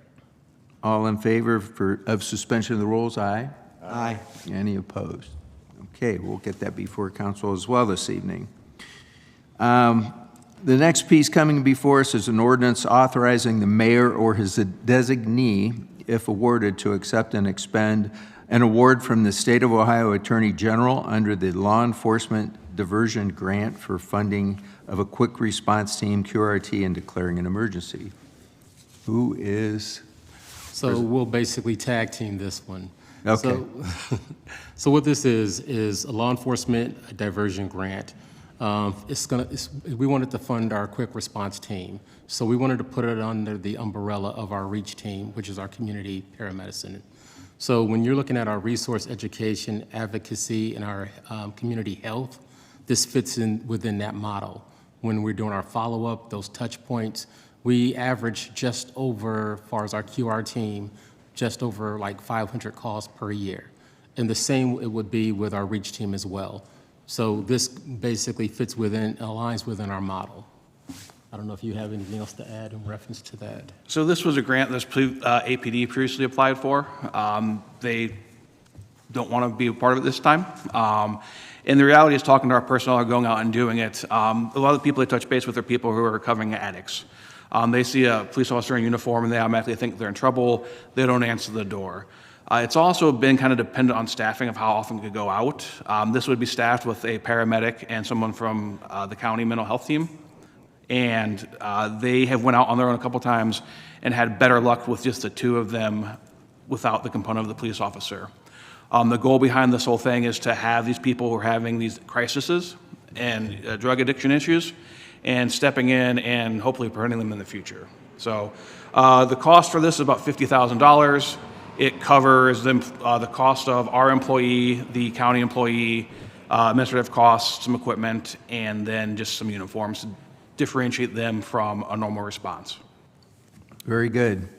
All in favor of suspension of the rules, aye? Aye. Any opposed? Okay, we'll get that before council as well this evening. The next piece coming before us is an ordinance authorizing the mayor or his designee, if awarded, to accept and expend an award from the State of Ohio Attorney General under the Law Enforcement Diversion Grant for funding of a quick response team, QRT, and declaring an emergency. Who is? So we'll basically tag team this one. Okay. So what this is a law enforcement diversion grant. We wanted to fund our quick response team. So we wanted to put it under the umbrella of our REACH team, which is our community paramedicine. So when you're looking at our resource education, advocacy, and our community health, this fits in within that model. When we're doing our follow-up, those touch points, we average just over, as far as our QR team, just over like 500 calls per year. And the same it would be with our REACH team as well. So this basically fits within, aligns within our model. I don't know if you have anything else to add in reference to that. So this was a grant that APD previously applied for. They don't want to be a part of it this time. And the reality is, talking to our personnel who are going out and doing it, a lot of the people they touch base with are people who are recovering addicts. They see a police officer in uniform and they automatically think they're in trouble. They don't answer the door. It's also been kind of dependent on staffing of how often we could go out. This would be staffed with a paramedic and someone from the county mental health team. And they have went out on their own a couple times and had better luck with just the two of them without the component of the police officer. The goal behind this whole thing is to have these people who are having these crises and drug addiction issues and stepping in and hopefully preventing them in the future. So the cost for this is about $50,000. It covers the cost of our employee, the county employee, administrative costs, some equipment, and then just some uniforms to differentiate them from a normal response. Very good.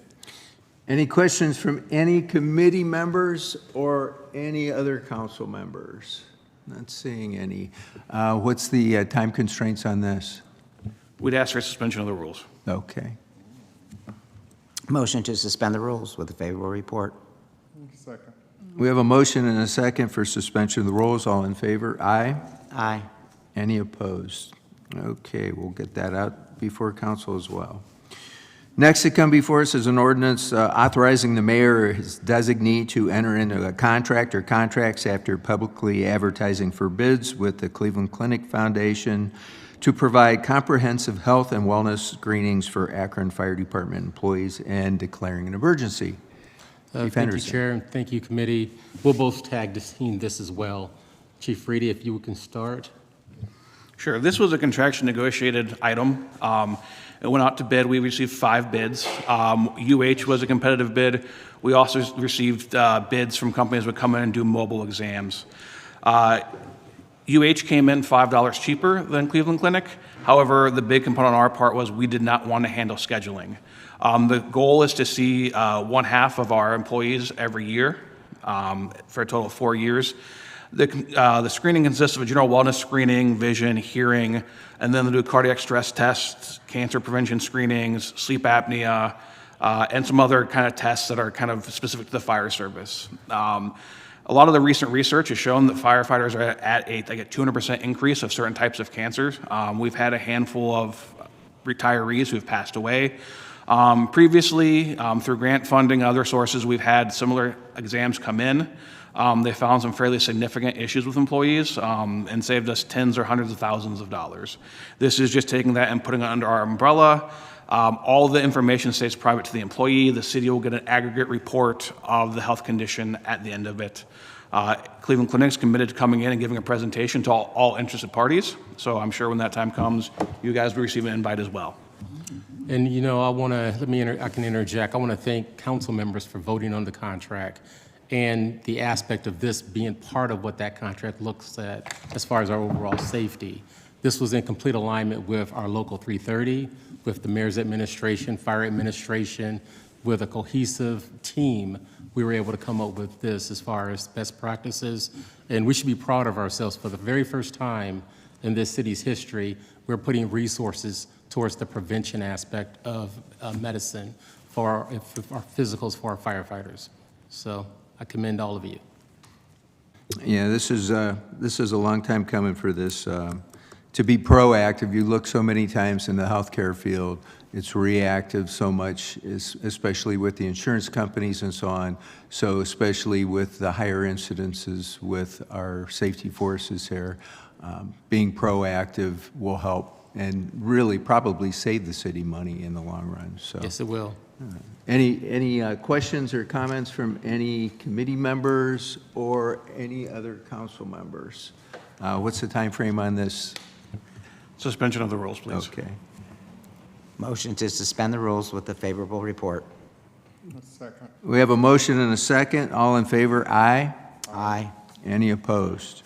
Any questions from any committee members or any other council members? Not seeing any. What's the time constraints on this? We'd ask for suspension of the rules. Okay. Motion to suspend the rules with a favorable report. Second. We have a motion and a second for suspension of the rules. All in favor? Aye. Aye. Any opposed? Okay, we'll get that out before council as well. Next to come before us is an ordinance authorizing the mayor or his designee to enter into a contract or contracts after publicly advertising for bids with the Cleveland Clinic Foundation to provide comprehensive health and wellness screenings for Akron Fire Department employees and declaring an emergency. Chief Thank you, Henderson. Chair, and thank you, committee. We'll both tag team this as well. Chief Reedy, if you can start. Sure. This was a contraction negotiated item. It went out to bid. We received 5 bids. UH was a competitive bid. We also received bids from companies that would come in and do mobile exams. UH came in $5 cheaper than Cleveland Clinic. However, the big component on our part was we did not want to handle scheduling. The goal is to see 1/2 of our employees every year for a total of 4 years. The screening consists of a general wellness screening, vision, hearing, and then they do cardiac stress tests, cancer prevention screenings, sleep apnea, and some other kind of tests that are kind of specific to the fire service. A lot of the recent research has shown that firefighters are at a 200% increase of certain types of cancers. We've had a handful of retirees who have passed away. Previously, through grant funding and other sources, we've had similar exams come in. They found some fairly significant issues with employees and saved us tens or hundreds of thousands of dollars. This is just taking that and putting it under our umbrella. All the information stays private to the employee. The city will get an aggregate report of the health condition at the end of it. Cleveland Clinic's committed to coming in and giving a presentation to all interested parties. So I'm sure when that time comes, you guys will receive an invite as well. And you know, I can interject. I want to thank council members for voting on the contract and the aspect of this being part of what that contract looks at as far as our overall safety. This was in complete alignment with our local 330, with the mayor's administration, fire administration, with a cohesive team. We were able to come up with this as far as best practices, and we should be proud of ourselves. For the very first time in this city's history, we're putting resources towards the prevention aspect of medicine for our physicals for our firefighters. So I commend all of you. Yeah, this is a long time coming for this. To be proactive, you look so many times in the healthcare field, it's reactive so much, especially with the insurance companies and so on. So especially with the higher incidences with our safety forces here, being proactive will help and really probably save the city money in the long run. So yes, it will. Any questions or comments from any committee members or any other council members? What's the time frame on this? Suspension of the rules, please. Okay. Motion to suspend the rules with a favorable report. Second. We have a motion and a second. All in favor, aye. Aye. Any opposed?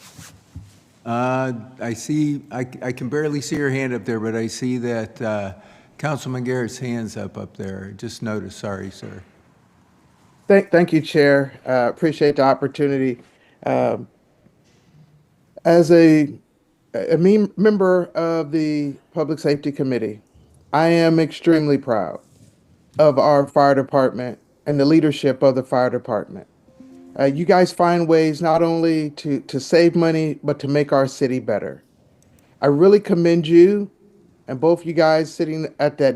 I see, I can barely see your hand up there, but I see that Councilman Garrett's hand's up there. Just noticed, sorry, sir. Thank you, Chair. Appreciate the opportunity. As a member of the Public Safety Committee, I am extremely proud of our fire department and the leadership of the fire department. You guys find ways not only to save money, but to make our city better. I really commend you and both you guys sitting at the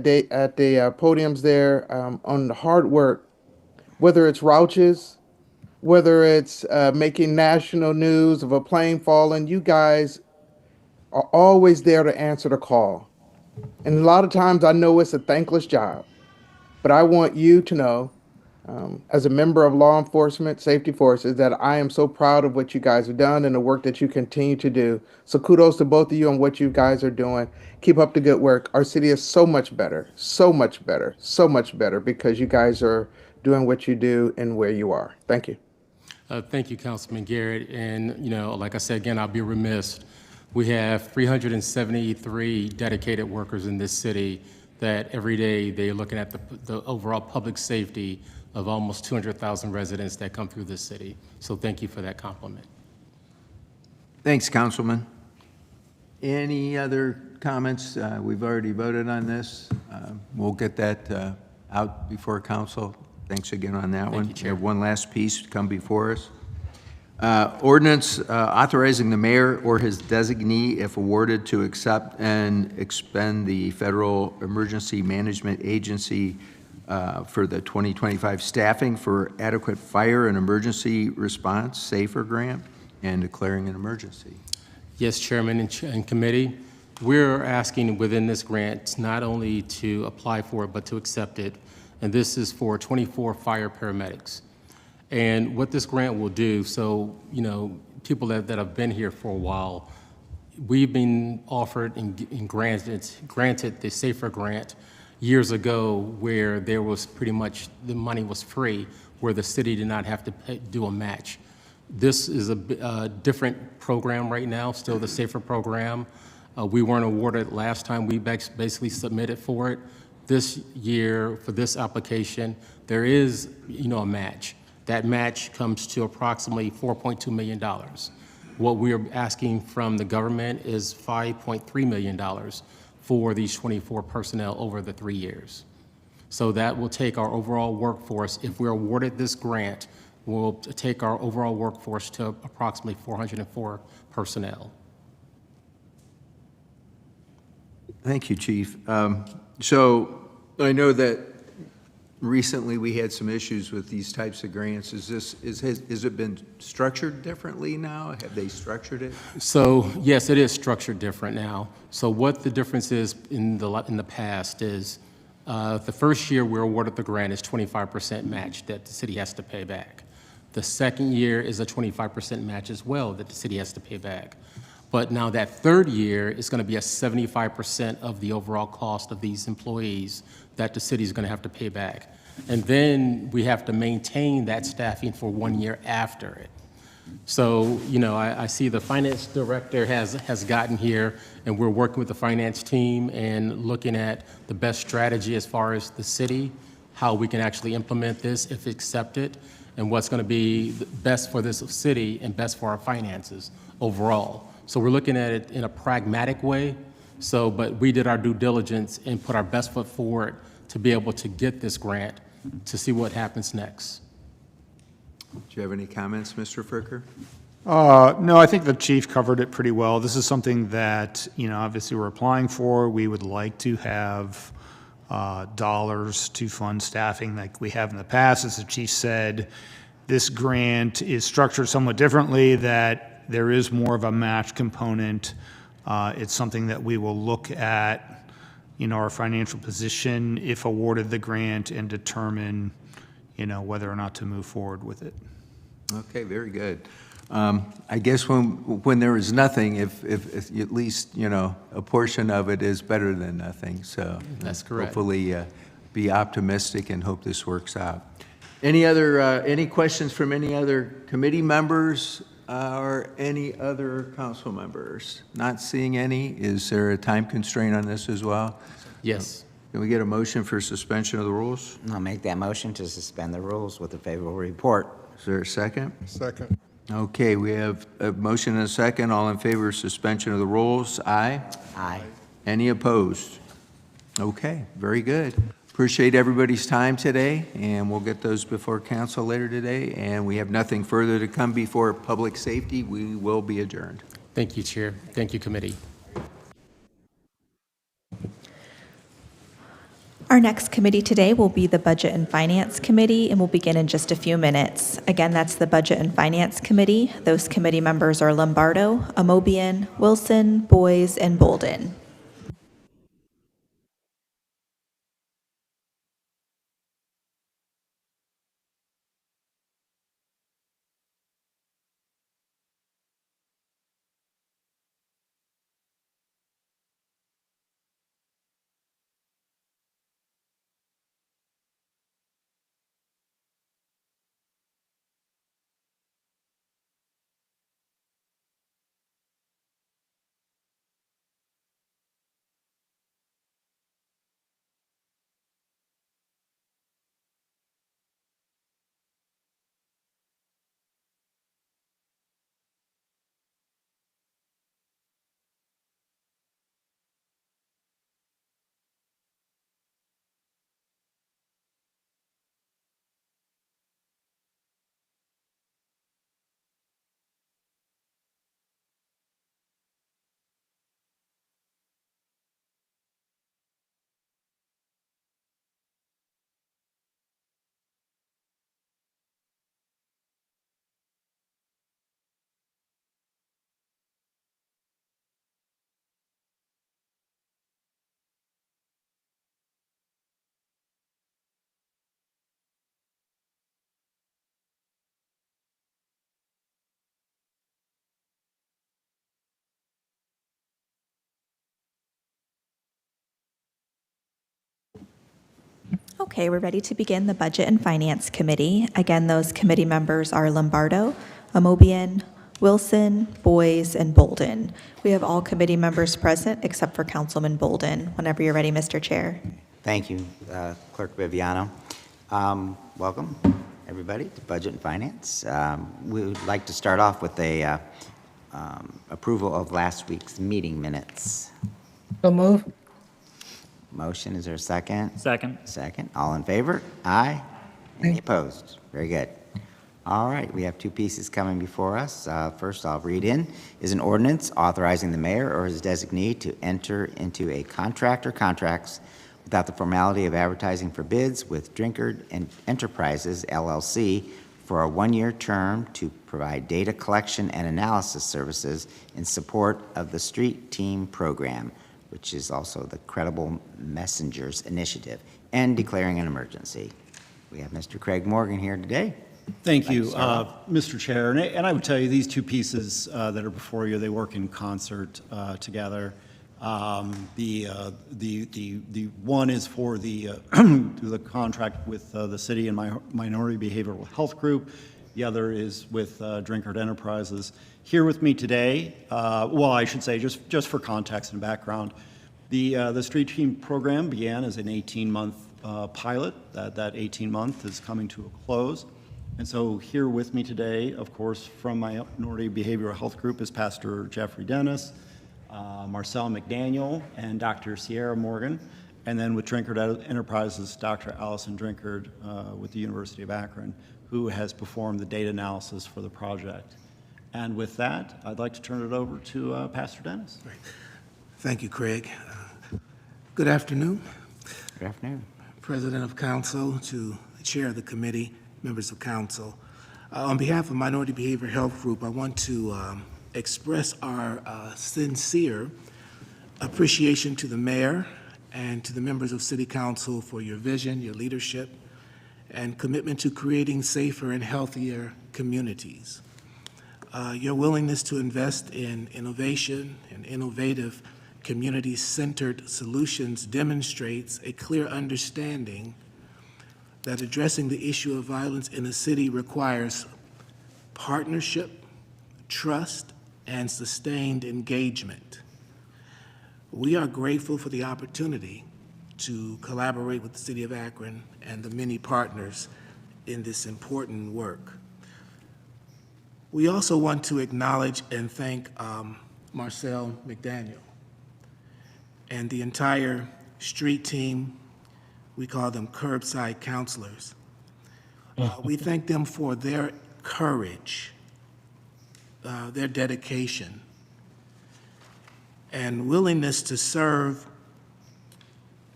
podiums there on the hard work, whether it's Rouches, whether it's making national news of a plane falling. You guys are always there to answer the call. And a lot of times I know it's a thankless job, but I want you to know, as a member of law enforcement safety forces, that I am so proud of what you guys have done and the work that you continue to do. So kudos to both of you on what you guys are doing. Keep up the good work. Our city is so much better, so much better, so much better because you guys are doing what you do and where you are. Thank you. Thank you, Councilman Garrett. And, you know, like I said, again, I'll be remiss. We have 373 dedicated workers in this city that every day they're looking at the overall public safety of almost 200,000 residents that come through this city. So thank you for that compliment. Thanks, Councilman. Any other comments? We've already voted on this. We'll get that out before council. Thanks again on that one. You, Chair. We have one last piece to come before us. Ordinance authorizing the mayor or his designee, if awarded, to accept and expend the Federal Emergency Management Agency for the 2025 staffing for adequate fire and emergency response, SAFER grant, and declaring an emergency. Yes, Chairman and committee. We're asking within this grant not only to apply for it, but to accept it. And this is for 24 fire paramedics. And what this grant will do, so, you know, people that have been here for a while, we've been offered and granted the SAFER grant years ago where there was pretty much, the money was free, where the city did not have to do a match. This is a different program right now, still the SAFER program. We weren't awarded last time we basically submitted for it. This year, for this application, there is, you know, a match. That match comes to approximately $4.2 million. What we're asking from the government is $5.3 million for these 24 personnel over the 3 years. So that will take our overall workforce, if we're awarded this grant, will take our overall workforce to approximately 404 personnel. Thank you, Chief. So I know that recently we had some issues with these types of grants. Has it been structured differently now? Have they structured it? So yes, it is structured different now. So what the difference is in the past is the first year we're awarded the grant is 25% match that the city has to pay back. The second year is a 25% match as well that the city has to pay back. But now that third year is going to be a 75% of the overall cost of these employees that the city is going to have to pay back. And then we have to maintain that staffing for 1 year after it. So, you know, I see the finance director has gotten here, and we're working with the finance team and looking at the best strategy as far as the city, how we can actually implement this if accepted, and what's going to be best for this city and best for our finances overall. So we're looking at it in a pragmatic way. So, but we did our due diligence and put our best foot forward to be able to get this grant to see what happens next. Do you have any comments, Mr. Fricker? No, I think the chief covered it pretty well. This is something that, you know, obviously we're applying for. We would like to have dollars to fund staffing like we have in the past. As the chief said, this grant is structured somewhat differently, that there is more of a match component. It's something that we will look at, you know, our financial position if awarded the grant and determine, you know, whether or not to move forward with it. Okay, very good. I guess when there is nothing, if at least, you know, a portion of it is better than nothing. So that's correct. Hopefully be optimistic and hope this works out. Any questions from any other committee members or any other council members? Not seeing any. Is there a time constraint on this as well? Yes. Can we get a motion for suspension of the rules? I'll make that motion to suspend the rules with a favorable report. Is there a second? Second. Okay, we have a motion and a second. All in favor of suspension of the rules? Aye. Aye. Any opposed? Okay, very good. Appreciate everybody's time today, and we'll get those before council later today. And we have nothing further to come before public safety. We will be adjourned. Thank you, Chair. Thank you, committee. Our next committee today will be the Budget and Finance Committee, and we'll begin in just a few minutes. Again, that's the Budget and Finance Committee. Those committee members are Lombardo, Amobian, Wilson, Boyes, and Bolden. Okay, we're ready to begin the Budget and Finance Committee. Again, those committee members are Lombardo, Amobian, Wilson, Boyes, and Bolden. We have all committee members present except for Councilman Bolden. Whenever you're ready, Mr. Chair. Thank you, Clerk Viviano. Welcome, everybody, to Budget and Finance. We would like to start off with a approval of last week's meeting minutes. So move. Motion, is there a second? Second. Second. All in favor? Aye. Any opposed? Very good. All right, we have two pieces coming before us. First, I'll read in, is an ordinance authorizing the mayor or his designee to enter into a contract or contracts without the formality of advertising for bids with Drinkard and Enterprises, LLC, for a one-year term to provide data collection and analysis services in support of the Street Team Program, which is also the Credible Messengers Initiative, and declaring an emergency. We have Mr. Craig Morgan here today. Thank you, Start Mr. Chair. And I would tell you, these two pieces that are before you, they work in concert together. The one is for the the contract with the city and Minority Behavioral Health Group. The other is with Drinkard Enterprises. Here with me today, well, I should say, just for context and background, the Street Team program began as an 18-month pilot. That 18-month is coming to a close. And so here with me today, of course, from Minority Behavioral Health Group is Pastor Jeffrey Dennis, Marcel McDaniel, and Dr. Sierra Morgan. And then with Drinkard Enterprises, Dr. Allison Drinkard with the University of Akron, who has performed the data analysis for the project. And with that, I'd like to turn it over to Pastor Dennis. Thank you, Craig. Good afternoon. Good afternoon. President of Council, to the Chair of the Committee, members of Council. On behalf of Minority Behavioral Health Group, I want to express our sincere appreciation to the Mayor and to the members of City Council for your vision, your leadership, and commitment to creating safer and healthier communities. Your willingness to invest in innovation and innovative community-centered solutions demonstrates a clear understanding that addressing the issue of violence in a city requires partnership, trust, and sustained engagement. We are grateful for the opportunity to collaborate with the City of Akron and the many partners in this important work. We also want to acknowledge and thank Marcel McDaniel and the entire street team. We call them curbside counselors. We thank them for their courage, their dedication, and willingness to serve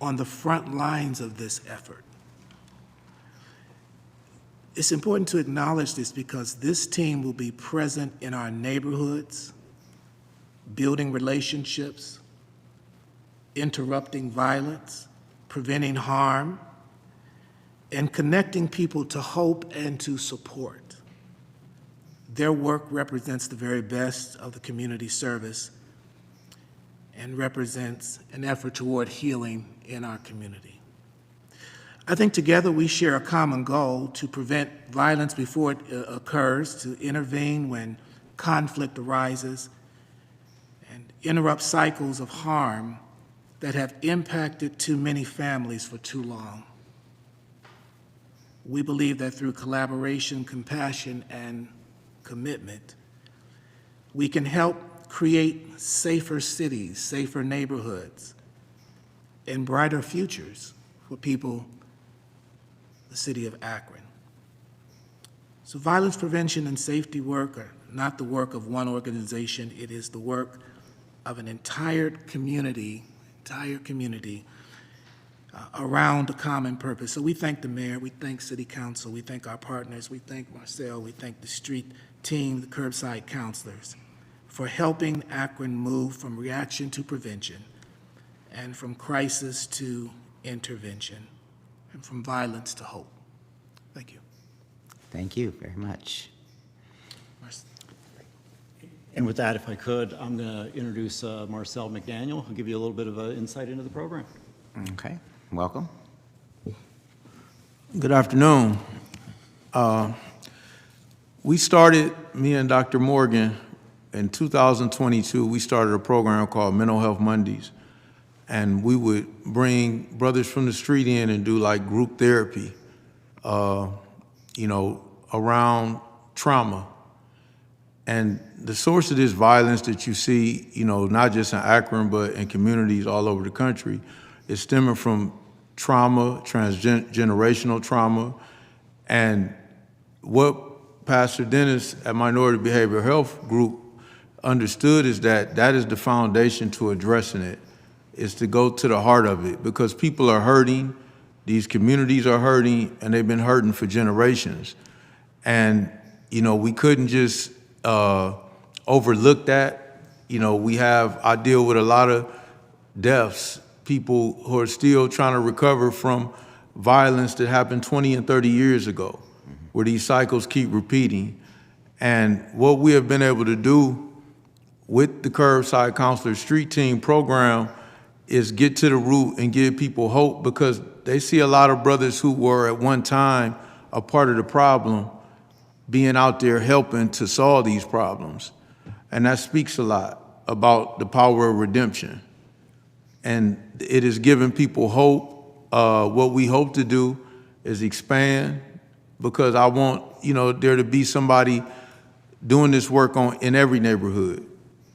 on the front lines of this effort. It's important to acknowledge this because this team will be present in our neighborhoods, building relationships, interrupting violence, preventing harm, and connecting people to hope and to support. Their work represents the very best of the community service and represents an effort toward healing in our community. I think together we share a common goal to prevent violence before it occurs, to intervene when conflict arises, and interrupt cycles of harm that have impacted too many families for too long. We believe that through collaboration, compassion, and commitment, we can help create safer cities, safer neighborhoods, and brighter futures for people, the city of Akron. So violence prevention and safety work are not the work of one organization, it is the work of an entire community around a common purpose. So we thank the mayor, we thank City Council, we thank our partners, we thank Marcel, we thank the street team, the curbside counselors, for helping Akron move from reaction to prevention and from crisis to intervention and from violence to hope. Thank you. Thank you very much. And with that, if I could, I'm going to introduce Marcel McDaniel, who'll give you a little bit of insight into the program. Okay, welcome. Good afternoon. We started, me and Dr. Morgan, in 2022, we started a program called Mental Health Mondays. And we would bring brothers from the street in and do like group therapy, around trauma. And the source of this violence that you see, not just in Akron, but in communities all over the country, is stemming from trauma, transgenerational trauma. And what Pastor Dennis at Minority Behavioral Health Group understood is that that is the foundation to addressing it. is to go to the heart of it, because people are hurting, these communities are hurting, and they've been hurting for generations. And, you know, we couldn't just overlook that. You know, I deal with a lot of deaths, people who are still trying to recover from violence that happened 20 and 30 years ago, where these cycles keep repeating. And what we have been able to do with the Curbside Counselor Street Team program is get to the root and give people hope, because they see a lot of brothers who were at one time a part of the problem being out there helping to solve these problems. And that speaks a lot about the power of redemption. And it is giving people hope. What we hope to do is expand, because I want, you know, there to be somebody doing this work in every neighborhood.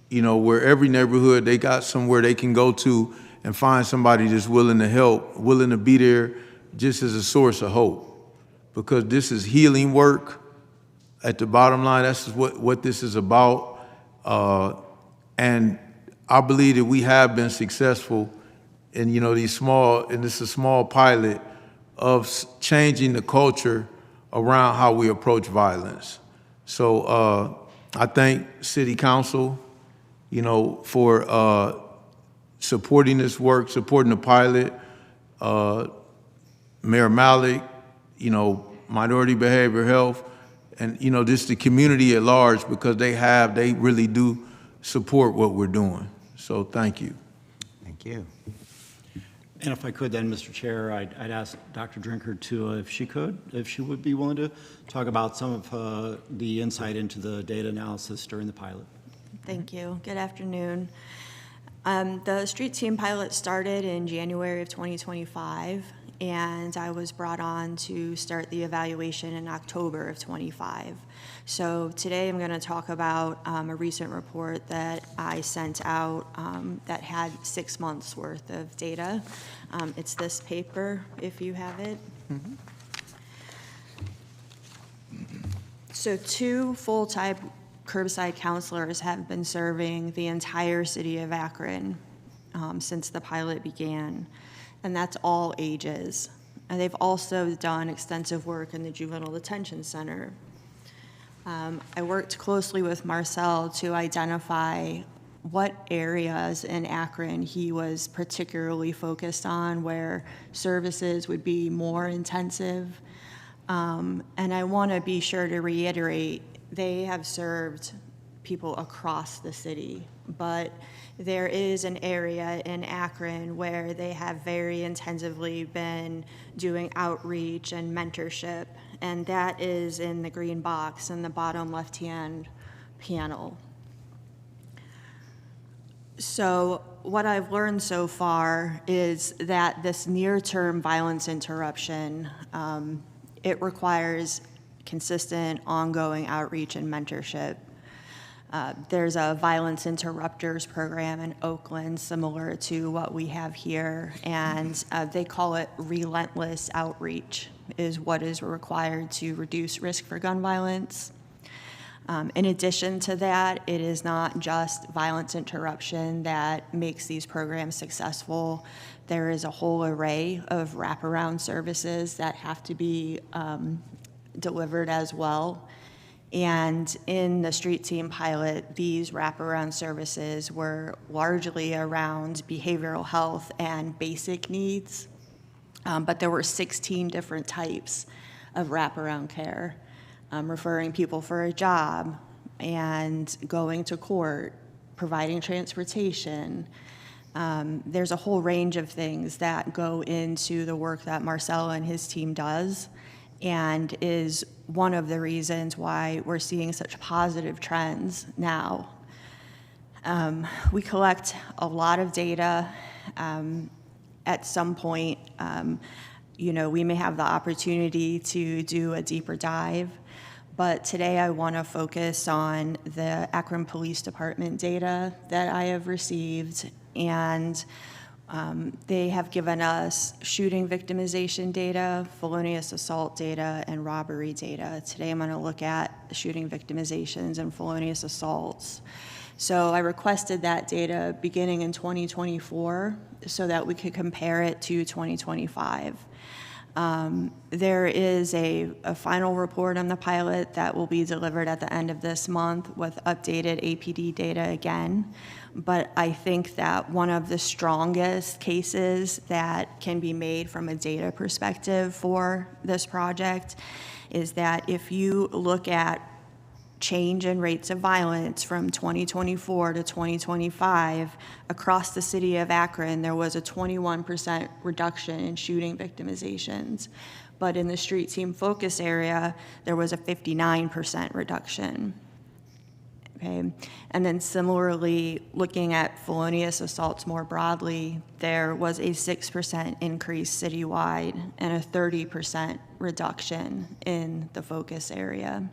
You know, where every neighborhood, they got somewhere they can go to and find somebody that's willing to help, willing to be there just as a source of hope. Because this is healing work. At the bottom line, that's what this is about. And I believe that we have been successful in, you know, this is a small pilot of changing the culture around how we approach violence. So I thank City Council, you know, for supporting this work, supporting the pilot, Mayor Malik, you know, Minority Behavioral Health, and, you know, just the community at large, because they really do support what we're doing. So thank you. Thank you. And if I could then, Mr. Chair, I'd ask Dr. Drinker to, if she would be willing to talk about some of the insight into the data analysis during the pilot. Thank you. Good afternoon. The street team pilot started in January of 2025, and I was brought on to start the evaluation in October of 25. So today I'm going to talk about a recent report that I sent out that had 6 months worth of data. It's this paper, if you have it. Mm-hmm. So 2 full-time curbside counselors have been serving the entire city of Akron since the pilot began, and that's all ages. And they've also done extensive work in the juvenile detention center. I worked closely with Marcel to identify what areas in Akron he was particularly focused on, where services would be more intensive. And I want to be sure to reiterate, they have served people across the city, but there is an area in Akron where they have very intensively been doing outreach and mentorship, and that is in the green box in the bottom left-hand panel. So what I've learned so far is that this near-term violence interruption, it requires consistent, ongoing outreach and mentorship. There's a violence interrupters program in Oakland similar to what we have here, and they call it relentless outreach is what is required to reduce risk for gun violence. In addition to that, it is not just violence interruption that makes these programs successful. There is a whole array of wraparound services that have to be delivered as well. And in the street team pilot, these wraparound services were largely around behavioral health and basic needs, but there were 16 different types of wraparound care, referring people for a job and going to court, providing transportation. There's a whole range of things that go into the work that Marcel and his team does, and is one of the reasons why we're seeing such positive trends now. We collect a lot of data. At some point, you know, we may have the opportunity to do a deeper dive, but today I want to focus on the Akron Police Department data that I have received, and they have given us shooting victimization data, felonious assault data, and robbery data. Today I'm going to look at the shooting victimizations and felonious assaults. So I requested that data beginning in 2024 so that we could compare it to 2025. There is a final report on the pilot that will be delivered at the end of this month with updated APD data again. But I think that one of the strongest cases that can be made from a data perspective for this project is that if you look at change in rates of violence from 2024 to 2025, across the city of Akron, there was a 21% reduction in shooting victimizations. But in the street team focus area, there was a 59% reduction. Okay. And then similarly, looking at felonious assaults more broadly, there was a 6% increase citywide and a 30% reduction in the focus area.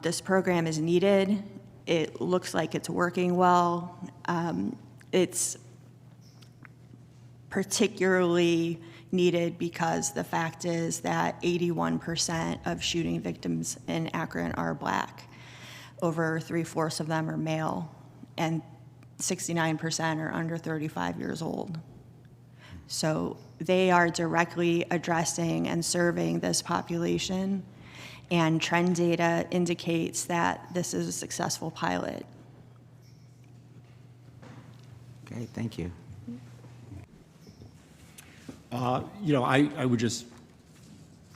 This program is needed. It looks like it's working well. It's particularly needed because the fact is that 81% of shooting victims in Akron are Black. Over 3/4 of them are male, and 69% are under 35 years old. So they are directly addressing and serving this population, and trend data indicates that this is a successful pilot. Okay, thank you. I would just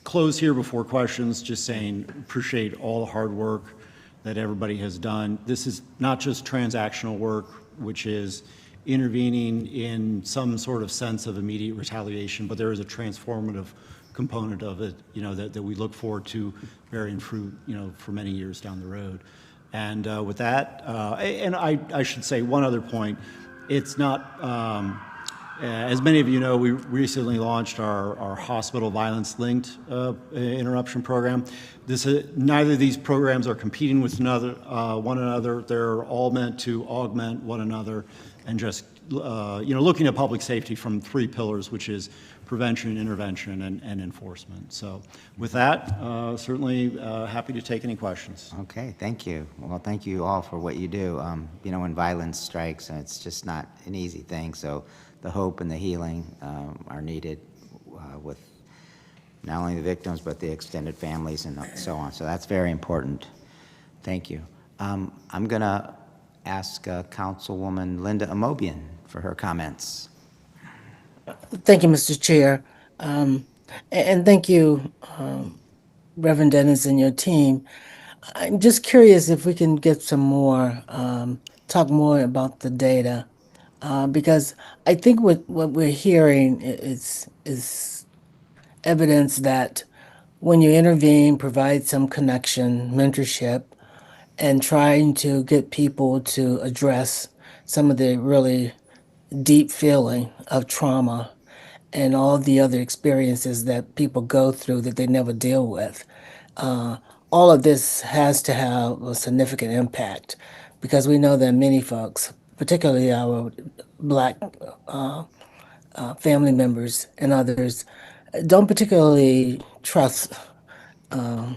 close here before questions, just saying appreciate all the hard work that everybody has done. This is not just transactional work, which is intervening in some sort of sense of immediate retaliation, but there is a transformative component of it, that we look forward to bearing fruit, for many years down the road. And with that, and I should say one other point, it's not, as many of you know, we recently launched our hospital violence-linked interruption program. Neither of these programs are competing with one another. They're all meant to augment one another and just, looking at public safety from 3 pillars, which is prevention, intervention, and enforcement. So with that, certainly happy to take any questions. Okay, thank you. Well, thank you all for what you do. When violence strikes, it's just not an easy thing. So the hope and the healing are needed with not only the victims, but the extended families and so on. So that's very important. Thank you. I'm going to ask Councilwoman Linda Amobian for her comments. Thank you, Mr. Chair. And thank you, Reverend Dennis and your team. I'm just curious if we can get some more, talk more about the data, because I think what we're hearing is evidence that when you intervene, provide some connection, mentorship, and trying to get people to address some of the really deep feeling of trauma and all the other experiences that people go through that they never deal with. All of this has to have a significant impact because we know that many folks, particularly our Black family members and others, don't particularly trust the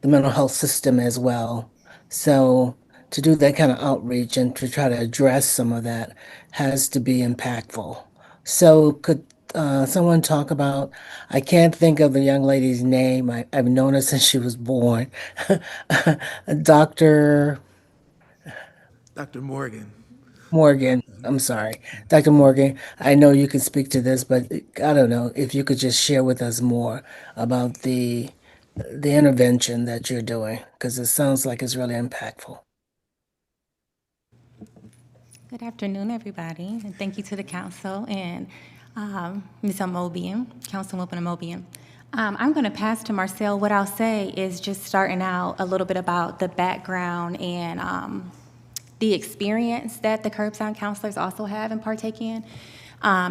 mental health system as well. So to do that kind of outreach and to try to address some of that has to be impactful. So could someone talk about, I can't think of the young lady's name. I've known her since she was born. Dr. Morgan. Morgan, I'm sorry. Dr. Morgan, I know you can speak to this, but I don't know if you could just share with us more about the intervention that you're doing, because it sounds like it's really impactful. Good afternoon, everybody, and thank you to the council and Ms. Amobian, Councilwoman Amobian. I'm going to pass to Marcel. What I'll say is just starting out a little bit about the background and the experience that the curbside counselors also have and partake in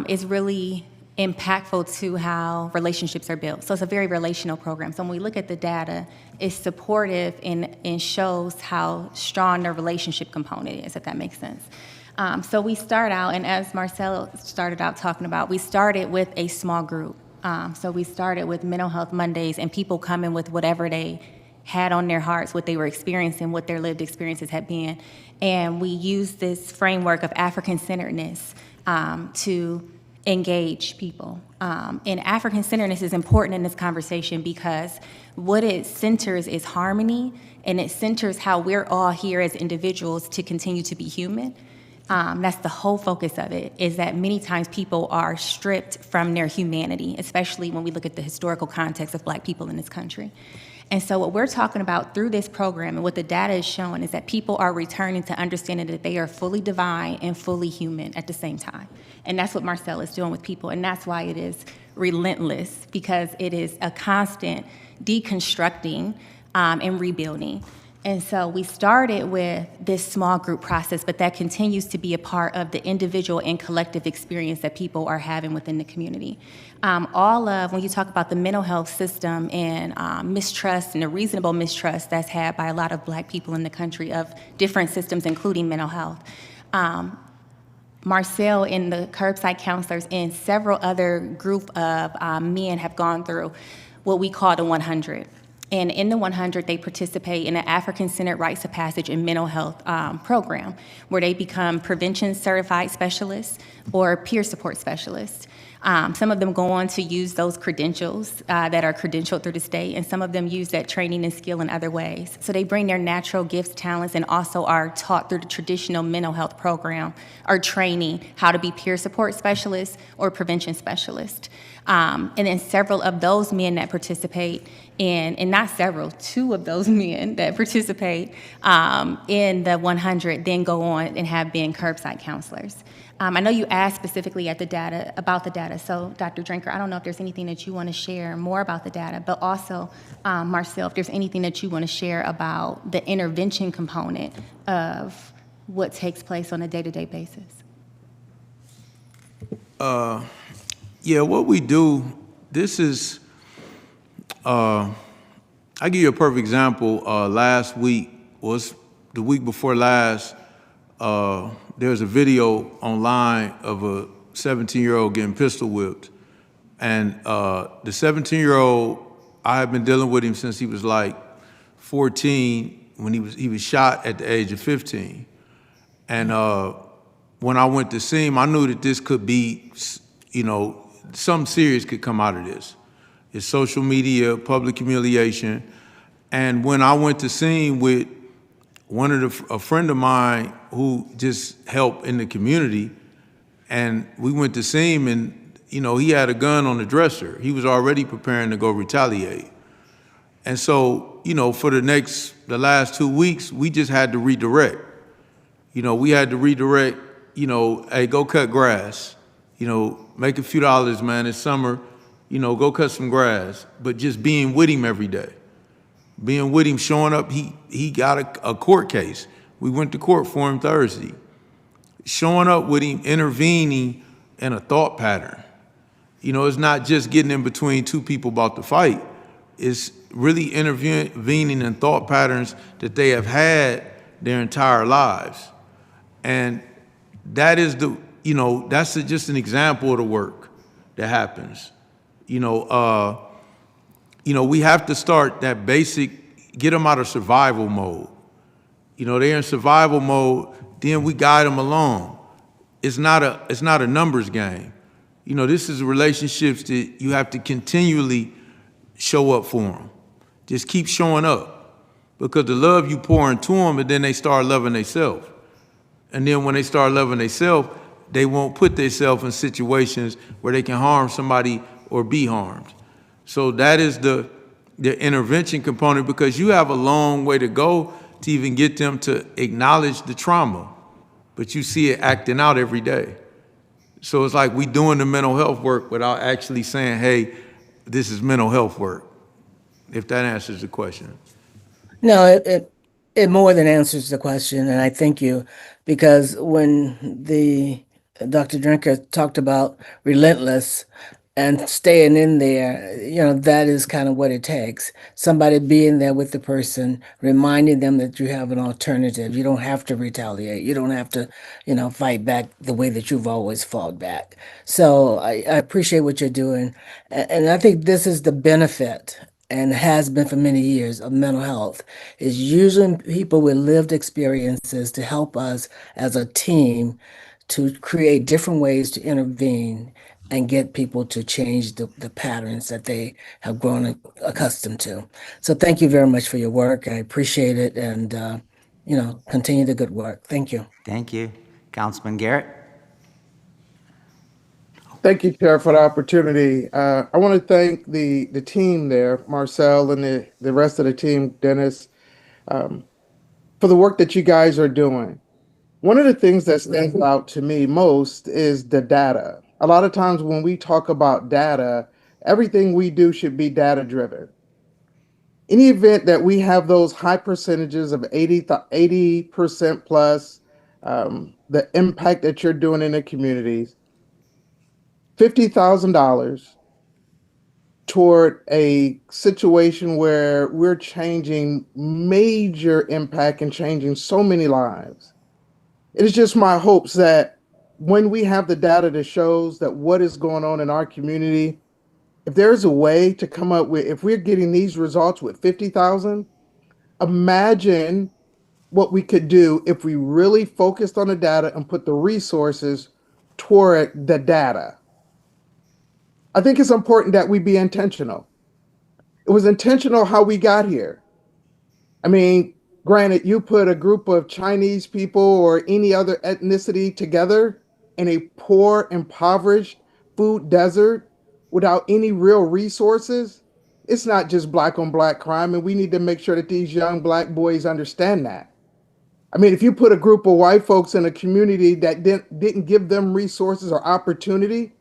is really impactful to how relationships are built. So it's a very relational program. So when we look at the data, it's supportive and shows how strong the relationship component is, if that makes sense. So we start out, and as Marcel started out talking about, we started with a small group. So we started with Mental Health Mondays and people coming with whatever they had on their hearts, what they were experiencing, what their lived experiences had been. And we used this framework of African-centeredness to engage people. And African-centeredness is important in this conversation because what it centers is harmony, and it centers how we're all here as individuals to continue to be human. That's the whole focus of it, is that many times people are stripped from their humanity, especially when we look at the historical context of Black people in this country. And so what we're talking about through this program and what the data is showing is that people are returning to understanding that they are fully divine and fully human at the same time. And that's what Marcel is doing with people, and that's why it is relentless, because it is a constant deconstructing and rebuilding. And so we started with this small group process, but that continues to be a part of the individual and collective experience that people are having within the community. When you talk about the mental health system and mistrust and the reasonable mistrust that's had by a lot of Black people in the country of different systems, including mental health, Marcel and the curbside counselors and several other group of men have gone through what we call the 100. And in the 100, they participate in an African-centered rites of passage and mental health program where they become prevention certified specialists or peer support specialists. Some of them go on to use those credentials that are credentialed through the state, and some of them use that training and skill in other ways. So they bring their natural gifts, talents, and also are taught through the traditional mental health program or training how to be peer support specialists or prevention specialists. And then several of those men that participate and not several, two of those men that participate in the 100 then go on and have been curbside counselors. I know you asked specifically about the data, so Dr. Drinker, I don't know if there's anything that you want to share more about the data, but also, Marcel, if there's anything that you want to share about the intervention component of what takes place on a day-to-day basis. Yeah, what we do, this is, I'll give you a perfect example. Last week, was the week before last, there's a video online of a 17-year-old getting pistol whipped. And the 17-year-old, I have been dealing with him since he was like 14, when he was shot at the age of 15. And when I went to see him, I knew that this could be, something serious could come out of this. It's social media, public humiliation. And when I went to see him with a friend of mine who just helped in the community, and we went to see him, and he had a gun on the dresser. He was already preparing to go retaliate. And so, for the last 2 weeks, we just had to redirect. We had to redirect, hey, go cut grass. Make a few dollars, man. It's summer, go cut some grass. But just being with him every day. Being with him, showing up, he got a court case. We went to court for him Thursday. Showing up with him, intervening in a thought pattern. It's not just getting in between two people about to fight. It's really intervening in thought patterns that they have had their entire lives. And that is that's just an example of the work that happens. We have to start that basic, get them out of survival mode. They're in survival mode, then we guide them along. It's not a numbers game. This is relationships that you have to continually show up for them. Just keep showing up, because the love you pour into them, and then they start loving themselves. And then when they start loving themselves, they won't put themselves in situations where they can harm somebody or be harmed. So that is the intervention component, because you have a long way to go to even get them to acknowledge the trauma, but you see it acting out every day. So it's like we doing the mental health work without actually saying, hey, this is mental health work, if that answers the question. No, it more than answers the question, and I thank you, because when Dr. Drinker talked about relentless and staying in there, that is kind of what it takes. Somebody being there with the person, reminding them that you have an alternative. You don't have to retaliate. You don't have to, fight back the way that you've always fought back. So I appreciate what you're doing. And I think this is the benefit and has been for many years, of mental health is using people with lived experiences to help us as a team to create different ways to intervene and get people to change the patterns that they have grown accustomed to. So thank you very much for your work. I appreciate it, and continue the good work. Thank you. Thank you. Councilman Garrett? Thank you, Chair, for the opportunity. I want to thank the team there, Marcel and the rest of the team, Dennis, for the work that you guys are doing. One of the things that stands out to me most is the data. A lot of times when we talk about data, everything we do should be data driven. In the event that we have those high percentages of 80% plus, the impact that you're doing in the communities, $50,000 toward a situation where we're changing major impact and changing so many lives. It is just my hopes that when we have the data that shows that what is going on in our community, if there's a way to come up with, if we're getting these results with 50,000, imagine what we could do if we really focused on the data and put the resources toward the data. I think it's important that we be intentional. It was intentional how we got here. I mean, granted, you put a group of Chinese people or any other ethnicity together in a poor, impoverished food desert without any real resources. It's not just black on black crime, and we need to make sure that these young black boys understand that. I mean, if you put a group of white folks in a community that didn't give them resources or opportunity,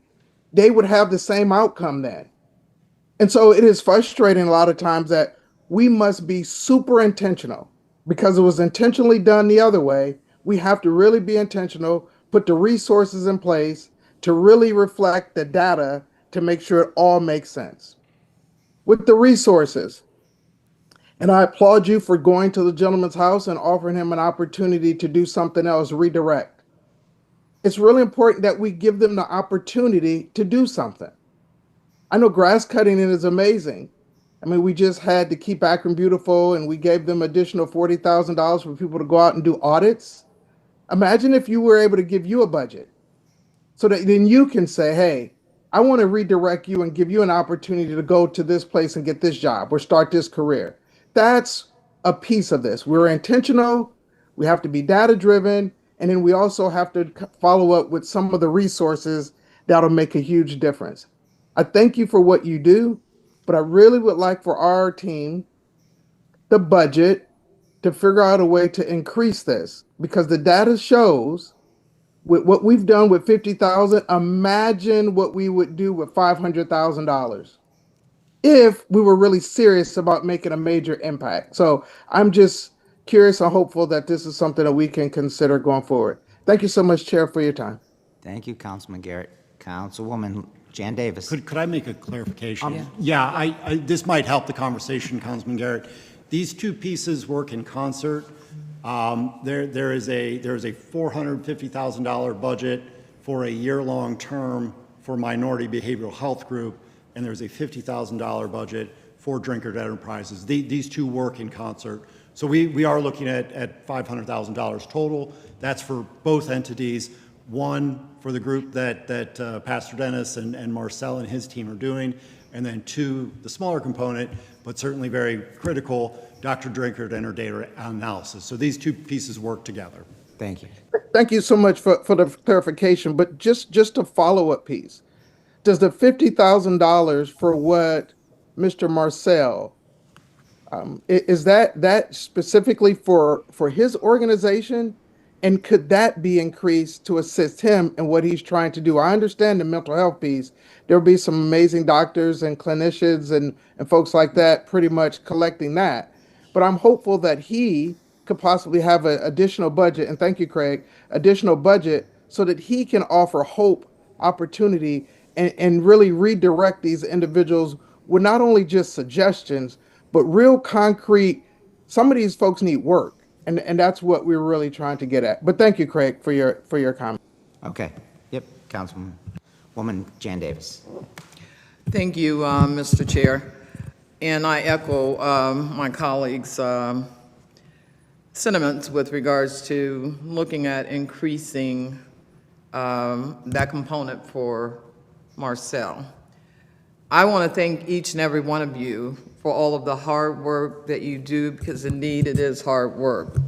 they would have the same outcome then. And so it is frustrating a lot of times that we must be super intentional because it was intentionally done the other way. We have to really be intentional, put the resources in place to really reflect the data to make sure it all makes sense. With the resources, and I applaud you for going to the gentleman's house and offering him an opportunity to do something else, redirect. It's really important that we give them the opportunity to do something. I know grass cutting is amazing. I mean, we just had to Keep Akron Beautiful, and we gave them additional $40,000 for people to go out and do audits. Imagine if you were able to give you a budget so that then you can say, hey, I want to redirect you and give you an opportunity to go to this place and get this job or start this career. That's a piece of this. We're intentional. We have to be data driven. And then we also have to follow up with some of the resources that'll make a huge difference. I thank you for what you do, but I really would like for our team, the budget, to figure out a way to increase this because the data shows with what we've done with 50,000, imagine what we would do with $500,000 if we were really serious about making a major impact. So I'm just curious and hopeful that this is something that we can consider going forward. Thank you so much, Chair, for your time. Thank you, Councilman Garrett. Councilwoman Jan Davis. Could I make a clarification? Yeah, this might help the conversation, Councilman Garrett. These two pieces work in concert. There is a $450,000 budget for a year-long term for Minority Behavioral Health Group, and there's a $50,000 budget for Drinkard Enterprises. These two work in concert. So we are looking at $500,000 total. That's for both entities. One for the group that Pastor Dennis and Marcel and his team are doing, and then two, the smaller component, but certainly very critical, Dr. Drinkard and her data analysis. So these two pieces work together. Thank you. Thank you so much for the clarification, but just a follow-up piece. Does the $50,000 for what Mr. Marcel, is that specifically for his organization? And could that be increased to assist him in what he's trying to do? I understand the mental health piece. There'll be some amazing doctors and clinicians and folks like that pretty much collecting that. But I'm hopeful that he could possibly have an additional budget, and thank you, Craig, additional budget so that he can offer hope, opportunity, and really redirect these individuals with not only just suggestions, but real concrete, some of these folks need work. And that's what we're really trying to get at. But thank you, Craig, for your comment. Okay. Yep, Councilwoman Jan Davis. Thank you, Mr. Chair. And I echo my colleagues' sentiments with regards to looking at increasing that component for Marcel. I want to thank each and every one of you for all of the hard work that you do, because indeed it is hard work.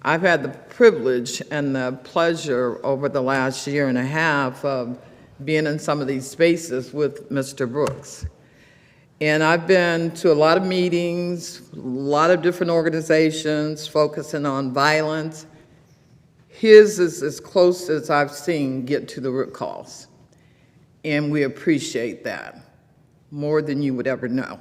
I've had the privilege and the pleasure over the last year and a half of being in some of these spaces with Mr. Brooks. And I've been to a lot of meetings, a lot of different organizations focusing on violence. His is as close as I've seen get to the root cause. And we appreciate that more than you would ever know.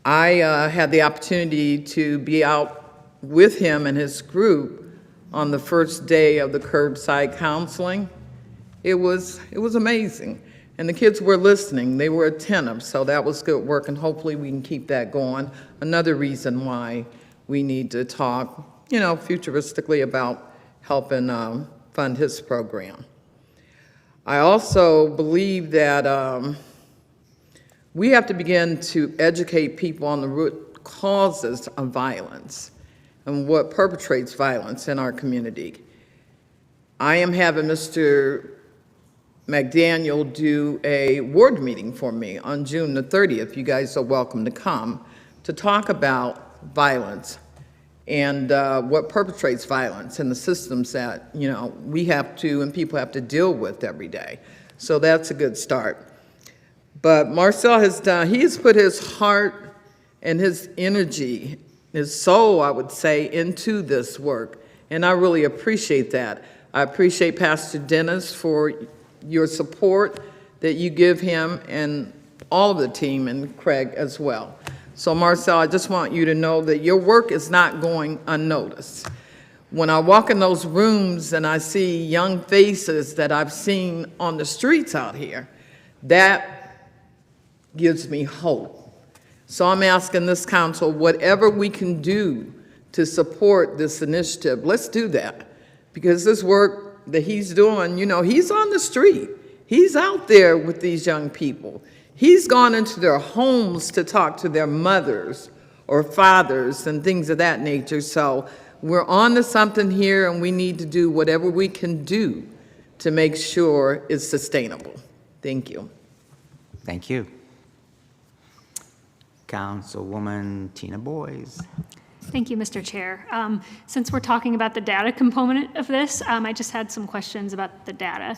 I had the opportunity to be out with him and his group on the first day of the curbside counseling. It was amazing. And the kids were listening, they were attentive, so that was good work, and hopefully we can keep that going. Another reason why we need to talk, futuristically about helping fund his program. I also believe that we have to begin to educate people on the root causes of violence and what perpetrates violence in our community. I am having Mr. McDaniel do a ward meeting for me on June the 30th. You guys are welcome to come to talk about violence and what perpetrates violence and the systems that, we have to and people have to deal with every day. So that's a good start. But Marcel he has put his heart and his energy, his soul, I would say, into this work. And I really appreciate that. I appreciate Pastor Dennis for your support that you give him and all of the team, and Craig as well. So Marcel, I just want you to know that your work is not going unnoticed. When I walk in those rooms and I see young faces that I've seen on the streets out here, that gives me hope. So I'm asking this council, whatever we can do to support this initiative, let's do that. Because this work that he's doing, he's on the street. He's out there with these young people. He's gone into their homes to talk to their mothers or fathers and things of that nature. So we're on to something here, and we need to do whatever we can do to make sure it's sustainable. Thank you. Thank you. Councilwoman Tina Boyes. Thank you, Mr. Chair. Since we're talking about the data component of this, I just had some questions about the data.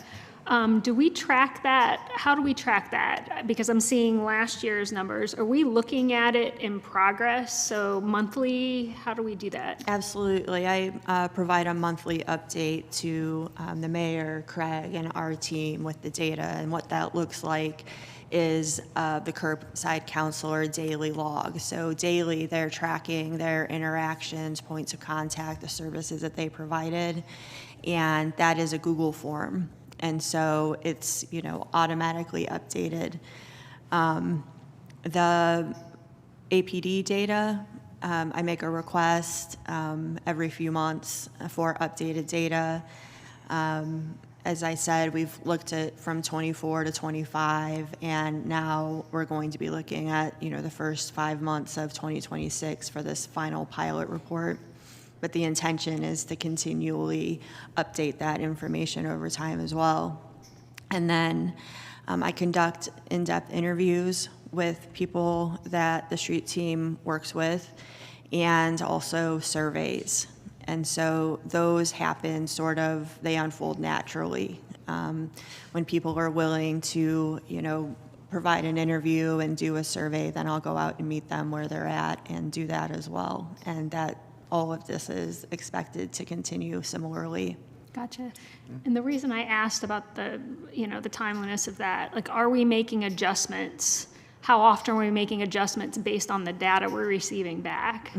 Do we track that? How do we track that? Because I'm seeing last year's numbers. Are we looking at it in progress? So monthly, how do we do that? Absolutely. I provide a monthly update to the mayor, Craig, and our team with the data, and what that looks like is the curbside counselor daily log. So daily, they're tracking their interactions, points of contact, the services that they provided, and that is a Google form. And so it's, automatically updated. The APD data, I make a request every few months for updated data. As I said, we've looked at from 24 to 25, and now we're going to be looking at, the first 5 months of 2026 for this final pilot report. But the intention is to continually update that information over time as well. And then I conduct in-depth interviews with people that the street team works with, and also surveys. And so those happen they unfold naturally. When people are willing to, provide an interview and do a survey, then I'll go out and meet them where they're at and do that as well. And that all of this is expected to continue similarly. Gotcha. And the reason I asked about the timeliness of that, are we making adjustments? How often are we making adjustments based on the data we're receiving back?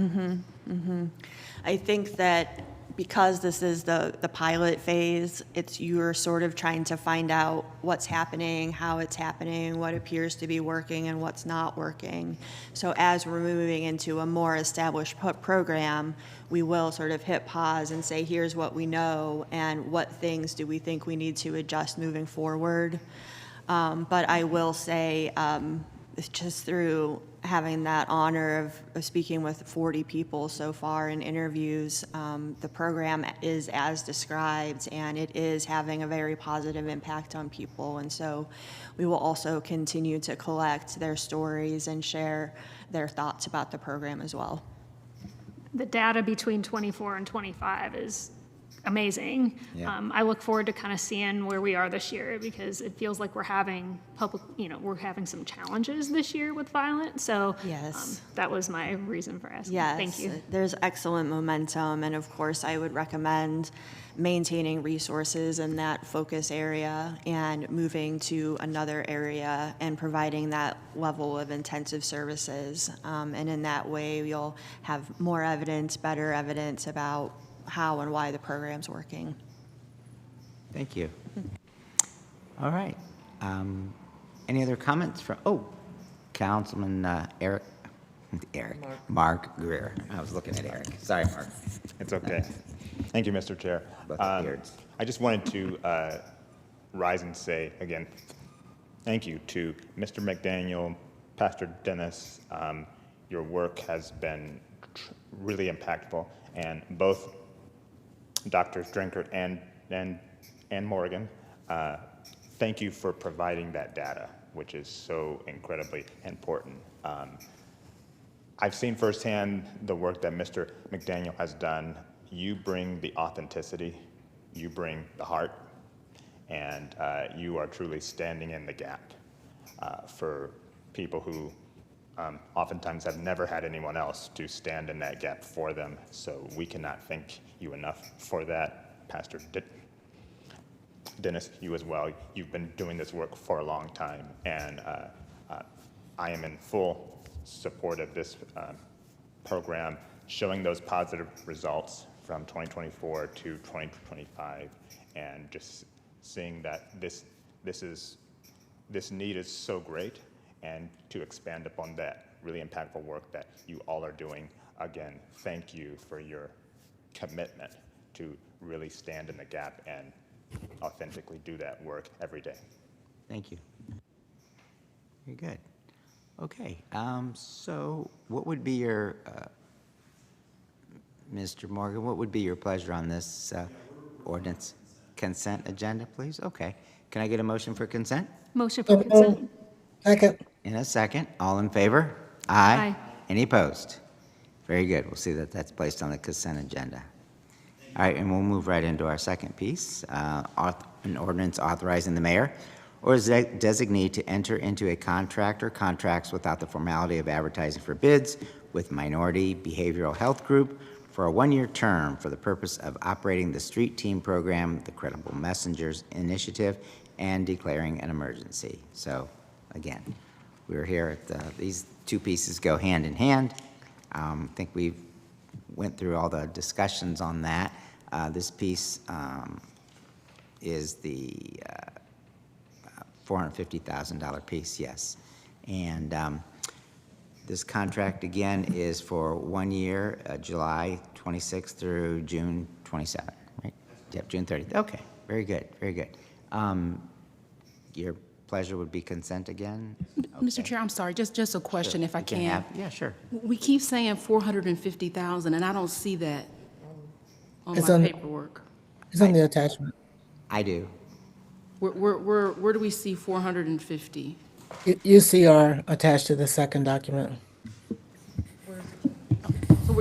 I think that because this is the pilot phase, you're sort of trying to find out what's happening, how it's happening, what appears to be working and what's not working. So as we're moving into a more established program, we will sort of hit pause and say, here's what we know and what things do we think we need to adjust moving forward. But I will say, just through having that honor of speaking with 40 people so far in interviews, the program is as described, and it is having a very positive impact on people. And so we will also continue to collect their stories and share their thoughts about the program as well. The data between 24 and 25 is amazing. Yeah. I look forward to kind of seeing where we are this year, because it feels like we're having we're having some challenges this year with violence. So Yes. that was my reason for asking. Yes, Thank you. there's excellent momentum, and of course, I would recommend maintaining resources in that focus area and moving to another area and providing that level of intensive services. And in that way, you'll have more evidence, better evidence about how and why the program's working. Thank you. All right. Any other comments from, Councilman Mark Greer. I was looking at Eric. Sorry, Mark. It's okay. Thank you, Mr. Chair. I just wanted to rise and say again, thank you to Mr. McDaniel, Pastor Dennis. Your work has been really impactful, and both Drs. Drinkert and Morgan, thank you for providing that data, which is so incredibly important. I've seen firsthand the work that Mr. McDaniel has done. You bring the authenticity, you bring the heart, and you are truly standing in the gap for people who oftentimes have never had anyone else to stand in that gap for them. So we cannot thank you enough for that. Pastor Dennis, you as well. You've been doing this work for a long time, and I am in full support of this program, showing those positive results from 2024 to 2025, and just seeing that this need is so great, and to expand upon that really impactful work that you all are doing. Again, thank you for your commitment to really stand in the gap and authentically do that work every day. Thank you. Very good. Okay, so what would be your, Mr. Morgan, what would be your pleasure on this ordinance? Consent agenda, please? Okay. Can I get a motion for consent? Motion for consent. Second. In a second. All in favor? Aye. Aye. Any opposed? Very good. We'll see that that's placed on the consent agenda. All right, and we'll move right into our second piece, an ordinance authorizing the mayor or his designee to enter into a contract or contracts without the formality of advertising for bids with Minority Behavioral Health Group for a one-year term for the purpose of operating the street team program, the Credible Messengers Initiative, and declaring an emergency. So, again, we're here at these two pieces go hand in hand. I think we went through all the discussions on that. This piece is the $450,000 piece, yes. And this contract, again, is for 1 year, July 26th through June 27th, right? Yep, June 30th. Okay, very good, very good. Your pleasure would be consent again? Mr. Chair, I'm sorry, just a question Sure. if I You can. Yeah, sure. We keep saying 450,000, and I don't see that on It's my on- paperwork. It's on the attachment. I do. Where do we see 450? UCR attached to the second document.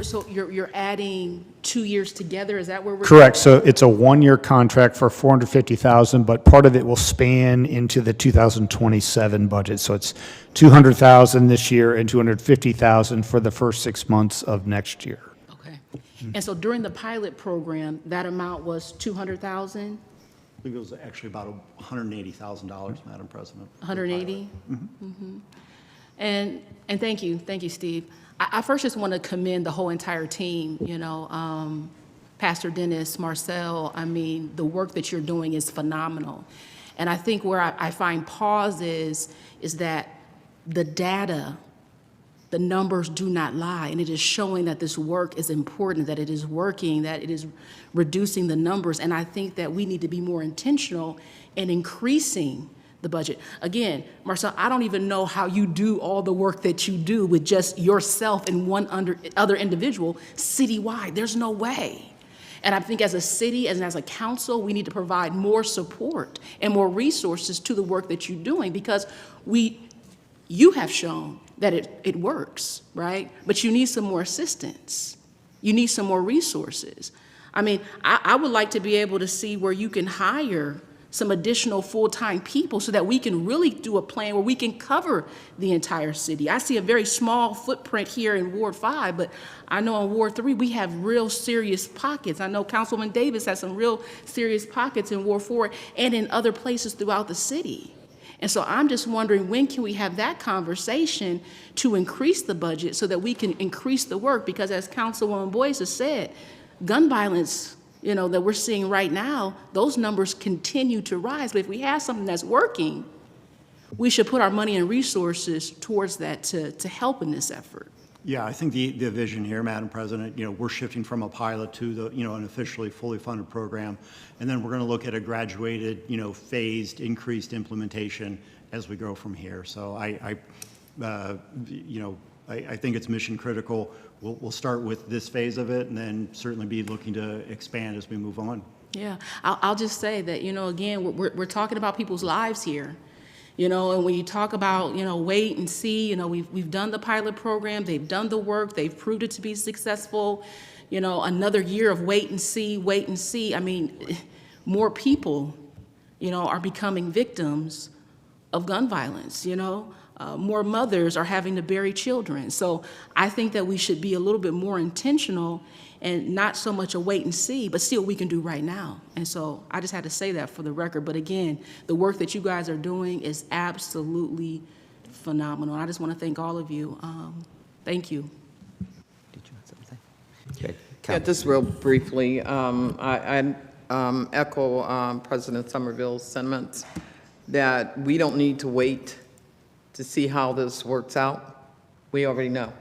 So you're adding 2 years together, is that where we're? Correct. So it's a one-year contract for $450,000, but part of it will span into the 2027 budget. So it's $200,000 this year and $250,000 for the first 6 months of next year. Okay. And so during the pilot program, that amount was 200,000? I believe it was actually about $180,000, Madam President. 180? Mm-hmm. And thank you, Steve. I first just want to commend the whole entire team, Pastor Dennis, Marcel. I mean, the work that you're doing is phenomenal. And I think where I find pause is that the data, the numbers do not lie, and it is showing that this work is important, that it is working, that it is reducing the numbers. And I think that we need to be more intentional in increasing the budget. Again, Marcel, I don't even know how you do all the work that you do with just yourself and one other individual citywide. There's no way. And I think as a city and as a council, we need to provide more support and more resources to the work that you're doing, because you have shown that it works, right? But you need some more assistance. You need some more resources. I mean, I would like to be able to see where you can hire some additional full-time people so that we can really do a plan where we can cover the entire city. I see a very small footprint here in Ward 5, but I know in Ward 3 we have real serious pockets. I know Councilwoman Davis has some real serious pockets in Ward 4 and in other places throughout the city. And so I'm just wondering, when can we have that conversation to increase the budget so that we can increase the work? Because as Councilwoman Boyce has said, gun violence, that we're seeing right now, those numbers continue to rise. But if we have something that's working, we should put our money and resources towards that to help in this effort. Yeah, I think the vision here, Madam President, we're shifting from a pilot to an officially fully funded program, and then we're going to look at a graduated, phased, increased implementation as we go from here. So I think it's mission critical. We'll start with this phase of it, and then certainly be looking to expand as we move on. Yeah, I'll just say that, again, we're talking about people's lives here. And when you talk about, wait and see, we've done the pilot program, they've done the work, they've proved it to be successful. Another year of wait and see. I mean, more people, are becoming victims of gun violence, more mothers are having to bury children. So I think that we should be a little bit more intentional and not so much a wait and see, but see what we can do right now. And so I just had to say that for the record. But again, the work that you guys are doing is absolutely phenomenal. I just want to thank all of you. Thank you. Did you have something to say? Good. Yeah, just real briefly, I echo President Somerville's sentiments that we don't need to wait to see how this works out. We already know.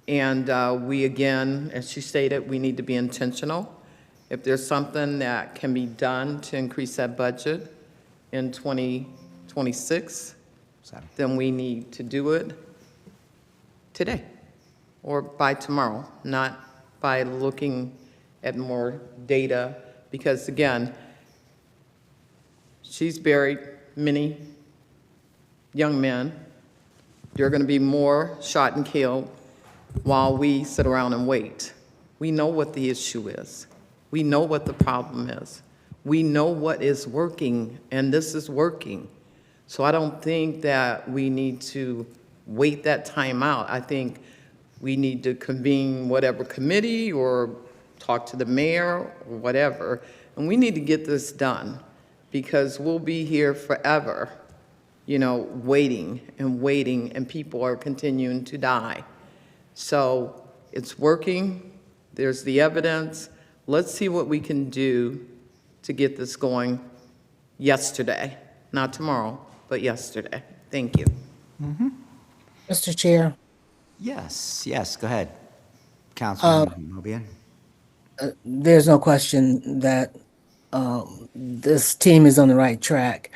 And we, again, as she stated, we need to be intentional. If there's something that can be done to increase that budget in 2026, then we need to do it today or by tomorrow, not by looking at more data. Because again, she's buried many young men. There are going to be more shot and killed while we sit around and wait. We know what the issue is. We know what the problem is. We know what is working, and this is working. So I don't think that we need to wait that time out. I think we need to convene whatever committee or talk to the mayor or whatever, and we need to get this done, because we'll be here forever, waiting, and people are continuing to die. So it's working. There's the evidence. Let's see what we can do to get this going yesterday, not tomorrow, but yesterday. Thank you. Mr. Chair. Yes, go ahead. Councilman Mobian. There's no question that this team is on the right track.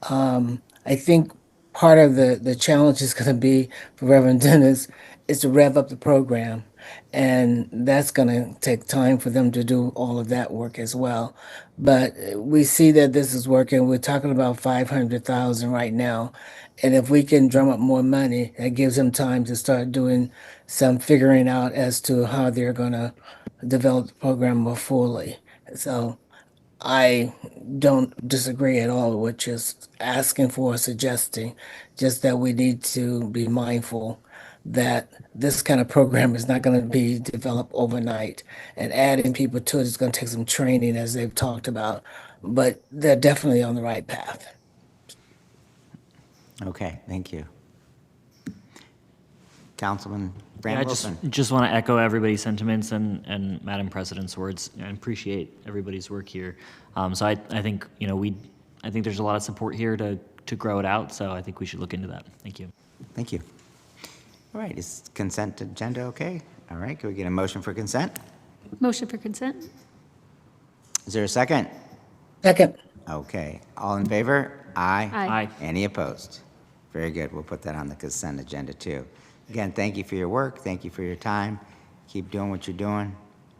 I think part of the challenge is going to be for Reverend Dennis is to rev up the program. And that's going to take time for them to do all of that work as well. But we see that this is working. We're talking about $500,000 right now. And if we can drum up more money, that gives them time to start doing some figuring out as to how they're going to develop the program more fully. So I don't disagree at all with just asking for or suggesting, just that we need to be mindful that this kind of program is not going to be developed overnight, and adding people to it is going to take some training, as they've talked about, but they're definitely on the right path. Okay, thank you. Councilman Yeah, Brandon I Wilson. just want to echo everybody's sentiments and Madam President's words. I appreciate everybody's work here. So I think, I think there's a lot of support here to grow it out, so I think we should look into that. Thank you. Thank you. All right, is consent agenda okay? All right, can we get a motion for consent? Motion for consent? Is there a second? Second. Okay, all in favor? Aye. Aye. Any opposed? Very good, we'll put that on the consent agenda too. Again, thank you for your work, thank you for your time. Keep doing what you're doing,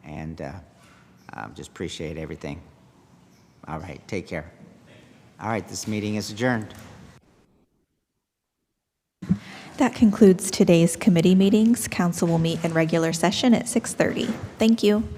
and just appreciate everything. All right, take care. All right, this meeting is adjourned. That concludes today's committee meetings. Council will meet in regular session at 6:30. Thank you.